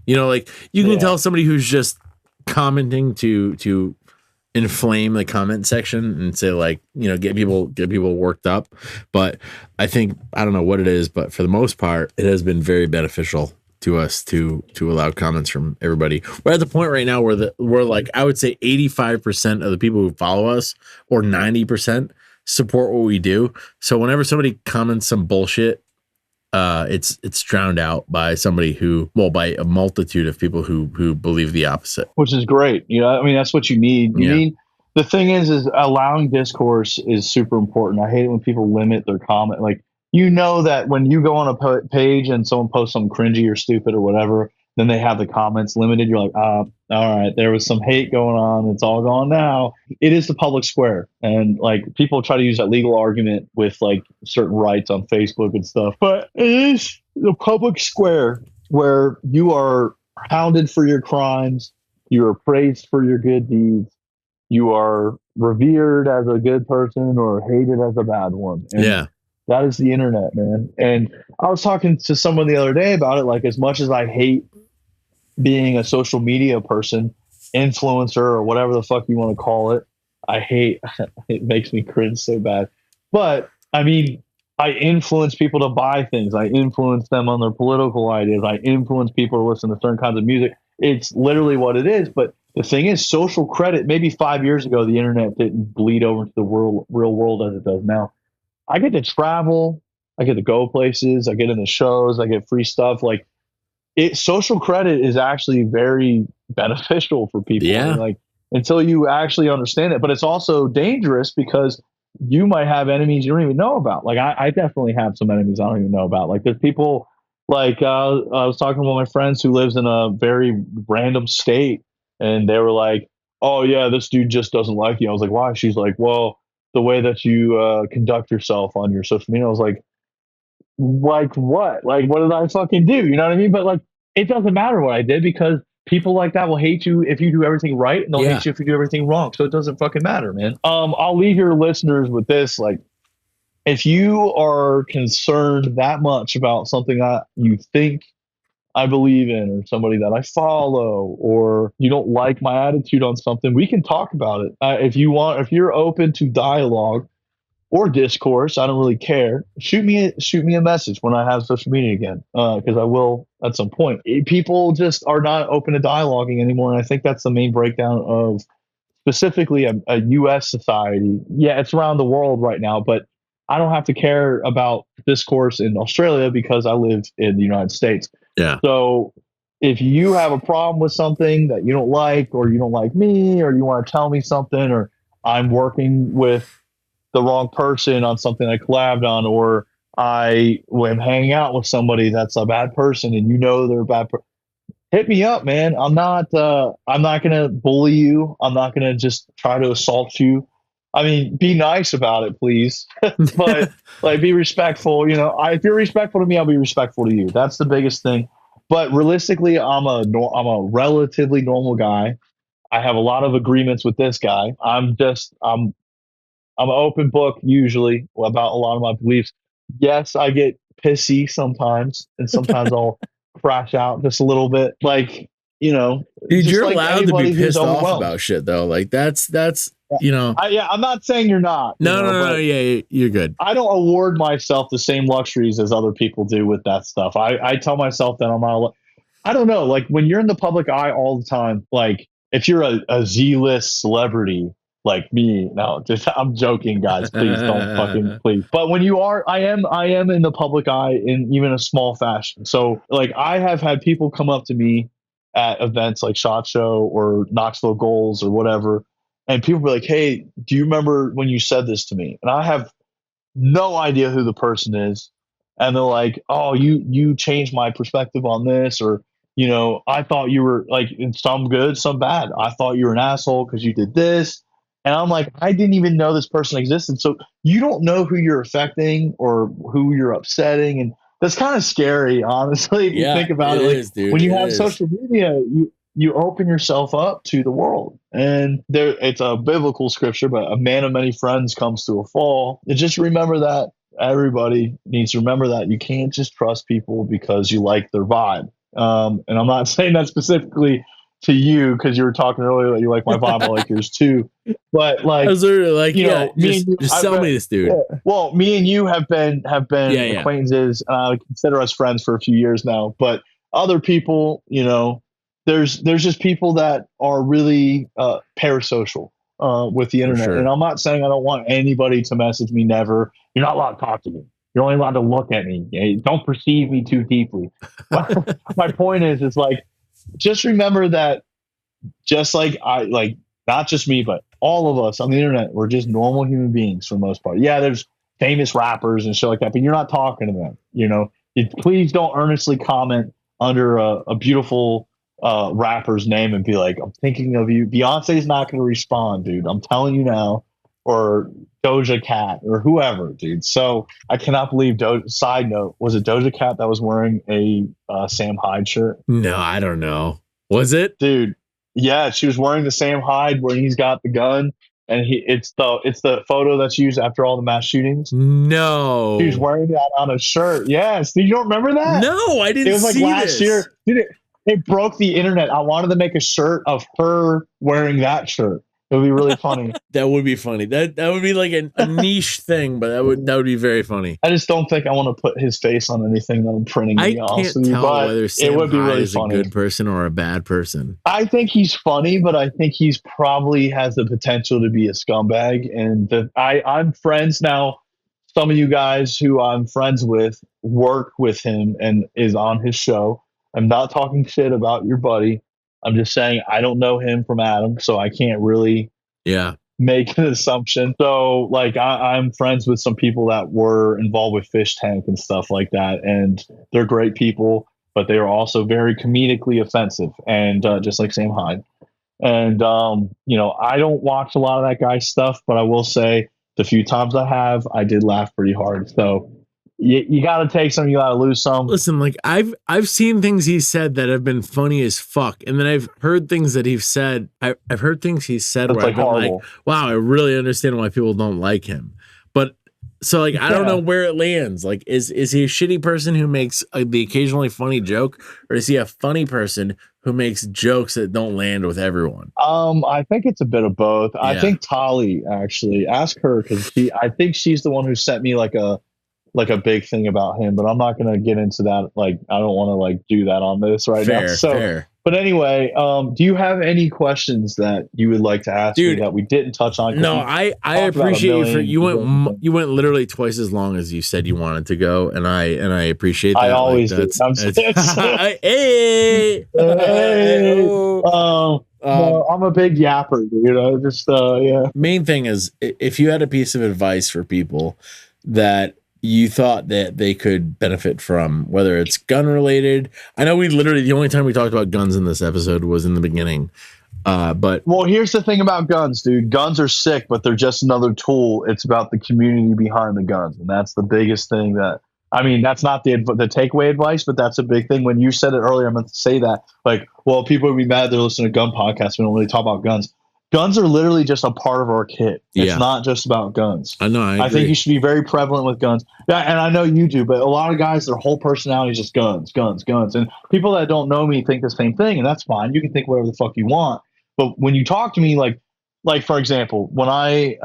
You know, like you can tell somebody who's just commenting to inflame the comment section and say like, you know, get people worked up. But I think, I don't know what it is, but for the most part, it has been very beneficial to us to allow comments from everybody. We're at the point right now where we're like, I would say 85% of the people who follow us or 90% support what we do. So whenever somebody comments some bullshit, it's drowned out by by a multitude of people who believe the opposite. Which is great. You know, I mean, that's what you need. You need, the thing is allowing discourse is super important. I hate it when people limit their comment. Like, you know that when you go on a page and someone posts something cringy or stupid or whatever, then they have the comments limited. You're like, all right, there was some hate going on. It's all gone now. It is the public square. And like people try to use that legal argument with like certain rights on Facebook and stuff. But it is the public square where you are hounded for your crimes. You are praised for your good deeds. You are revered as a good person or hated as a bad one. And that is the internet, man. And I was talking to someone the other day about it. Like, as much as I hate being a social media person, influencer, or whatever the fuck you want to call it, I hate it. Makes me cringe so bad. But I mean, I influence people to buy things. I influence them on their political ideas. I influence people to listen to certain kinds of music. It's literally what it is. But the thing is, social credit, maybe 5 years ago, the internet didn't bleed over into the real world as it does now. I get to travel. I get to go places. I get in the shows. I get free stuff. Like, social credit is actually very beneficial for people. Yeah. Like, until you actually understand it. But it's also dangerous because you might have enemies you don't even know about. Like, I definitely have some enemies I don't even know about. Like, there's people like, I was talking to one of my friends who lives in a very random state, and they were like, oh yeah, this dude just doesn't like you. I was like, why? She's like, well, the way that you conduct yourself on your social media. I was like what? Like, what did I fucking do? You know what I mean? But like, it doesn't matter what I did, because people like that will hate you if you do everything right, and they'll hate you if you do everything wrong. So it doesn't fucking matter, man. I'll leave your listeners with this. Like, if you are concerned that much about something you think I believe in, or somebody that I follow, or you don't like my attitude on something, we can talk about it. If you're open to dialogue or discourse, I don't really care. Shoot me a message when I have social media again, because I will at some point. People just are not open to dialoguing anymore, and I think that's the main breakdown of specifically a U.S. society. Yeah, it's around the world right now, but I don't have to care about discourse in Australia because I live in the United States. Yeah. So if you have a problem with something that you don't like, or you don't like me, or you want to tell me something, or I'm working with the wrong person on something I collabed on, or I am hanging out with somebody that's a bad person and you know they're a bad person, hit me up, man. I'm not going to bully you. I'm not going to just try to assault you. I mean, be nice about it, please. But like, be respectful. You know, if you're respectful to me, I'll be respectful to you. That's the biggest thing. But realistically, I'm a relatively normal guy. I have a lot of agreements with this guy. I'm an open book usually about a lot of my beliefs. Yes, I get pissy sometimes, and sometimes I'll crash out just a little bit. Like, you know, dude, you're like allowed to be pissed off about shit though. Like that's you know. I'm not saying you're not. No, yeah, you're good. I don't award myself the same luxuries as other people do with that stuff. I tell myself that I'm not. I don't know. Like, when you're in the public eye all the time, like if you're a Z-list celebrity, like me. No, just I'm joking, guys. Please don't fucking please. But when you are, I am in the public eye in even a small fashion. So like I have had people come up to me at events like SHOT Show or Knoxville Goals or whatever, and people be like, "Hey, do you remember when you said this to me?" And I have no idea who the person is, and they're like, "Oh, you changed my perspective on this," or I thought you were like in some good, some bad. I thought you were an asshole because you did this. And I'm like, I didn't even know this person existed. So you don't know who you're affecting or who you're upsetting. And that's kind of scary, honestly, if you think about it. Like, is, dude. When you have social media, you open yourself up to the world. And it's a biblical scripture, but a man of many friends comes to a fall. And just remember that everybody needs to remember that you can't just trust people because you like their vibe. And I'm not saying that specifically to you because you were talking earlier that you like my vibe, I like yours too. But like, I was literally like, just sell me this dude. Yeah. Well, me and you have been acquaintances. I consider us friends for a few years now. But other people, there's just people that are really parasocial with the internet. Sure. And I'm not saying I don't want anybody to message me. Never. You're not allowed to talk to me. You're only allowed to look at me. Don't perceive me too deeply. My point is like, just remember that just like not just me, but all of us on the internet, we're just normal human beings for the most part. Yeah, there's famous rappers and shit like that, but you're not talking to them. Please don't earnestly comment under a beautiful rapper's name and be like, I'm thinking of you. Beyonce's not going to respond, dude. I'm telling you now. Or Doja Cat or whoever, dude. So I cannot believe. Side note: was it Doja Cat that was wearing a Sam Hyde shirt? No, I don't know. Was it, dude? Yeah, she was wearing the Sam Hyde where he's got the gun, and it's the photo that's used after all the mass shootings. No, she was wearing that on a shirt. Yes, you don't remember that? No, I didn't. It was like last year, dude. It broke the internet. I wanted to make a shirt of her wearing that shirt. It would be really funny. That would be funny. That would be like a niche thing, but that would be very funny. I just don't think I want to put his face on anything that I'm printing. I can't tell whether Sam Hyde is a good person or a bad person. I think he's funny, but I think he's probably has the potential to be a scumbag. And I'm friends now. Some of you guys who I'm friends with work with him and is on his show. I'm not talking shit about your buddy. I'm just saying I don't know him from Adam, so I can't really make an assumption. So like I'm friends with some people that were involved with Fish Tank and stuff like that, and they're great people, but they are also very comedically offensive, and just like Sam Hyde. And I don't watch a lot of that guy's stuff, but I will say the few times I have, I did laugh pretty hard. So you got to take some, you got to lose some. Listen, like I've seen things he said that have been funny as fuck, and then I've heard things that he's said. I've heard things he said where I've been like, wow, I really understand why people don't like him. But so like I don't know where it lands. Like is he a shitty person who makes the occasionally funny joke, or is he a funny person who makes jokes that don't land with everyone? I think it's a bit of both. Yeah. I think Tali, actually, ask her, because I think she's the one who sent me like a big thing about him, but I'm not going to get into that. Like, I don't want to like do that on this right now. So, fair. But anyway, do you have any questions that you would like to ask me that we didn't touch on? No, I appreciate you you went literally twice as long as you said you wanted to go, and I appreciate that. I always do. Hey. I'm a big yapper, dude. Just yeah. Main thing is, if you had a piece of advice for people that you thought that they could benefit from, whether it's gun related. I know the only time we talked about guns in this episode was in the beginning. But here's the thing about guns, dude. Guns are sick, but they're just another tool. It's about the community behind the guns. And that's the biggest thing that's not the takeaway advice, but that's a big thing. When you said it earlier, I meant to say that, like, well, people would be mad they're listening to gun podcasts. We don't really talk about guns. Guns are literally just a part of our kit. It's not just about guns. I know. I think you should be very prevalent with guns. Yeah, and I know you do, but a lot of guys, their whole personality is just guns. And people that don't know me think the same thing, and that's fine. You can think whatever the fuck you want. But when you talk to me, like for example, when I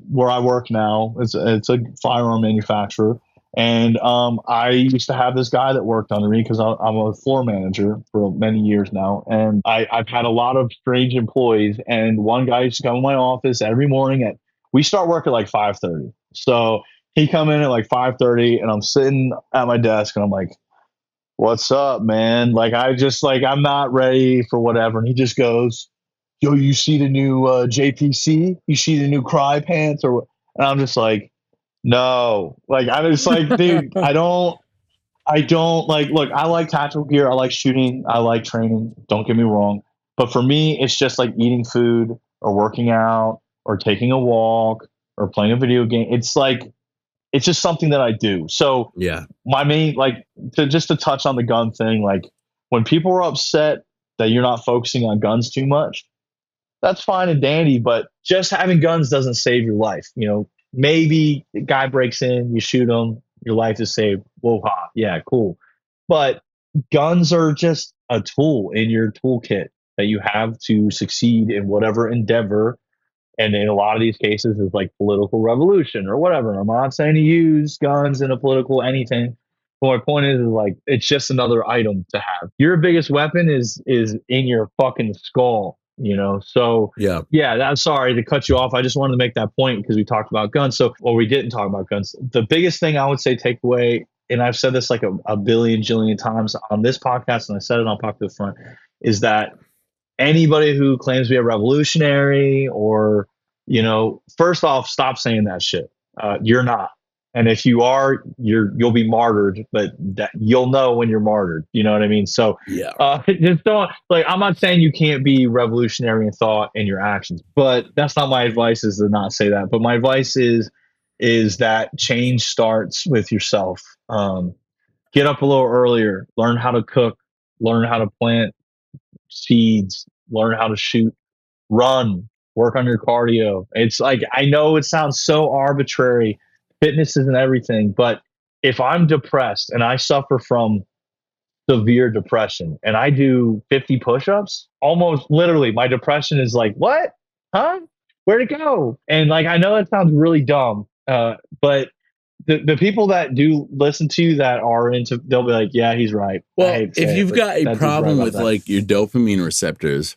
where I work now, it's a firearm manufacturer, And I used to have this guy that worked under me because I'm a floor manager for many years now. And I've had a lot of strange employees. And one guy used to come in my office every morning we start work at like 5:30. So he come in at like 5:30 and I'm sitting at my desk and I'm like, what's up, man? Like, I'm not ready for whatever. And he just goes, yo, you see the new JPC? You see the new Cry Pants? Or what? And I'm just like, no. Like, I'm just like, dude, I don't like, look, I like tactical gear. I like shooting. I like training. Don't get me wrong. But for me, it's just like eating food or working out or taking a walk or playing a video game. It's just something that I do. So Yeah. my main, like, to touch on the gun thing, like when people are upset that you're not focusing on guns too much, that's fine and dandy, but just having guns doesn't save your life. You know, maybe the guy breaks in, you shoot him, your life is saved. Whoa, ha, yeah, cool. But guns are just a tool in your toolkit that you have to succeed in whatever endeavor. And in a lot of these cases, it's like political revolution or whatever. I'm not saying to use guns in a political anything. But my point is like it's just another item to have. Your biggest weapon is in your fucking skull, you know. So Yeah. I'm sorry to cut you off. I just wanted to make that point because we talked about guns. So, well, we didn't talk about guns. The biggest thing I would say take away, and I've said this like a billion jillion times on this podcast, and I said it on Popular Front, is that anybody who claims to be a revolutionary or, you know, first off, stop saying that shit. You're not. And if you are, you'll be martyred, but that you'll know when you're martyred. You know what I mean? So Yeah. just don't, like, I'm not saying you can't be revolutionary in thought and your actions, but that's not my advice is to not say that. But my advice is that change starts with yourself. Get up a little earlier, learn how to cook, learn how to plant seeds, learn how to shoot, run, work on your cardio. It's like, I know it sounds so arbitrary. Fitness isn't everything, but if I'm depressed and I suffer from severe depression and I do 50 push-ups, almost literally my depression is like, what? Huh? Where'd it go? And like, I know that sounds really dumb, but the people that do listen to you that are into, they'll be like, yeah, he's right. Well, if you've got a problem with like your dopamine receptors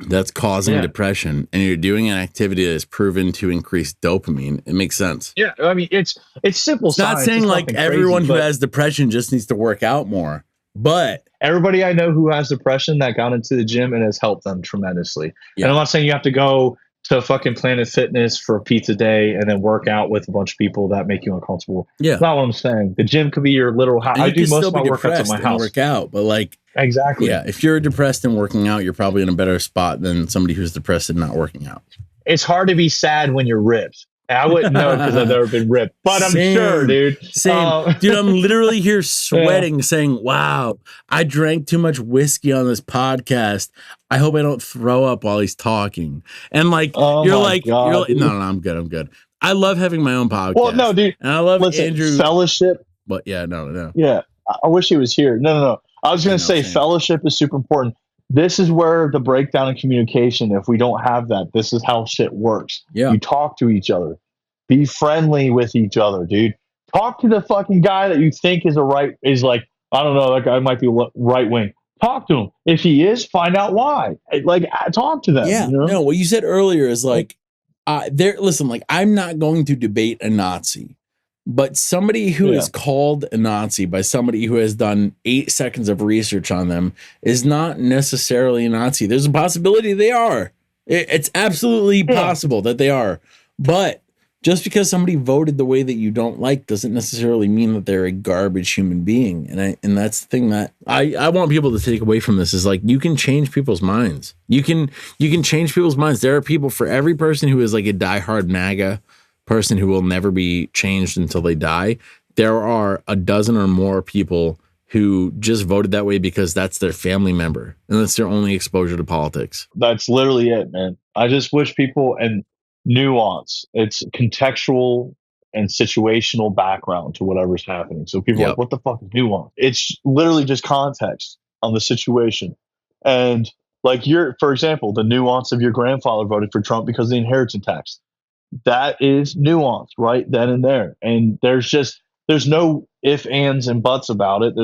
that's causing depression and you're doing an activity that is proven to increase dopamine, it makes sense. Yeah. I mean, it's simple. It's not saying like everyone who has depression just needs to work out more, but everybody I know who has depression that got into the gym and has helped them tremendously. Yeah. And I'm not saying you have to go to fucking Planet Fitness for a pizza day and then work out with a bunch of people that make you uncomfortable. Yeah. That's not what I'm saying. The gym could be your literal house. I do most of my workouts at my house. Work out, but like, exactly. Yeah. If you're depressed and working out, you're probably in a better spot than somebody who's depressed and not working out. It's hard to be sad when you're ripped. I wouldn't know because I've never been ripped, but I'm sure, dude. Same. Dude, I'm literally here sweating saying, wow, I drank too much whiskey on this podcast. I hope I don't throw up while he's talking. And like, you're like, no, I'm good. I love having my own podcast. Well, no, dude. And I love Andrew. Fellowship. But yeah, no. Yeah. I wish he was here. No. I was going to say fellowship is super important. This is where the breakdown in communication, if we don't have that, this is how shit works. Yeah. You talk to each other. Be friendly with each other, dude. Talk to the fucking guy that you think is like, I don't know, that guy might be right wing. Talk to him. If he is, find out why. Like, talk to them. Yeah. You know? No, what you said earlier is like, listen, like, I'm not going to debate a Nazi. But somebody who is called a Nazi by somebody who has done 8 seconds of research on them is not necessarily a Nazi. There's a possibility they are. It's absolutely possible that they are. But just because somebody voted the way that you don't like doesn't necessarily mean that they're a garbage human being. And that's the thing that I want people to take away from this is like, you can change people's minds. You can change people's minds. There are people for every person who is like a diehard MAGA person who will never be changed until they die. There are a dozen or more people who just voted that way because that's their family member and that's their only exposure to politics. That's literally it, man. I just wish people and nuance. It's contextual and situational background to whatever's happening. So people are like, what the fuck is nuance? It's literally just context on the situation. And like for example, the nuance of your grandfather voted for Trump because of the inheritance tax. That is nuance right then and there. And there's just there's no ifs, ands, and buts about it.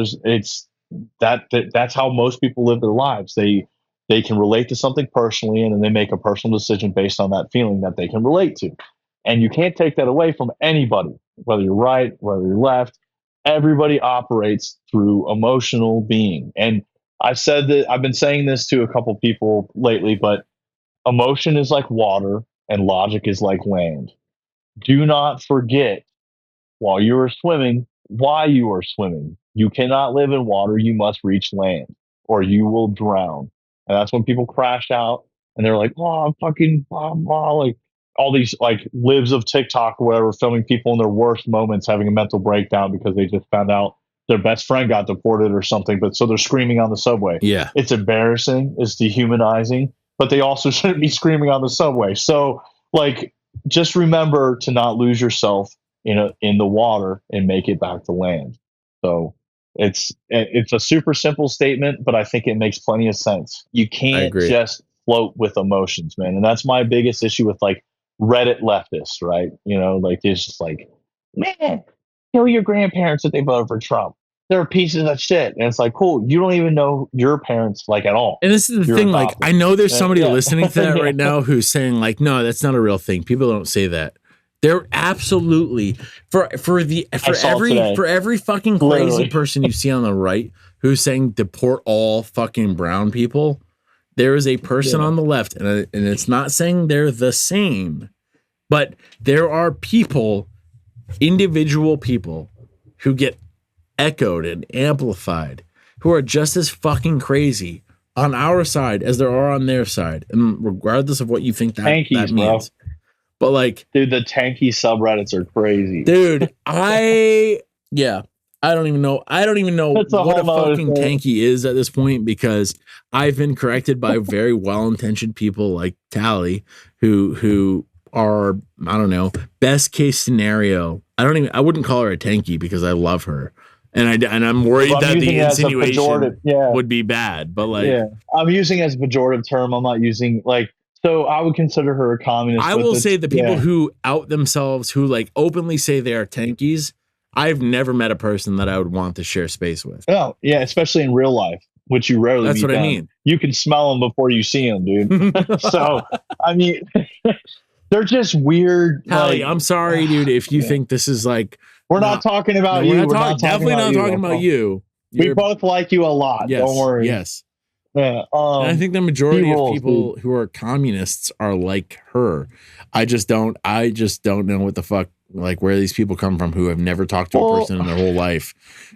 That's how most people live their lives. They can relate to something personally, and then they make a personal decision based on that feeling that they can relate to. And you can't take that away from anybody, whether you're right, whether you're left. Everybody operates through emotional being. And I've been saying this to a couple people lately, but emotion is like water and logic is like land. Do not forget while you are swimming why you are swimming. You cannot live in water, you must reach land or you will drown. And that's when people crash out and they're like, oh, I'm fucking blah, blah, like all these like lives of TikTok or whatever, filming people in their worst moments having a mental breakdown because they just found out their best friend got deported or something. But so they're screaming on the subway. Yeah. It's embarrassing. It's dehumanizing, but they also shouldn't be screaming on the subway. So like, just remember to not lose yourself in the water and make it back to land. So it's a super simple statement, but I think it makes plenty of sense. You can't just float with emotions, man. And that's my biggest issue with like Reddit leftists, right? Like it's just like, man, kill your grandparents if they voted for Trump. They're pieces of shit. And it's like, cool, you don't even know your parents like at all. And this is the thing, like, I know there's somebody listening to that right now who's saying like, no, that's not a real thing. People don't say that. They're absolutely for every fucking crazy person you see on the right who's saying deport all fucking brown people. There is a person on the left, and it's not saying they're the same, but there are people, individual people, who get echoed and amplified, who are just as fucking crazy on our side as there are on their side, and regardless of what you think that means. Bro. But like, dude, the tanky subreddits are crazy. Dude, I don't even know. I don't even know what a fucking tanky is at this point, because I've been corrected by very well-intentioned people like Tally who are, I don't know, best case scenario. I wouldn't call her a tanky because I love her. And I'm worried that the insinuation would be bad, but like, I'm using it as a pejorative term. I'm not using like, so I would consider her a communist. I will say the people who out themselves, who like openly say they are tankies, I've never met a person that I would want to share space with. Oh, yeah, especially in real life, which you rarely That's meet what them. I mean. You can smell them before you see them, dude. So, I mean, they're just weird. Tally, like, I'm sorry, dude, if you think this is like... We're not talking about you. We're definitely not talking about you. We both like you a lot. Yes, don't worry. Yes. Yeah. And I think the majority of people who are communists are like her. I just don't know what the fuck, like where these people come from who have never talked to a person in their whole life,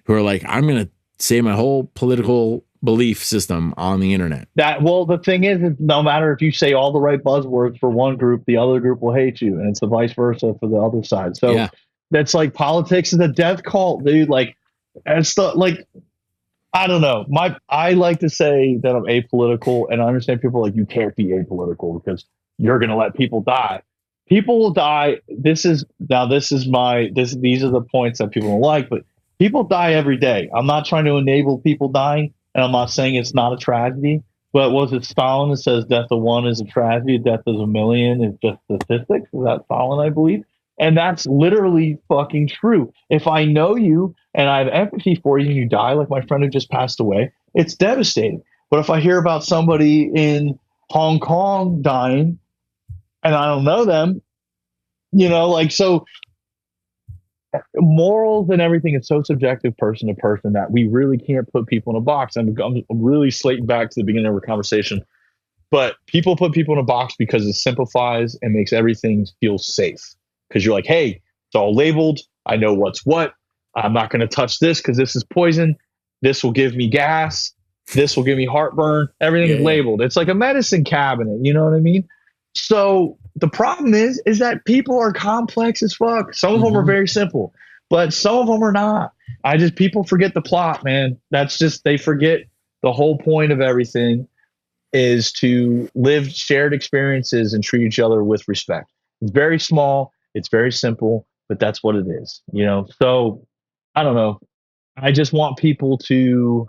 who are like, I'm going to say my whole political belief system on the internet. The thing is no matter if you say all the right buzzwords for one group, the other group will hate you. And it's the vice versa for the other side. So that's like politics is a death cult, dude. Like, it's the, like, I don't know. I like to say that I'm apolitical, and I understand people are like, you can't be apolitical because you're going to let people die. People will die. These are the points that people don't like, but people die every day. I'm not trying to enable people dying, and I'm not saying it's not a tragedy. But was it Stalin that says death of one is a tragedy, death of a million is just statistics? Is that Stalin, I believe? And that's literally fucking true. If I know you and I have empathy for you and you die, like my friend who just passed away, it's devastating. But if I hear about somebody in Hong Kong dying and I don't know them, so morals and everything is so subjective person to person that we really can't put people in a box. I'm really slating back to the beginning of our conversation, but people put people in a box because it simplifies and makes everything feel safe. Because you're like, hey, it's all labeled. I know what's what. I'm not going to touch this because this is poison. This will give me gas. This will give me heartburn. Everything is labeled. It's like a medicine cabinet. You know what I mean? So the problem is that people are complex as fuck. Some of them are very simple, but some of them are not. People forget the plot, man. That's just, they forget the whole point of everything is to live shared experiences and treat each other with respect. It's very small. It's very simple, but that's what it is, So I don't know. I just want people to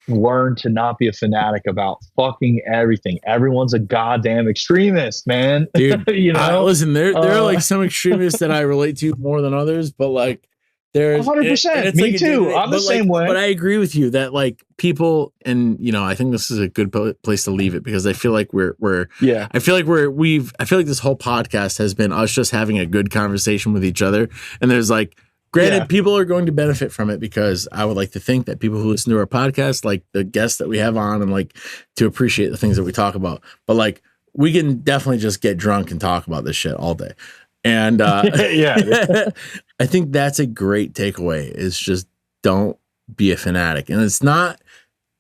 learn to not be a fanatic about fucking everything. Everyone's a goddamn extremist, man. Dude, listen, there are like some extremists that I relate to more than others, but like there's 100%. Me too. I'm the same way. But I agree with you that like people, and I think this is a good place to leave it, because I feel like I feel like this whole podcast has been us just having a good conversation with each other. And there's like, granted, people are going to benefit from it, because I would like to think that people who listen to our podcast, like the guests that we have on, and like to appreciate the things that we talk about. But like, we can definitely just get drunk and talk about this shit all day. And I think that's a great takeaway, is just don't be a fanatic. And it's not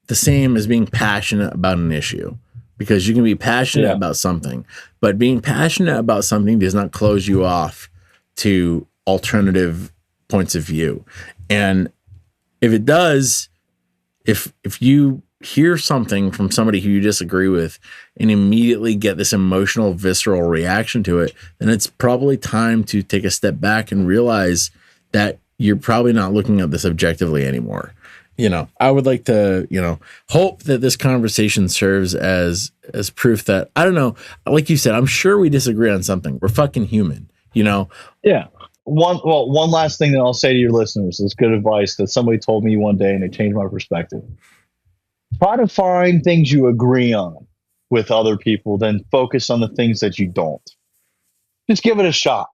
the same as being passionate about an issue, because you can be passionate about something, but being passionate about something does not close you off to alternative points of view. And if it does, if you hear something from somebody who you disagree with and immediately get this emotional, visceral reaction to it, then it's probably time to take a step back and realize that you're probably not looking at this objectively anymore. I would like to, hope that this conversation serves as proof that, I don't know, like you said, I'm sure we disagree on something. We're fucking human, Yeah. One last thing that I'll say to your listeners is good advice that somebody told me one day, and it changed my perspective. Try to find things you agree on with other people, then focus on the things that you don't. Just give it a shot.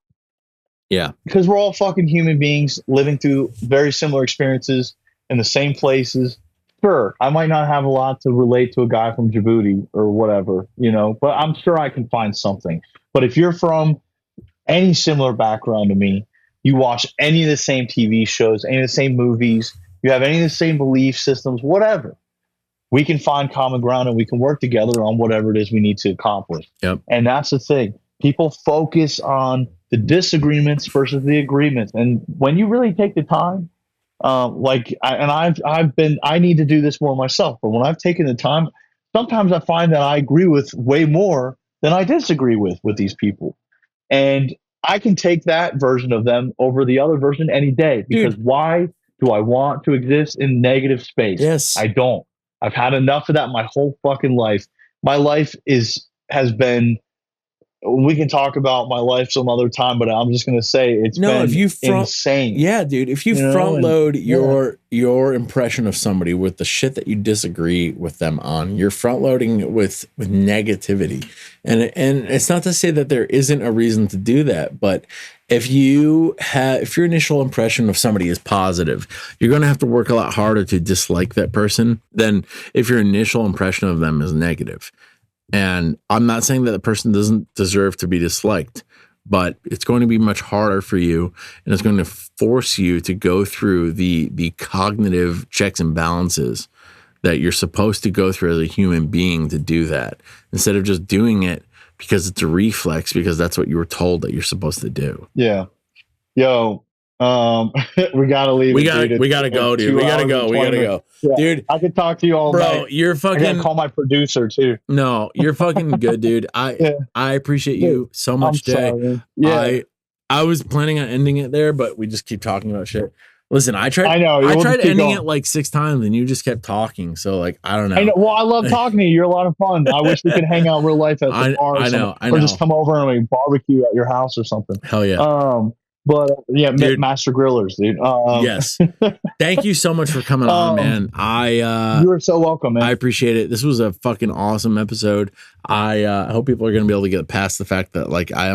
Yeah. Because we're all fucking human beings living through very similar experiences in the same places. Sure, I might not have a lot to relate to a guy from Djibouti or whatever, but I'm sure I can find something. But if you're from any similar background to me, you watch any of the same TV shows, any of the same movies, you have any of the same belief systems, whatever, we can find common ground and we can work together on whatever it is we need to accomplish. Yep. And that's the thing. People focus on the disagreements versus the agreements. And when you really take the time, I need to do this more myself, but when I've taken the time, sometimes I find that I agree with way more than I disagree with these people. And I can take that version of them over the other version any day, because why do I want to exist in negative space? Yes. I don't. I've had enough of that my whole fucking life. My life has been, we can talk about my life some other time, but I'm just going to say it's insane. Yeah, dude. If you front load your impression of somebody with the shit that you disagree with them on, you're front loading with negativity. And it's not to say that there isn't a reason to do that, but if your initial impression of somebody is positive, you're going to have to work a lot harder to dislike that person than if your initial impression of them is negative. And I'm not saying that the person doesn't deserve to be disliked, but it's going to be much harder for you, and it's going to force you to go through the cognitive checks and balances that you're supposed to go through as a human being to do that, instead of just doing it because it's a reflex, because that's what you were told that you're supposed to do. Yeah. Yo, we gotta leave. We gotta go, dude. We gotta go. Yeah, dude. I could talk to you all bro. night. You're fucking. I gotta call my producer too. No, you're fucking good, dude. I appreciate you so much, Jay. Yeah. I was planning on ending it there, but we just keep talking about shit. Listen, I tried ending it like 6 times, and you just kept talking. So like, I don't know. Well, I love talking to you. You're a lot of fun. I wish we could hang out in real life at the bar. I know. Or just come over and we barbecue at your house or something. Hell yeah. But yeah, dude, Master Grillers, dude. Yes. Thank you so much for coming on, man. You are so welcome, man. I appreciate it. This was a fucking awesome episode. I hope people are gonna be able to get past the fact that like I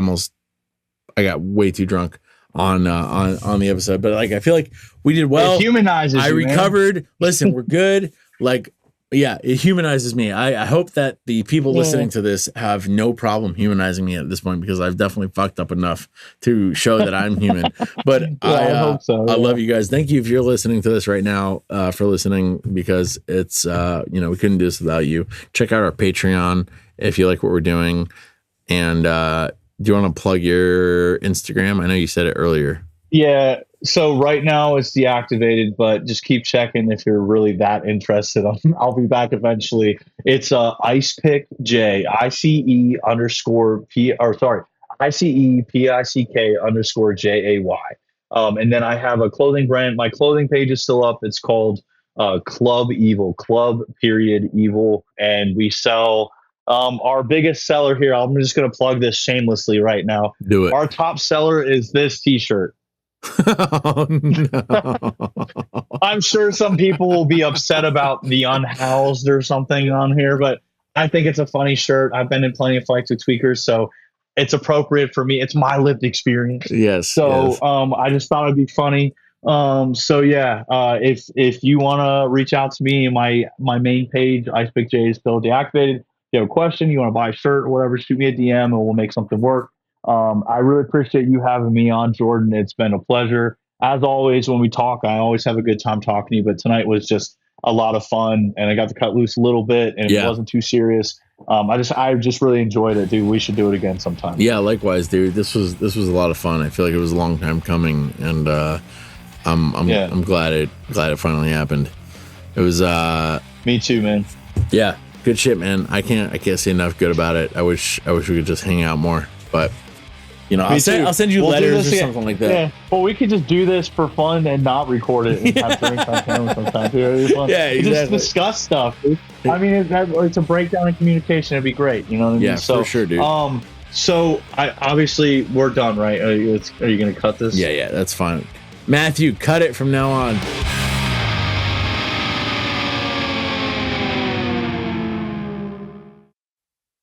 got way too drunk on the episode, but like I feel like we did well. It humanizes you, recovered. Man. Listen, we're good. Like, yeah, it humanizes me. I hope that the people listening to this have no problem humanizing me at this point, because I've definitely fucked up enough to show that I'm human. But I hope so. I love you guys. Thank you if you're listening to this right now, for listening, because it's we couldn't do this without you. Check out our Patreon if you like what we're doing. And do you want to plug your Instagram? I know you said it earlier. Yeah. So right now it's deactivated, but just keep checking if you're really that interested. I'll be back eventually. It's IcePick J, ICEPICK_JAY. And then I have a clothing brand. My clothing page is still up. It's called Club Evil, Evil. And we sell our biggest seller here. I'm just going to plug this shamelessly right now. Do it. Our top seller is this t-shirt. Oh, no. I'm sure some people will be upset about the unhoused or something on here, but I think it's a funny shirt. I've been in plenty of fights with tweakers, so it's appropriate for me. It's my lived experience. Yes. So yes. I just thought it'd be funny. So yeah, if you want to reach out to me, my main page, Ice Pick J, is still deactivated. If you have a question, you want to buy a shirt or whatever, shoot me a DM and we'll make something work. I really appreciate you having me on, Jordan. It's been a pleasure. As always, when we talk, I always have a good time talking to you, but tonight was just a lot of fun and I got to cut loose a little bit and it wasn't too serious. I just really enjoyed it, dude. We should do it again sometime. Yeah, likewise, dude. This was a lot of fun. I feel like it was a long time coming, and I'm glad it finally happened. It was me too, man. Yeah, good shit, man. I can't say enough good about it. I wish we could just hang out more, but I'll send you letters or something like that. Yeah. Well, we could just do this for fun and not record it and have drinks on camera sometimes. Yeah, exactly. Just discuss stuff. I mean, it's a breakdown in communication. It'd be great. You know what I mean? Yeah, for sure, dude. So obviously we're done, right? Are you going to cut this? Yeah, that's fine. Matthew, cut it from now on.